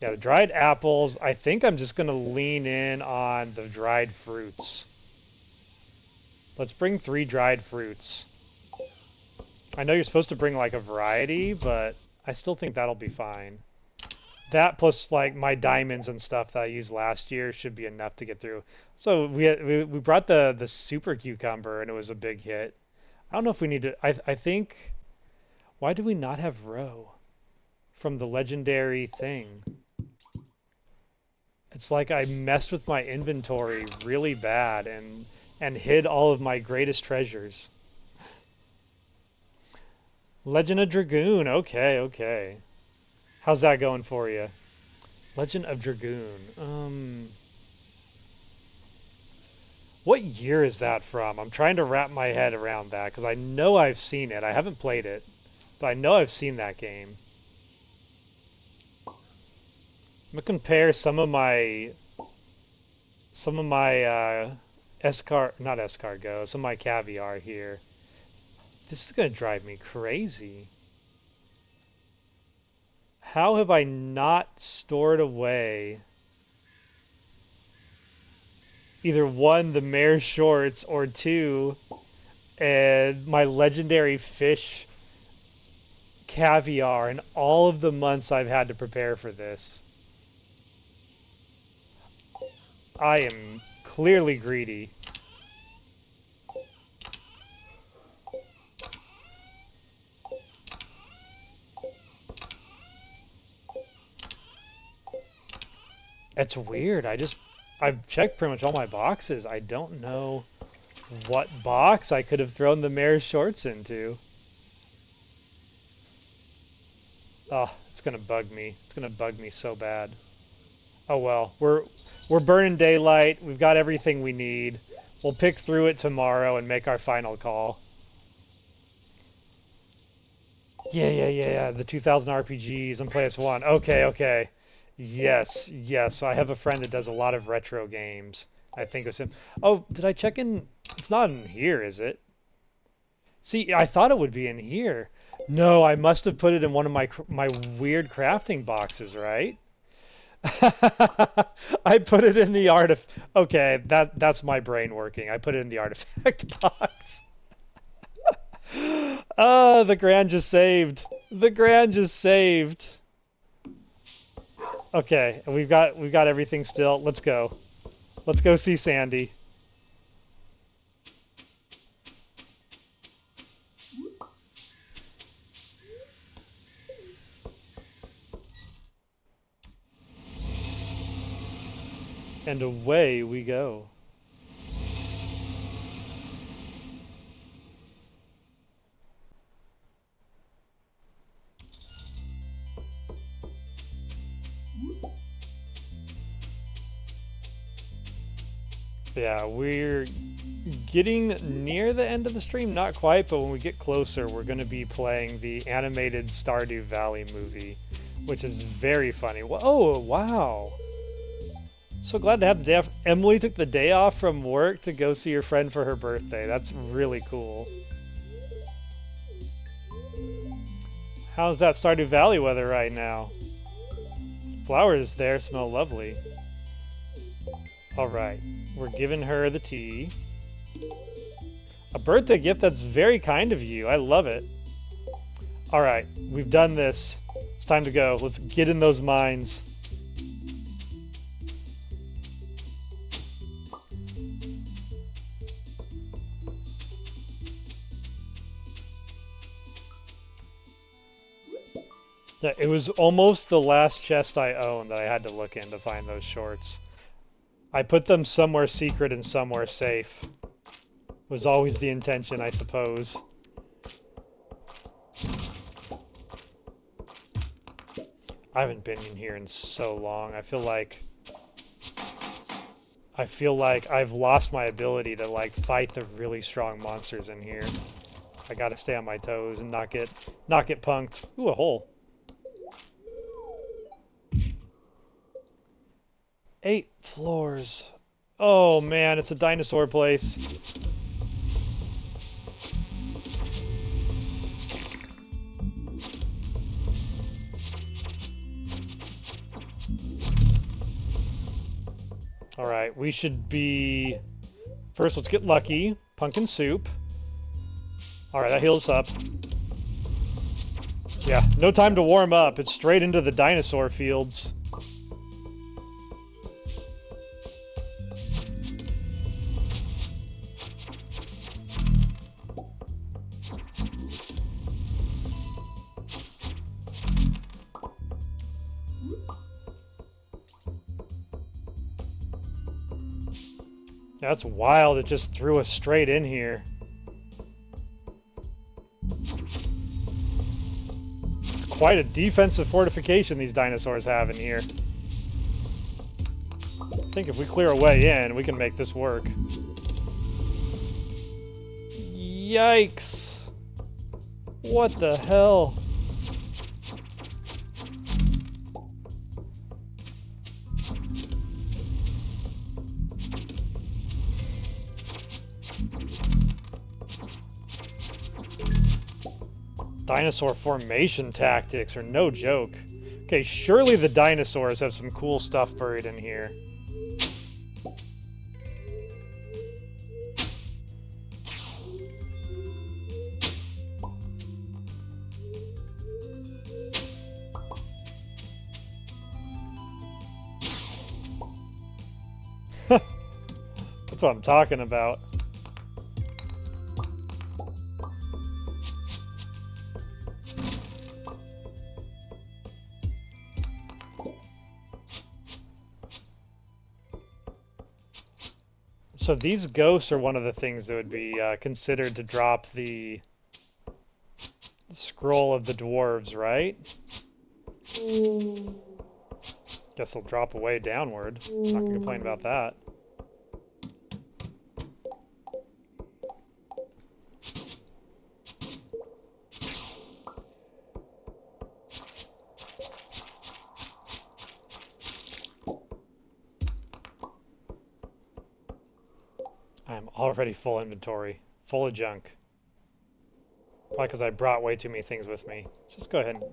Yeah, the dried apples. I think I'm just going to lean in on the dried fruits. Let's bring 3 dried fruits. I know you're supposed to bring like a variety, but I still think that'll be fine. That plus like my diamonds and stuff that I used last year should be enough to get through. So we brought the super cucumber and it was a big hit. I don't know if we need to. I think. Why do we not have row from the legendary thing? It's like I messed with my inventory really bad and hid all of my greatest treasures. Legend of Dragoon. Okay, okay. How's that going for you? Legend of Dragoon. What year is that from? I'm trying to wrap my head around that because I know I've seen it. I haven't played it, but I know I've seen that game. I'm gonna compare some of my not escargot, some of my caviar here. This is gonna drive me crazy. How have I not stored away either 1, the mare's shorts, or 2, and my legendary fish caviar in all of the months I've had to prepare for this? I am clearly greedy. It's weird. I just I've checked pretty much all my boxes. I don't know what box I could have thrown the mare's shorts into. Oh, it's gonna bug me. It's gonna bug me so bad. Oh well, we're burning daylight. We've got everything we need. We'll pick through it tomorrow and make our final call. Yeah. The 2000 RPGs and PS1. Okay. Yes. I have a friend that does a lot of retro games. I think it was him. Oh, did I check in? It's not in here, is it? See, I thought it would be in here. No, I must have put it in one of my weird crafting boxes, right? I put it in the artifact. Okay, that's my brain working. I put it in the artifact box. Oh, the Grange is saved. The Grange is saved. Okay, we've got everything still. Let's go. Let's go see Sandy. And away we go. Yeah, we're getting near the end of the stream. Not quite, but when we get closer, we're going to be playing the animated Stardew Valley movie, which is very funny. Oh, wow. So glad to have the day off. Emily took the day off from work to go see her friend for her birthday. That's really cool. How's that Stardew Valley weather right now? Flowers there smell lovely. Alright, we're giving her the tea. A birthday gift? That's very kind of you. I love it. Alright, we've done this. It's time to go. Let's get in those mines. Yeah, it was almost the last chest I owned that I had to look in to find those shorts. I put them somewhere secret and somewhere safe. Was always the intention, I suppose. I haven't been in here in so long. I feel like I've lost my ability to like fight the really strong monsters in here. I gotta stay on my toes and not get punked. Ooh, a hole. 8 floors. Oh man, it's a dinosaur place. Alright, we should be... First, let's get lucky. Pumpkin soup. Alright, that heals us up. Yeah, no time to warm up. It's straight into the dinosaur fields. That's wild, it just threw us straight in here. It's quite a defensive fortification these dinosaurs have in here. I think if we clear a way in, we can make this work. Yikes! What the hell? Dinosaur formation tactics are no joke. Okay, surely the dinosaurs have some cool stuff buried in here. That's what I'm talking about. So these ghosts are one of the things that would be considered to drop the scroll of the dwarves, right? Guess they'll drop away downward. Not gonna complain about that. I'm already full inventory, full of junk. Probably because I brought way too many things with me. Just go ahead and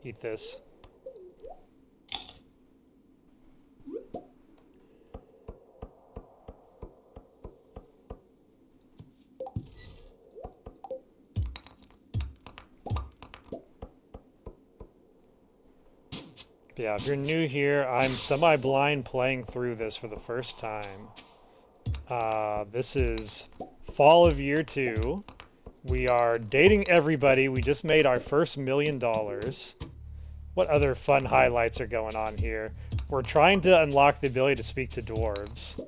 eat this. But yeah, if you're new here, I'm semi-blind playing through this for the first time. This is fall of year 2. We are dating everybody. We just made our first $1 million. What other fun highlights are going on here? We're trying to unlock the ability to speak to dwarves.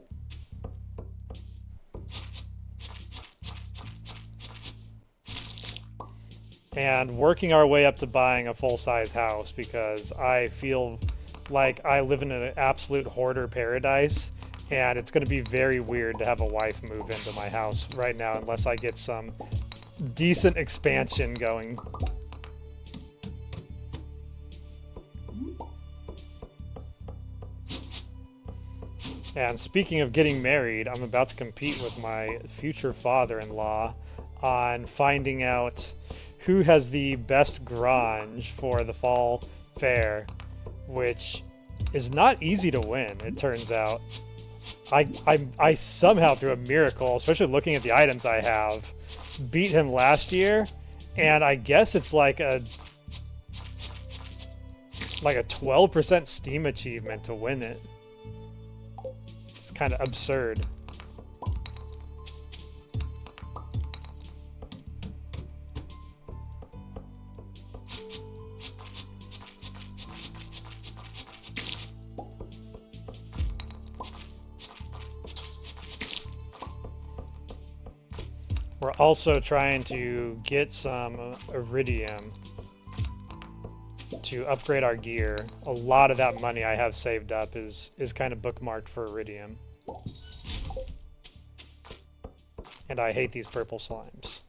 And working our way up to buying a full-size house because I feel like I live in an absolute hoarder paradise. And it's going to be very weird to have a wife move into my house right now unless I get some decent expansion going. And speaking of getting married, I'm about to compete with my future father-in-law on finding out who has the best Grange for the fall fair, which is not easy to win, it turns out. I somehow, through a miracle, especially looking at the items I have, beat him last year, and I guess it's like a 12% Steam achievement to win it. It's kind of absurd. We're also trying to get some iridium to upgrade our gear. A lot of that money I have saved up is kind of bookmarked for iridium. And I hate these purple slimes.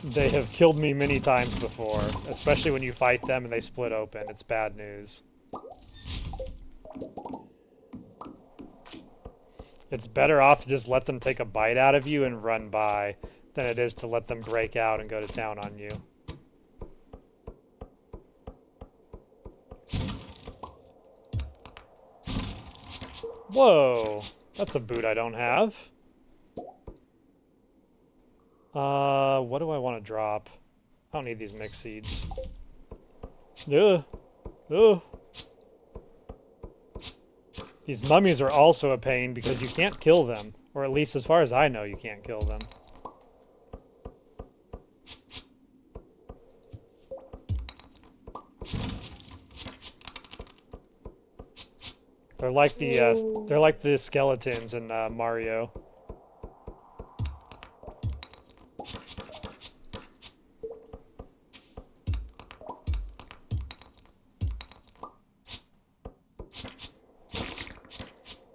They have killed me many times before, especially when you fight them and they split open. It's bad news. It's better off to just let them take a bite out of you and run by than it is to let them break out and go to town on you. Whoa! That's a boot I don't have. What do I want to drop? I don't need these mixed seeds. Ugh. Ugh. These mummies are also a pain because you can't kill them. Or at least as far as I know, you can't kill them. They're like the skeletons in Mario.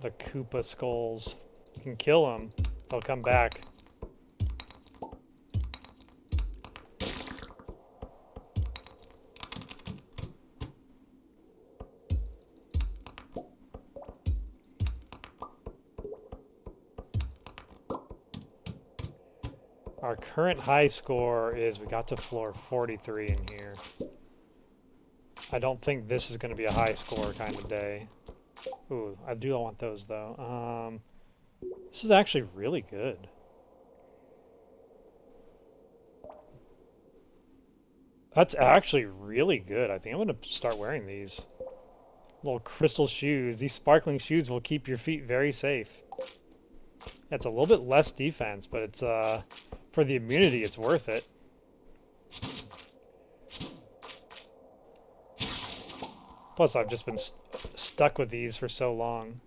The Koopa skulls. You can kill them. They'll come back. Our current high score is we got to floor 43 in here. I don't think this is going to be a high score kind of day. Ooh, I do want those though. This is actually really good. That's actually really good. I think I'm going to start wearing these. Little crystal shoes. These sparkling shoes will keep your feet very safe. It's a little bit less defense, but it's for the immunity, it's worth it. Plus, I've just been stuck with these for so long.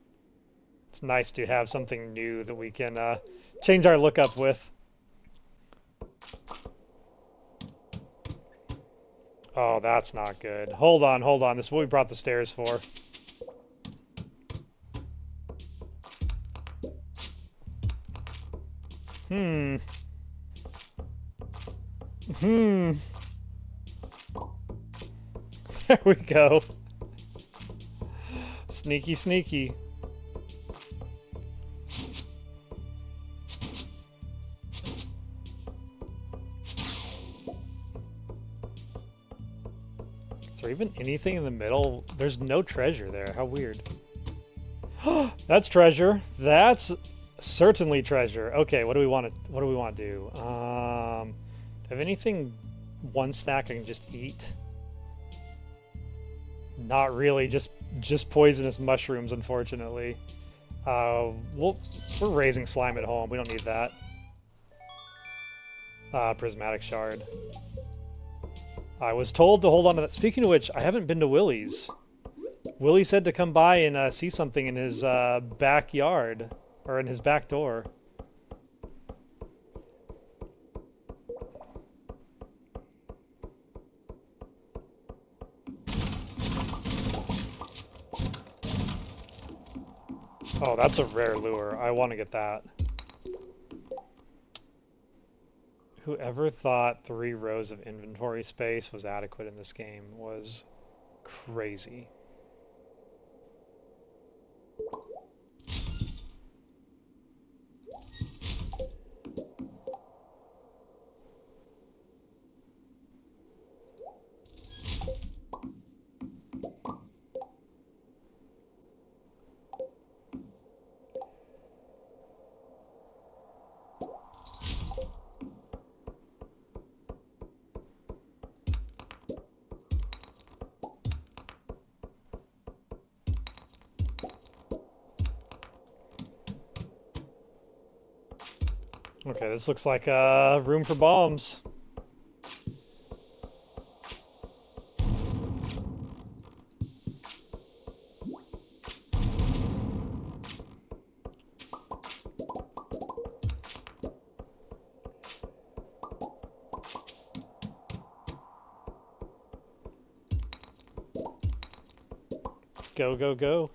It's nice to have something new that we can change our lookup with. Oh, that's not good. Hold on, hold on. This is what we brought the stairs for. Hmm. There we go. Sneaky, sneaky. Is there even anything in the middle? There's no treasure there. How weird. That's treasure. That's certainly treasure. Okay, what do we want to do? Have anything one stack I can just eat? Not really, just poisonous mushrooms, unfortunately. We're raising slime at home. We don't need that. Prismatic shard. I was told to hold on to that. Speaking of which, I haven't been to Willie's. Willie said to come by and see something in his backyard, or in his back door. Oh, that's a rare lure. I want to get that. Whoever thought 3 rows of inventory space was adequate in this game was crazy. Okay, this looks like a room for bombs. Let's go, go, go.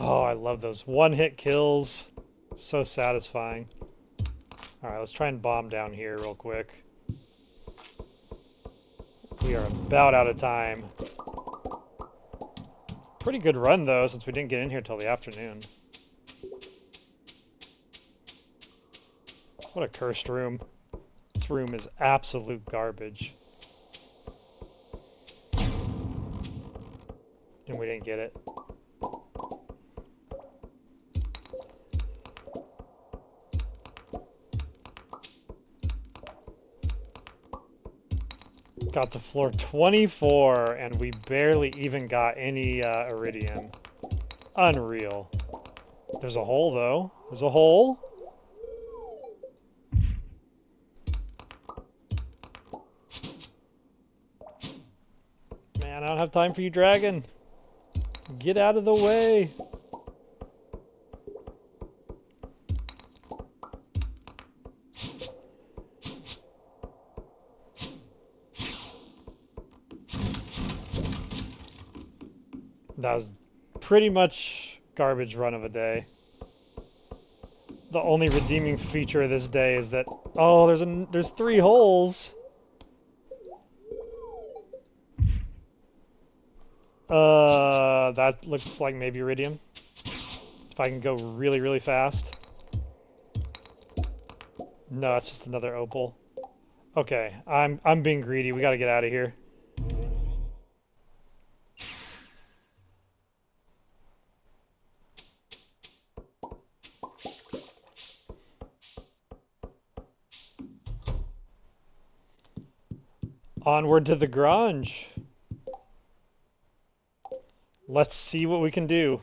Oh, I love those one-hit kills. So satisfying. Alright, let's try and bomb down here real quick. We are about out of time. Pretty good run, though, since we didn't get in here till the afternoon. What a cursed room. This room is absolute garbage. And we didn't get it. Got to floor 24, and we barely even got any iridium. Unreal. There's a hole, though. There's a hole. Man, I don't have time for you, dragon. Get out of the way. That was pretty much garbage run of a day. The only redeeming feature of this day is that, oh, there's 3 holes. That looks like maybe iridium. If I can go really, really fast. No, it's just another opal. Okay, I'm being greedy. We gotta get out of here. Onward to the Grange. Let's see what we can do.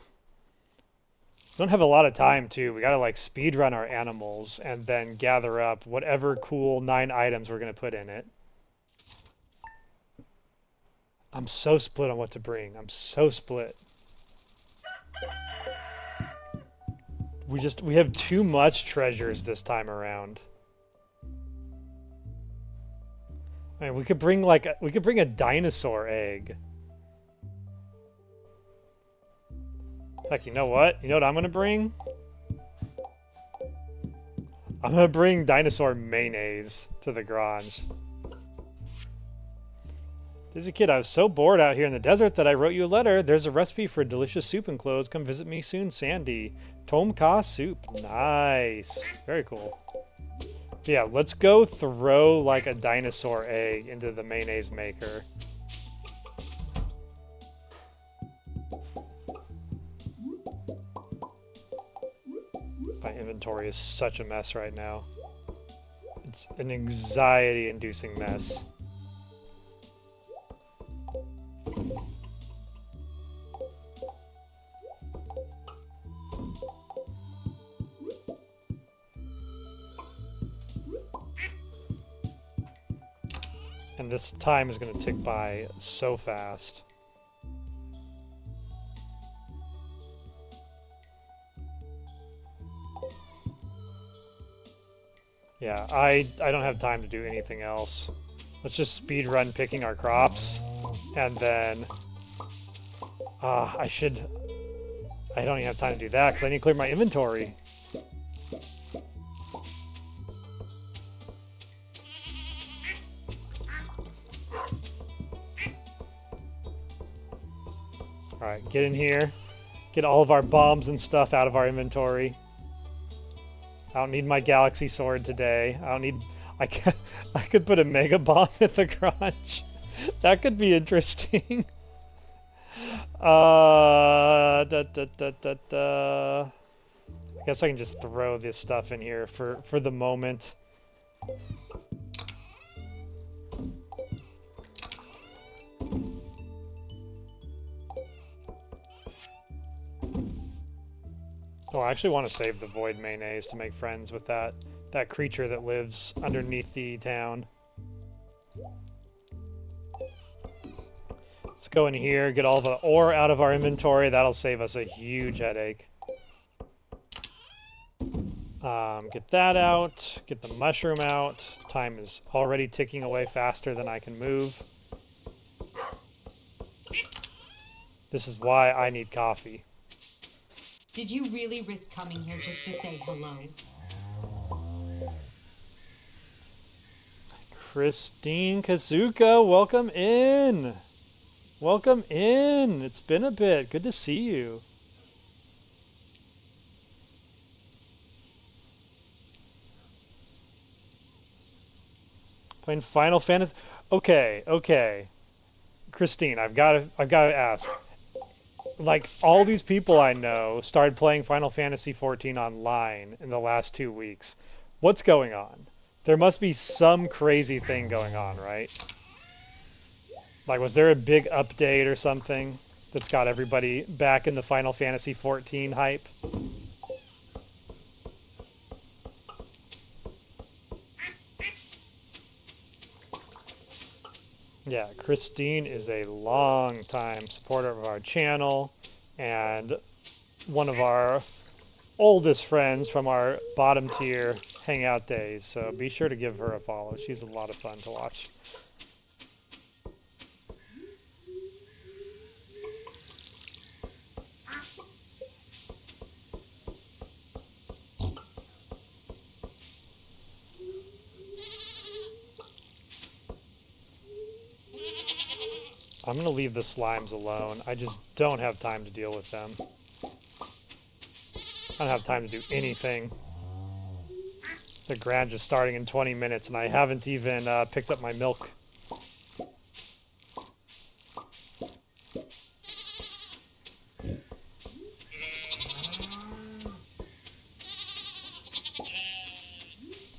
don't have a lot of time too. We gotta like speed run our animals and then gather up whatever cool 9 items we're gonna put in it. I'm so split on what to bring. I'm so split. We have too much treasures this time around. I mean, we could bring a dinosaur egg. Heck, you know what? You know what I'm gonna bring? I'm gonna bring dinosaur mayonnaise to the garage. Dizzy kid, I was so bored out here in the desert that I wrote you a letter. There's a recipe for a delicious soup enclosed. Come visit me soon, Sandy. Tom Kha soup. Nice. Very cool. Yeah, let's go throw like a dinosaur egg into the mayonnaise maker. My inventory is such a mess right now. It's an anxiety-inducing mess. And this time is going to tick by so fast. Yeah, I don't have time to do anything else. Let's just speed run picking our crops, and then I don't even have time to do that because I need to clear my inventory. Alright, get in here. Get all of our bombs and stuff out of our inventory. I don't need my galaxy sword today. I could put a mega bomb in the garage. That could be interesting. I guess I can just throw this stuff in here for the moment. Oh, I actually want to save the void mayonnaise to make friends with that creature that lives underneath the town. Let's go in here, get all the ore out of our inventory. That'll save us a huge headache. Get that out, get the mushroom out. Time is already ticking away faster than I can move. This is why I need coffee. Did you really risk coming here just to say hello? Christine Kazuka, welcome in! Welcome in! It's been a bit. Good to see you. Playing Final Fantasy. Okay. Christine, I've got to ask. Like, all these people I know started playing Final Fantasy XIV online in the last 2 weeks. What's going on? There must be some crazy thing going on, right? Like, was there a big update or something that's got everybody back in the Final Fantasy XIV hype? Yeah, Christine is a long-time supporter of our channel and one of our oldest friends from our bottom tier hangout days, so be sure to give her a follow. She's a lot of fun to watch. I'm gonna leave the slimes alone. I just don't have time to deal with them. I don't have time to do anything. The Grange is starting in 20 minutes and I haven't even picked up my milk.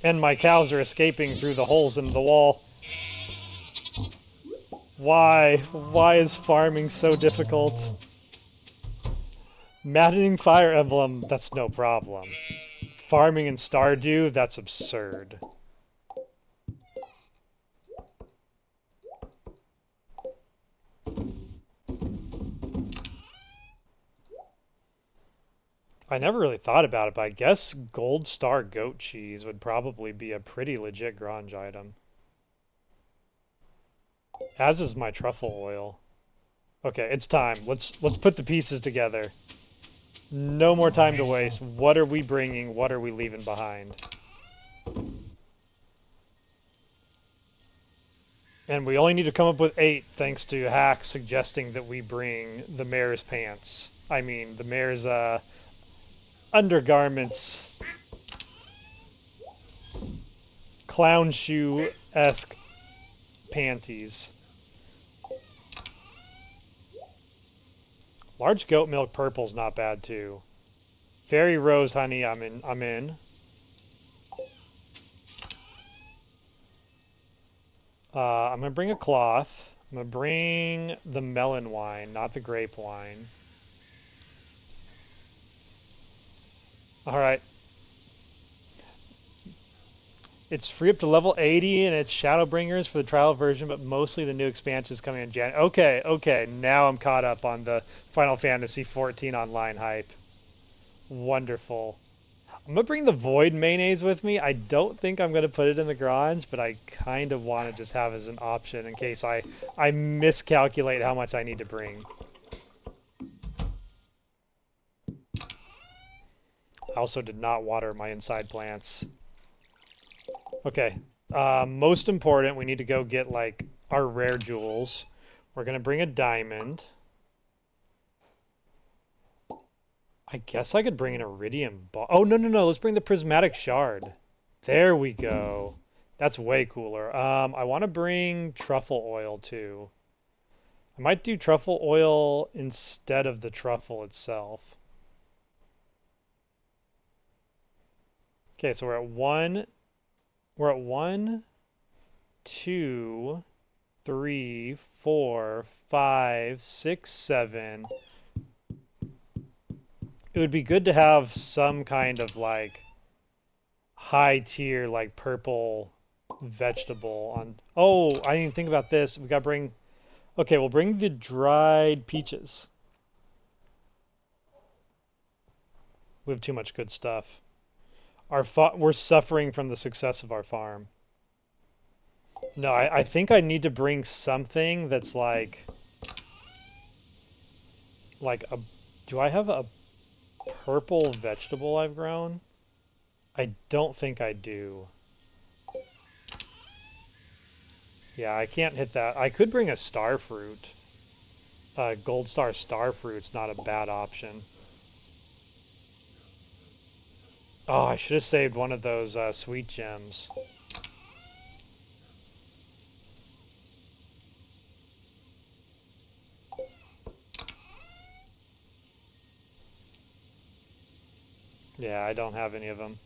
And my cows are escaping through the holes in the wall. Why? Why is farming so difficult? Maddening Fire Emblem, that's no problem. Farming in Stardew, that's absurd. I never really thought about it, but I guess Gold Star goat cheese would probably be a pretty legit Grange item. As is my truffle oil. Okay, it's time. Let's put the pieces together. No more time to waste. What are we bringing? What are we leaving behind? And we only need to come up with 8 thanks to hacks suggesting that we bring the mayor's pants. I mean, the mayor's undergarments. Clown shoe-esque panties. Large goat milk purple's not bad too. Fairy rose honey, I'm in. I'm gonna bring a cloth. I'm gonna bring the melon wine, not the grape wine. Alright. It's free up to level 80 and it's Shadowbringers for the trial version, but mostly the new expansion is coming in Jan. Okay, now I'm caught up on the Final Fantasy XIV online hype. Wonderful. I'm gonna bring the Void Mayonnaise with me. I don't think I'm gonna put it in the Grange, but I kind of want to just have as an option in case I miscalculate how much I need to bring. I also did not water my inside plants. Okay, most important, we need to go get like our rare jewels. We're gonna bring a diamond. I guess I could bring an iridium ball. Oh, no, let's bring the prismatic shard. There we go. That's way cooler. I want to bring truffle oil too. I might do truffle oil instead of the truffle itself. Okay, so we're at 1, 2, 3, 4, 5, 6, 7. It would be good to have some kind of like high tier like purple vegetable on. Oh, I didn't even think about this. We gotta bring. Okay, we'll bring the dried peaches. We have too much good stuff. We're suffering from the success of our farm. No, I think I need to bring something that's like a. Do I have a purple vegetable I've grown? I don't think I do. Yeah, I can't hit that. I could bring a star fruit. Gold star fruit's not a bad option. Oh, I should have saved one of those sweet gems. Yeah, I don't have any of them.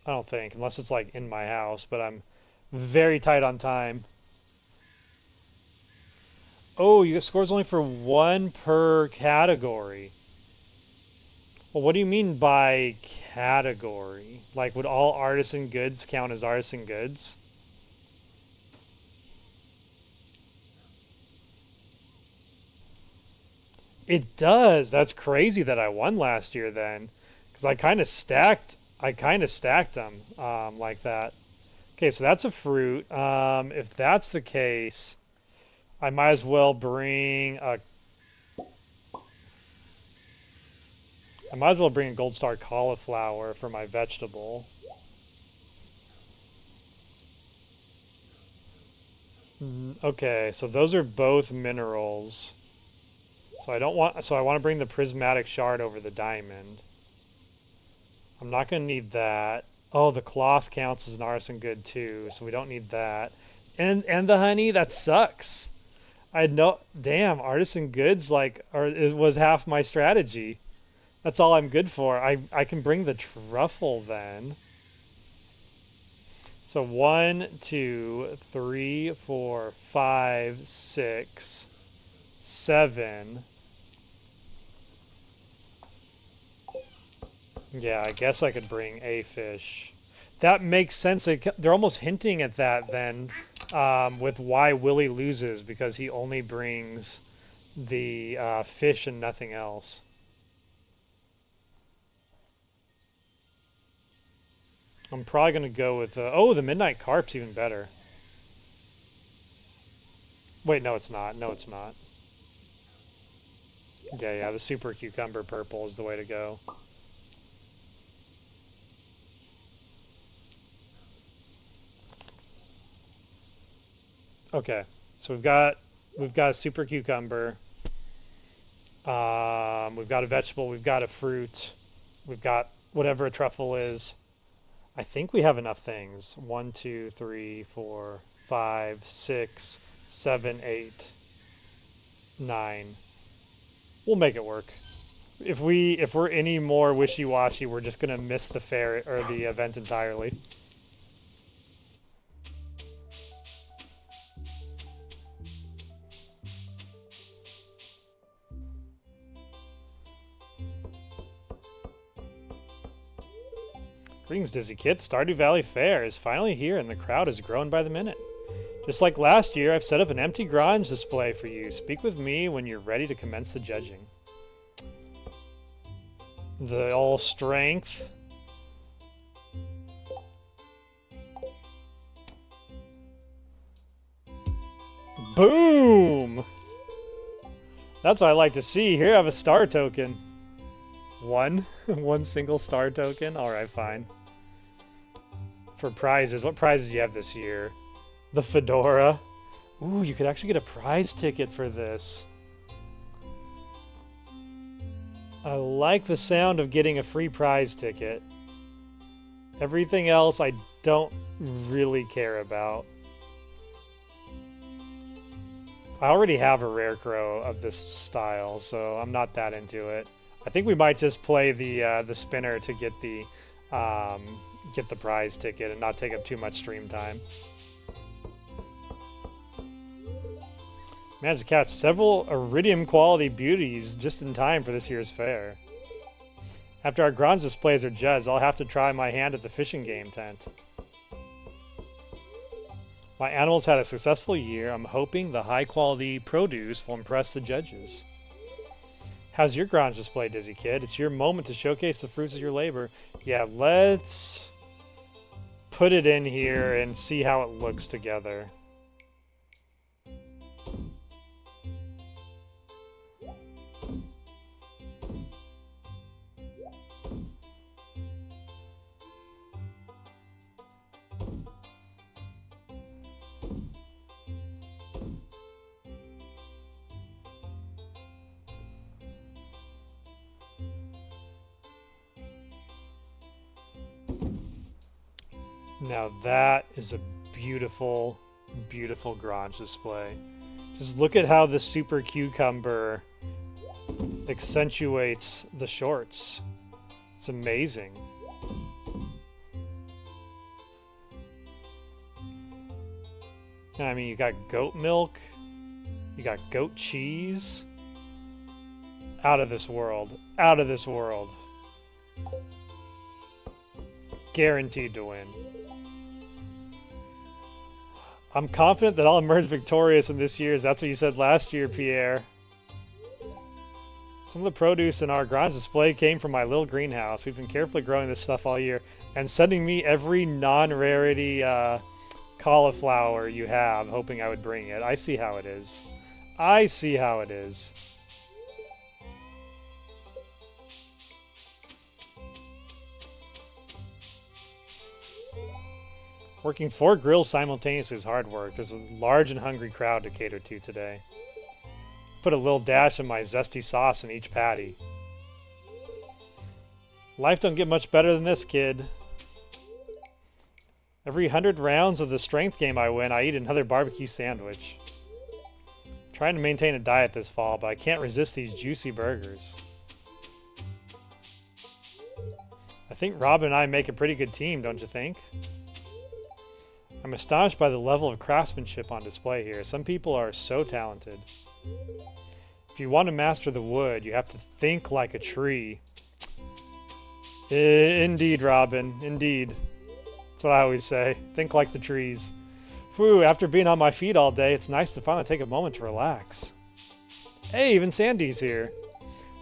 I don't think, unless it's like in my house, but I'm very tight on time. Oh, you get scores only for 1 per category. Well, what do you mean by category? Like, would all artisan goods count as artisan goods? It does. That's crazy that I won last year then, because I kind of stacked. I kind of stacked them like that. Okay, so that's a fruit. If that's the case, I might as well bring a. I might as well bring a gold star cauliflower for my vegetable. Okay, so those are both minerals. So I don't want. So I want to bring the prismatic shard over the diamond. I'm not going to need that. Oh, the cloth counts as an artisan good too, so we don't need that. And the honey, that sucks. I know. Damn, artisan goods it was half my strategy. That's all I'm good for. I can bring the truffle then. So 1, 2, 3, 4, 5, 6, 7. Yeah, I guess I could bring a fish. That makes sense. They're almost hinting at that then, with why Willie loses, because he only brings the fish and nothing else. I'm probably going to go with, oh, the Midnight Carp's even better. Wait, no it's not. No it's not. Yeah, the Super Cucumber Purple is the way to go. Okay, so we've got a Super Cucumber. We've got a vegetable. We've got a fruit. We've got whatever a truffle is. I think we have enough things. 1, 2, 3, 4, 5, 6, 7, 8, 9. We'll make it work. If we're any more wishy-washy, we're just gonna miss the fair or the event entirely. Greetings, Dizzy Kid. Stardew Valley Fair is finally here and the crowd is growing by the minute. Just like last year, I've set up an empty Grange display for you. Speak with me when you're ready to commence the judging. The all strength. Boom! That's what I like to see. Here I have a star token. One? One single star token? Alright, fine. For prizes, what prizes do you have this year? The fedora. Ooh, you could actually get a prize ticket for this. I like the sound of getting a free prize ticket. Everything else I don't really care about. I already have a rare crow of this style, so I'm not that into it. I think we might just play the spinner to get the prize ticket and not take up too much stream time. Managed to catch several iridium quality beauties just in time for this year's fair. After our Grange displays are judged, I'll have to try my hand at the fishing game tent. My animals had a successful year. I'm hoping the high quality produce will impress the judges. How's your Grange display, Dizzy Kid? It's your moment to showcase the fruits of your labor. Yeah, let's put it in here and see how it looks together. Now that is a beautiful, beautiful Grange display. Just look at how the Super Cucumber accentuates the shorts. It's amazing. I mean, you got goat milk, you got goat cheese. Out of this world. Out of this world. Guaranteed to win. I'm confident that I'll emerge victorious in this year's. That's what you said last year, Pierre. Some of the produce in our Grange display came from my little greenhouse. We've been carefully growing this stuff all year and sending me every non-rarity cauliflower you have, hoping I would bring it. I see how it is. I see how it is. Working 4 grills simultaneously is hard work. There's a large and hungry crowd to cater to today. Put a little dash of my zesty sauce in each patty. Life don't get much better than this, kid. Every 100 rounds of the strength game I win, I eat another barbecue sandwich. I'm trying to maintain a diet this fall, but I can't resist these juicy burgers. I think Robin and I make a pretty good team, don't you think? I'm astonished by the level of craftsmanship on display here. Some people are so talented. If you want to master the wood, you have to think like a tree. Indeed, Robin. Indeed. That's what I always say. Think like the trees. Whew, after being on my feet all day, it's nice to finally take a moment to relax. Hey, even Sandy's here.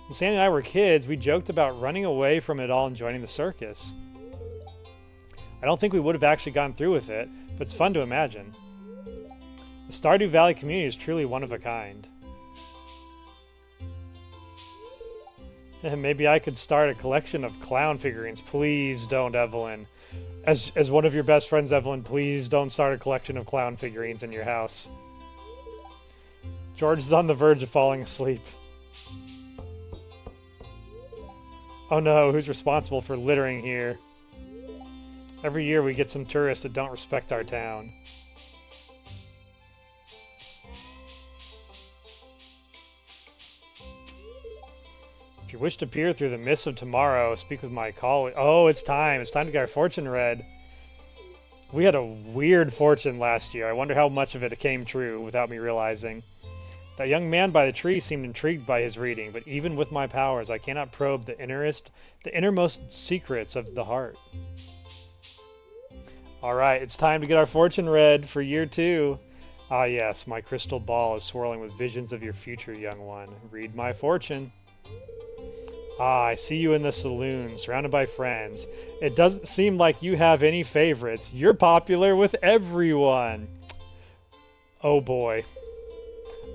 When Sandy and I were kids, we joked about running away from it all and joining the circus. I don't think we would have actually gone through with it, but it's fun to imagine. The Stardew Valley community is truly one of a kind. Maybe I could start a collection of clown figurines. Please don't, Evelyn. As one of your best friends, Evelyn, please don't start a collection of clown figurines in your house. George is on the verge of falling asleep. Oh no, who's responsible for littering here? Every year we get some tourists that don't respect our town. If you wish to peer through the mists of tomorrow, speak with my colleague. Oh, it's time. It's time to get our fortune read. We had a weird fortune last year. I wonder how much of it came true without me realizing. That young man by the tree seemed intrigued by his reading, but even with my powers, I cannot probe the innermost secrets of the heart. Alright, it's time to get our fortune read for year 2. Ah yes, my crystal ball is swirling with visions of your future, young one. Read my fortune. Ah, I see you in the saloon, surrounded by friends. It doesn't seem like you have any favorites. You're popular with everyone. Oh boy.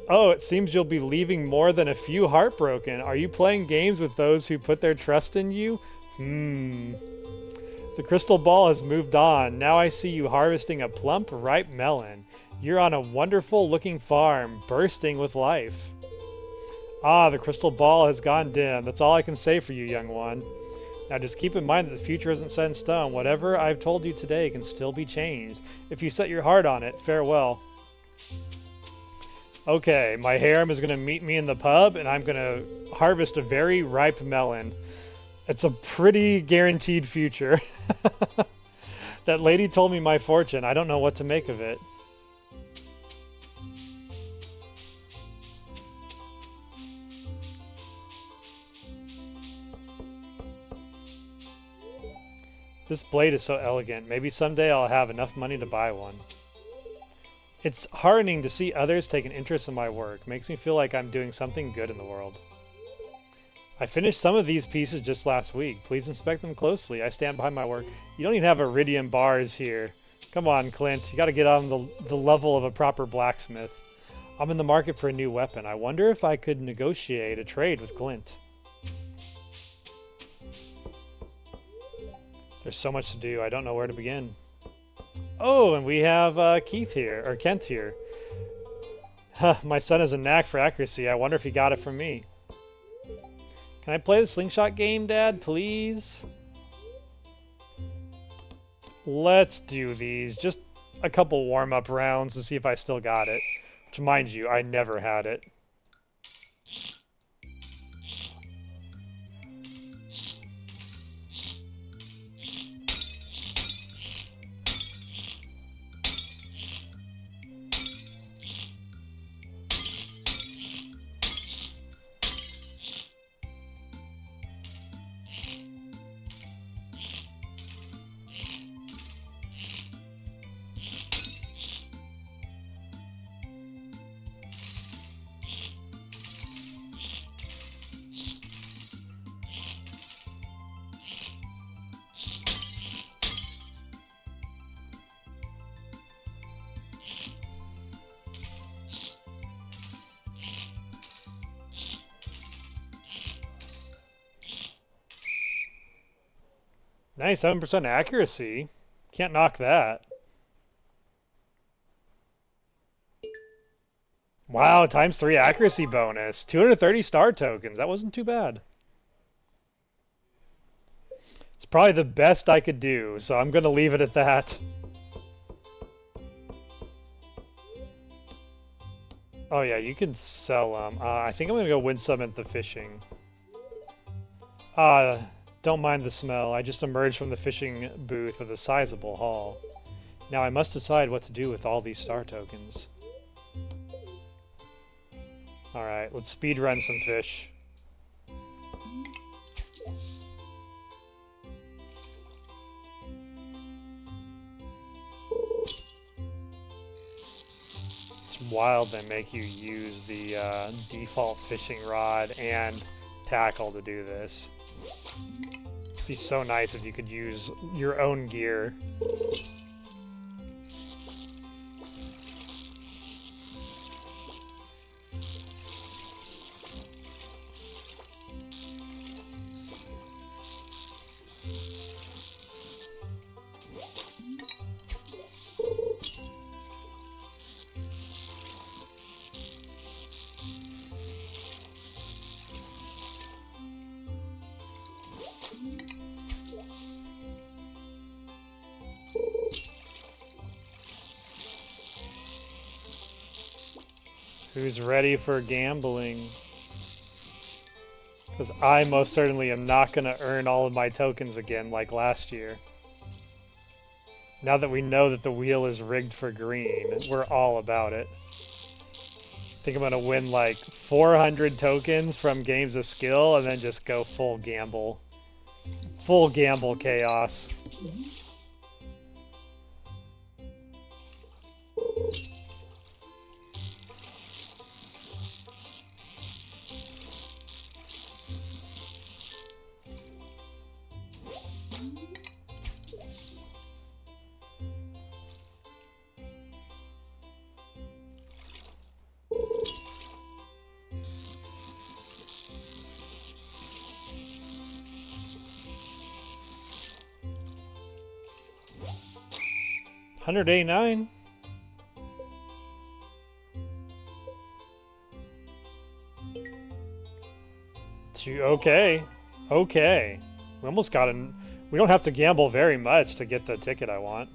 Oh, it seems you'll be leaving more than a few heartbroken. Are you playing games with those who put their trust in you? The crystal ball has moved on. Now I see you harvesting a plump, ripe melon. You're on a wonderful-looking farm, bursting with life. Ah, the crystal ball has gone dim. That's all I can say for you, young one. Now just keep in mind that the future isn't set in stone. Whatever I've told you today can still be changed. If you set your heart on it, farewell. Okay, my harem is going to meet me in the pub, and I'm going to harvest a very ripe melon. It's a pretty guaranteed future. That lady told me my fortune. I don't know what to make of it. This blade is so elegant. Maybe someday I'll have enough money to buy one. It's heartening to see others take an interest in my work. Makes me feel like I'm doing something good in the world. I finished some of these pieces just last week. Please inspect them closely. I stand behind my work. You don't even have iridium bars here. Come on, Clint. You gotta get on the level of a proper blacksmith. I'm in the market for a new weapon. I wonder if I could negotiate a trade with Clint. There's so much to do. I don't know where to begin. Oh, and we have Keith here, or Kent here. My son has a knack for accuracy. I wonder if he got it from me. Can I play the slingshot game, Dad, please? Let's do these. Just a couple warm-up rounds to see if I still got it. Which, mind you, I never had it. Nice, 7% accuracy. Can't knock that. Wow, ×3 accuracy bonus. 230 star tokens. That wasn't too bad. It's probably the best I could do, so I'm going to leave it at that. Oh yeah, you can sell them. I think I'm going to go win some at the fishing. Don't mind the smell. I just emerged from the fishing booth with a sizable haul. Now I must decide what to do with all these star tokens. Alright, let's speedrun some fish. wild they make you use the default fishing rod and tackle to do this. It'd be so nice if you could use your own gear. Who's ready for gambling? Because I most certainly am not going to earn all of my tokens again like last year. Now that we know that the wheel is rigged for green, we're all about it. I think I'm going to win like 400 tokens from games of skill and then just go full gamble. Full gamble chaos. $189. Okay. Okay. We almost got an... We don't have to gamble very much to get the ticket I want.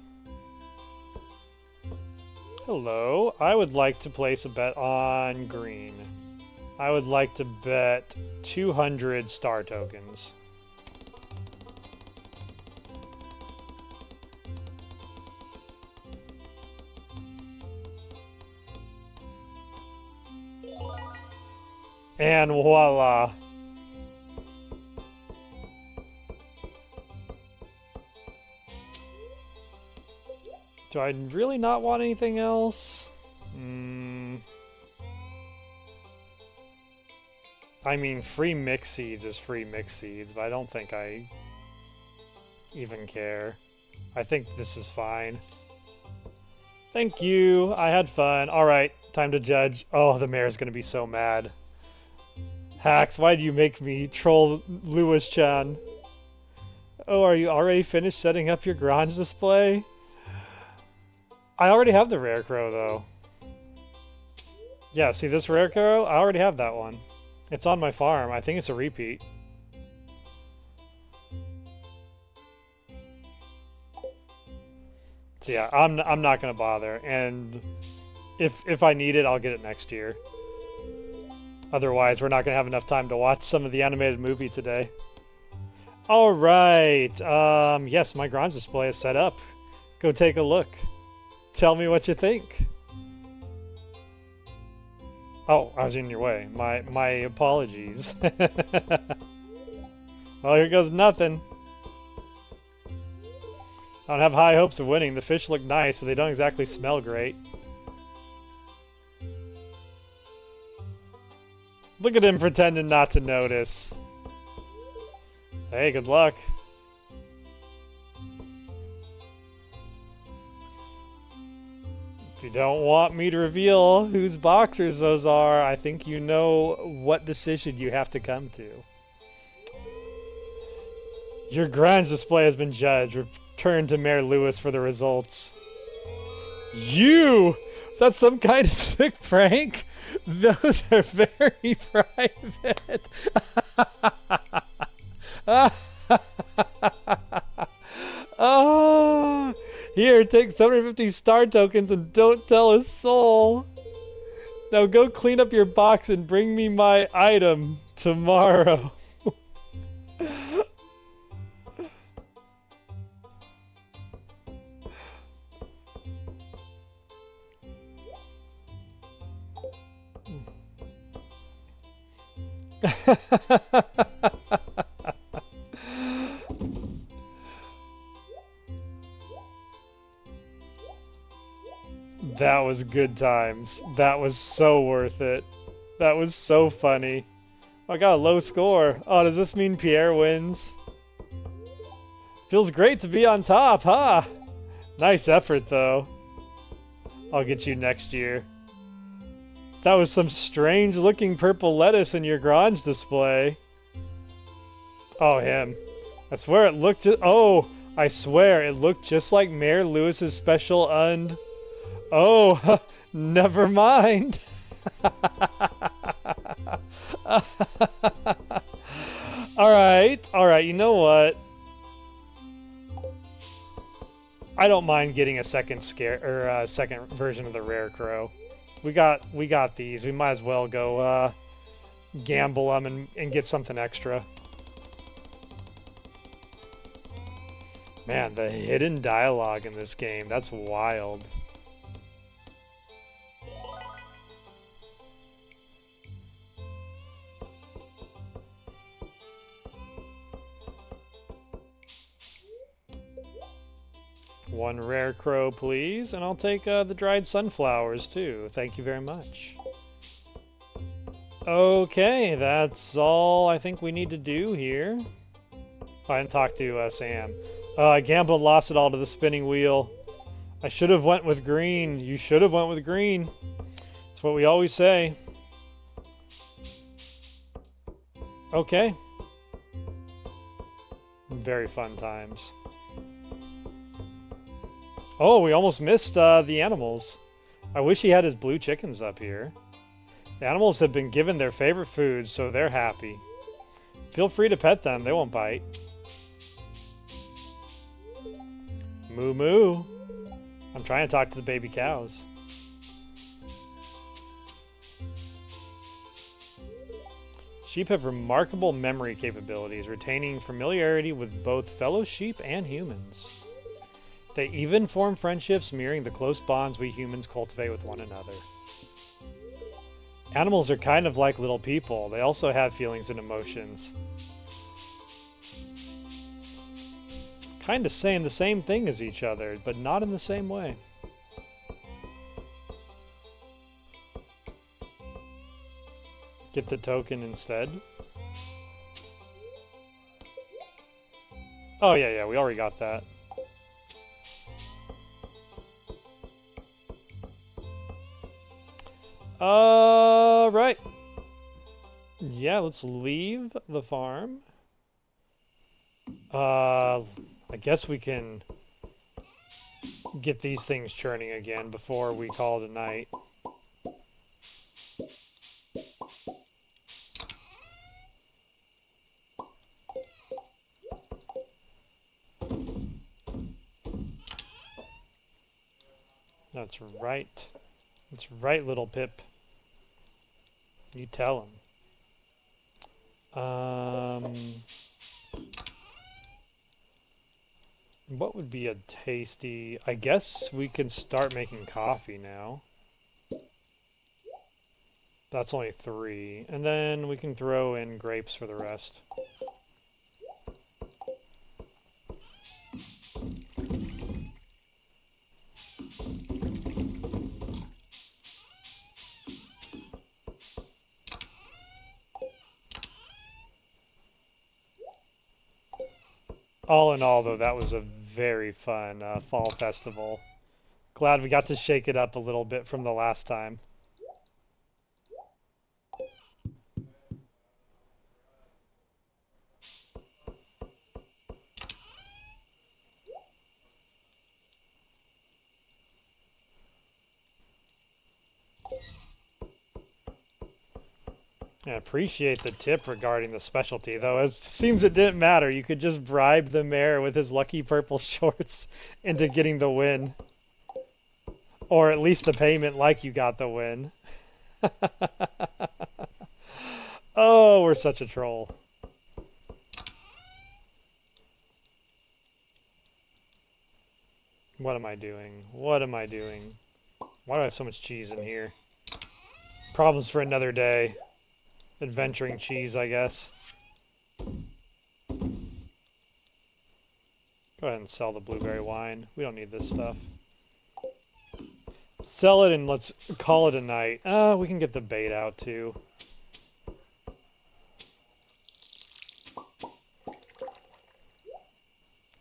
Hello. I would like to place a bet on green. I would like to bet 200 star tokens. And voila. Do I really not want anything else? I mean, free mix seeds is free mix seeds, but I don't think I even care. I think this is fine. Thank you. I had fun. Alright, time to judge. Oh, the mayor's gonna be so mad. Hacks, why do you make me troll Lewis-chan? Oh, are you already finished setting up your Grange display? I already have the rare crow, though. Yeah, see this rare crow? I already have that one. It's on my farm. I think it's a repeat. So yeah, I'm not gonna bother, and if I need it, I'll get it next year. Otherwise, we're not gonna have enough time to watch some of the animated movie today. All right. Yes, my Grange display is set up. Go take a look. Tell me what you think. Oh, I was in your way. My apologies. Well, here goes nothing. I don't have high hopes of winning. The fish look nice, but they don't exactly smell great. Look at him pretending not to notice. Hey, good luck. If you don't want me to reveal whose boxers those are, I think you know what decision you have to come to. Your Grange display has been judged. Return to Mayor Lewis for the results. You! Is that some kind of sick prank? Those are very private. Oh, here, take 750 star tokens and don't tell a soul. Now go clean up your box and bring me my item tomorrow. That was good times. That was so worth it. That was so funny. I got a low score. Oh, does this mean Pierre wins? Feels great to be on top, huh? Nice effort, though. I'll get you next year. That was some strange-looking purple lettuce in your Grange display. Oh, him. I swear it looked just... Oh, I swear it looked just like Mayor Lewis's special Oh, never mind. Alright, you know what? I don't mind getting a second second version of the rare crow. We got these. We might as well go gamble them and get something extra. Man, the hidden dialogue in this game, that's wild. One rare crow, please, and I'll take the dried sunflowers, too. Thank you very much. Okay, that's all I think we need to do here. I didn't talk to Sam. I gambled and lost it all to the spinning wheel. I should have went with green. You should have went with green. That's what we always say. Okay. Very fun times. Oh, we almost missed the animals. I wish he had his blue chickens up here. The animals have been given their favorite foods, so they're happy. Feel free to pet them, they won't bite. Moo moo. I'm trying to talk to the baby cows. Sheep have remarkable memory capabilities, retaining familiarity with both fellow sheep and humans. They even form friendships mirroring the close bonds we humans cultivate with one another. Animals are kind of like little people. They also have feelings and emotions. Kind of saying the same thing as each other, but not in the same way. Get the token instead. Oh yeah, we already got that. Right. Yeah, let's leave the farm. I guess we can get these things churning again before we call it a night. That's right. That's right, little Pip. You tell him. What would be a tasty... I guess we can start making coffee now. That's only 3. And then we can throw in grapes for the rest. All in all, though, that was a very fun fall festival. Glad we got to shake it up a little bit from the last time. I appreciate the tip regarding the specialty, though. It seems it didn't matter. You could just bribe the mayor with his lucky purple shorts into getting the win. Or at least the payment like you got the win. Oh, we're such a troll. What am I doing? What am I doing? Why do I have so much cheese in here? Problems for another day. Adventuring cheese, I guess. Go ahead and sell the blueberry wine. We don't need this stuff. sell it and let's call it a night. We can get the bait out too.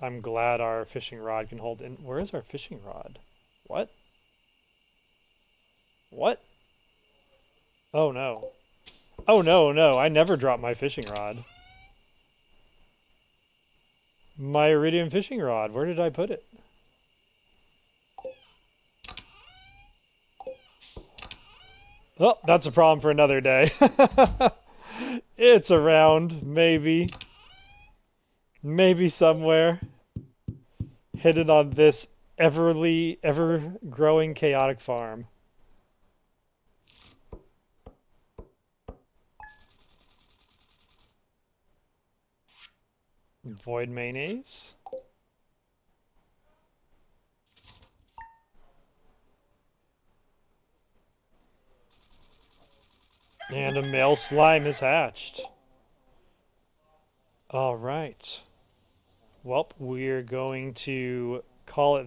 I'm glad our fishing rod can hold in. Where is our fishing rod? What? What? Oh no. Oh no, no, I never drop my fishing rod. My iridium fishing rod, where did I put it? Oh, that's a problem for another day. It's around, maybe. Maybe somewhere. Hidden on this ever-growing chaotic farm. Void mayonnaise. And a male slime is hatched. All right. Well, we're going to call it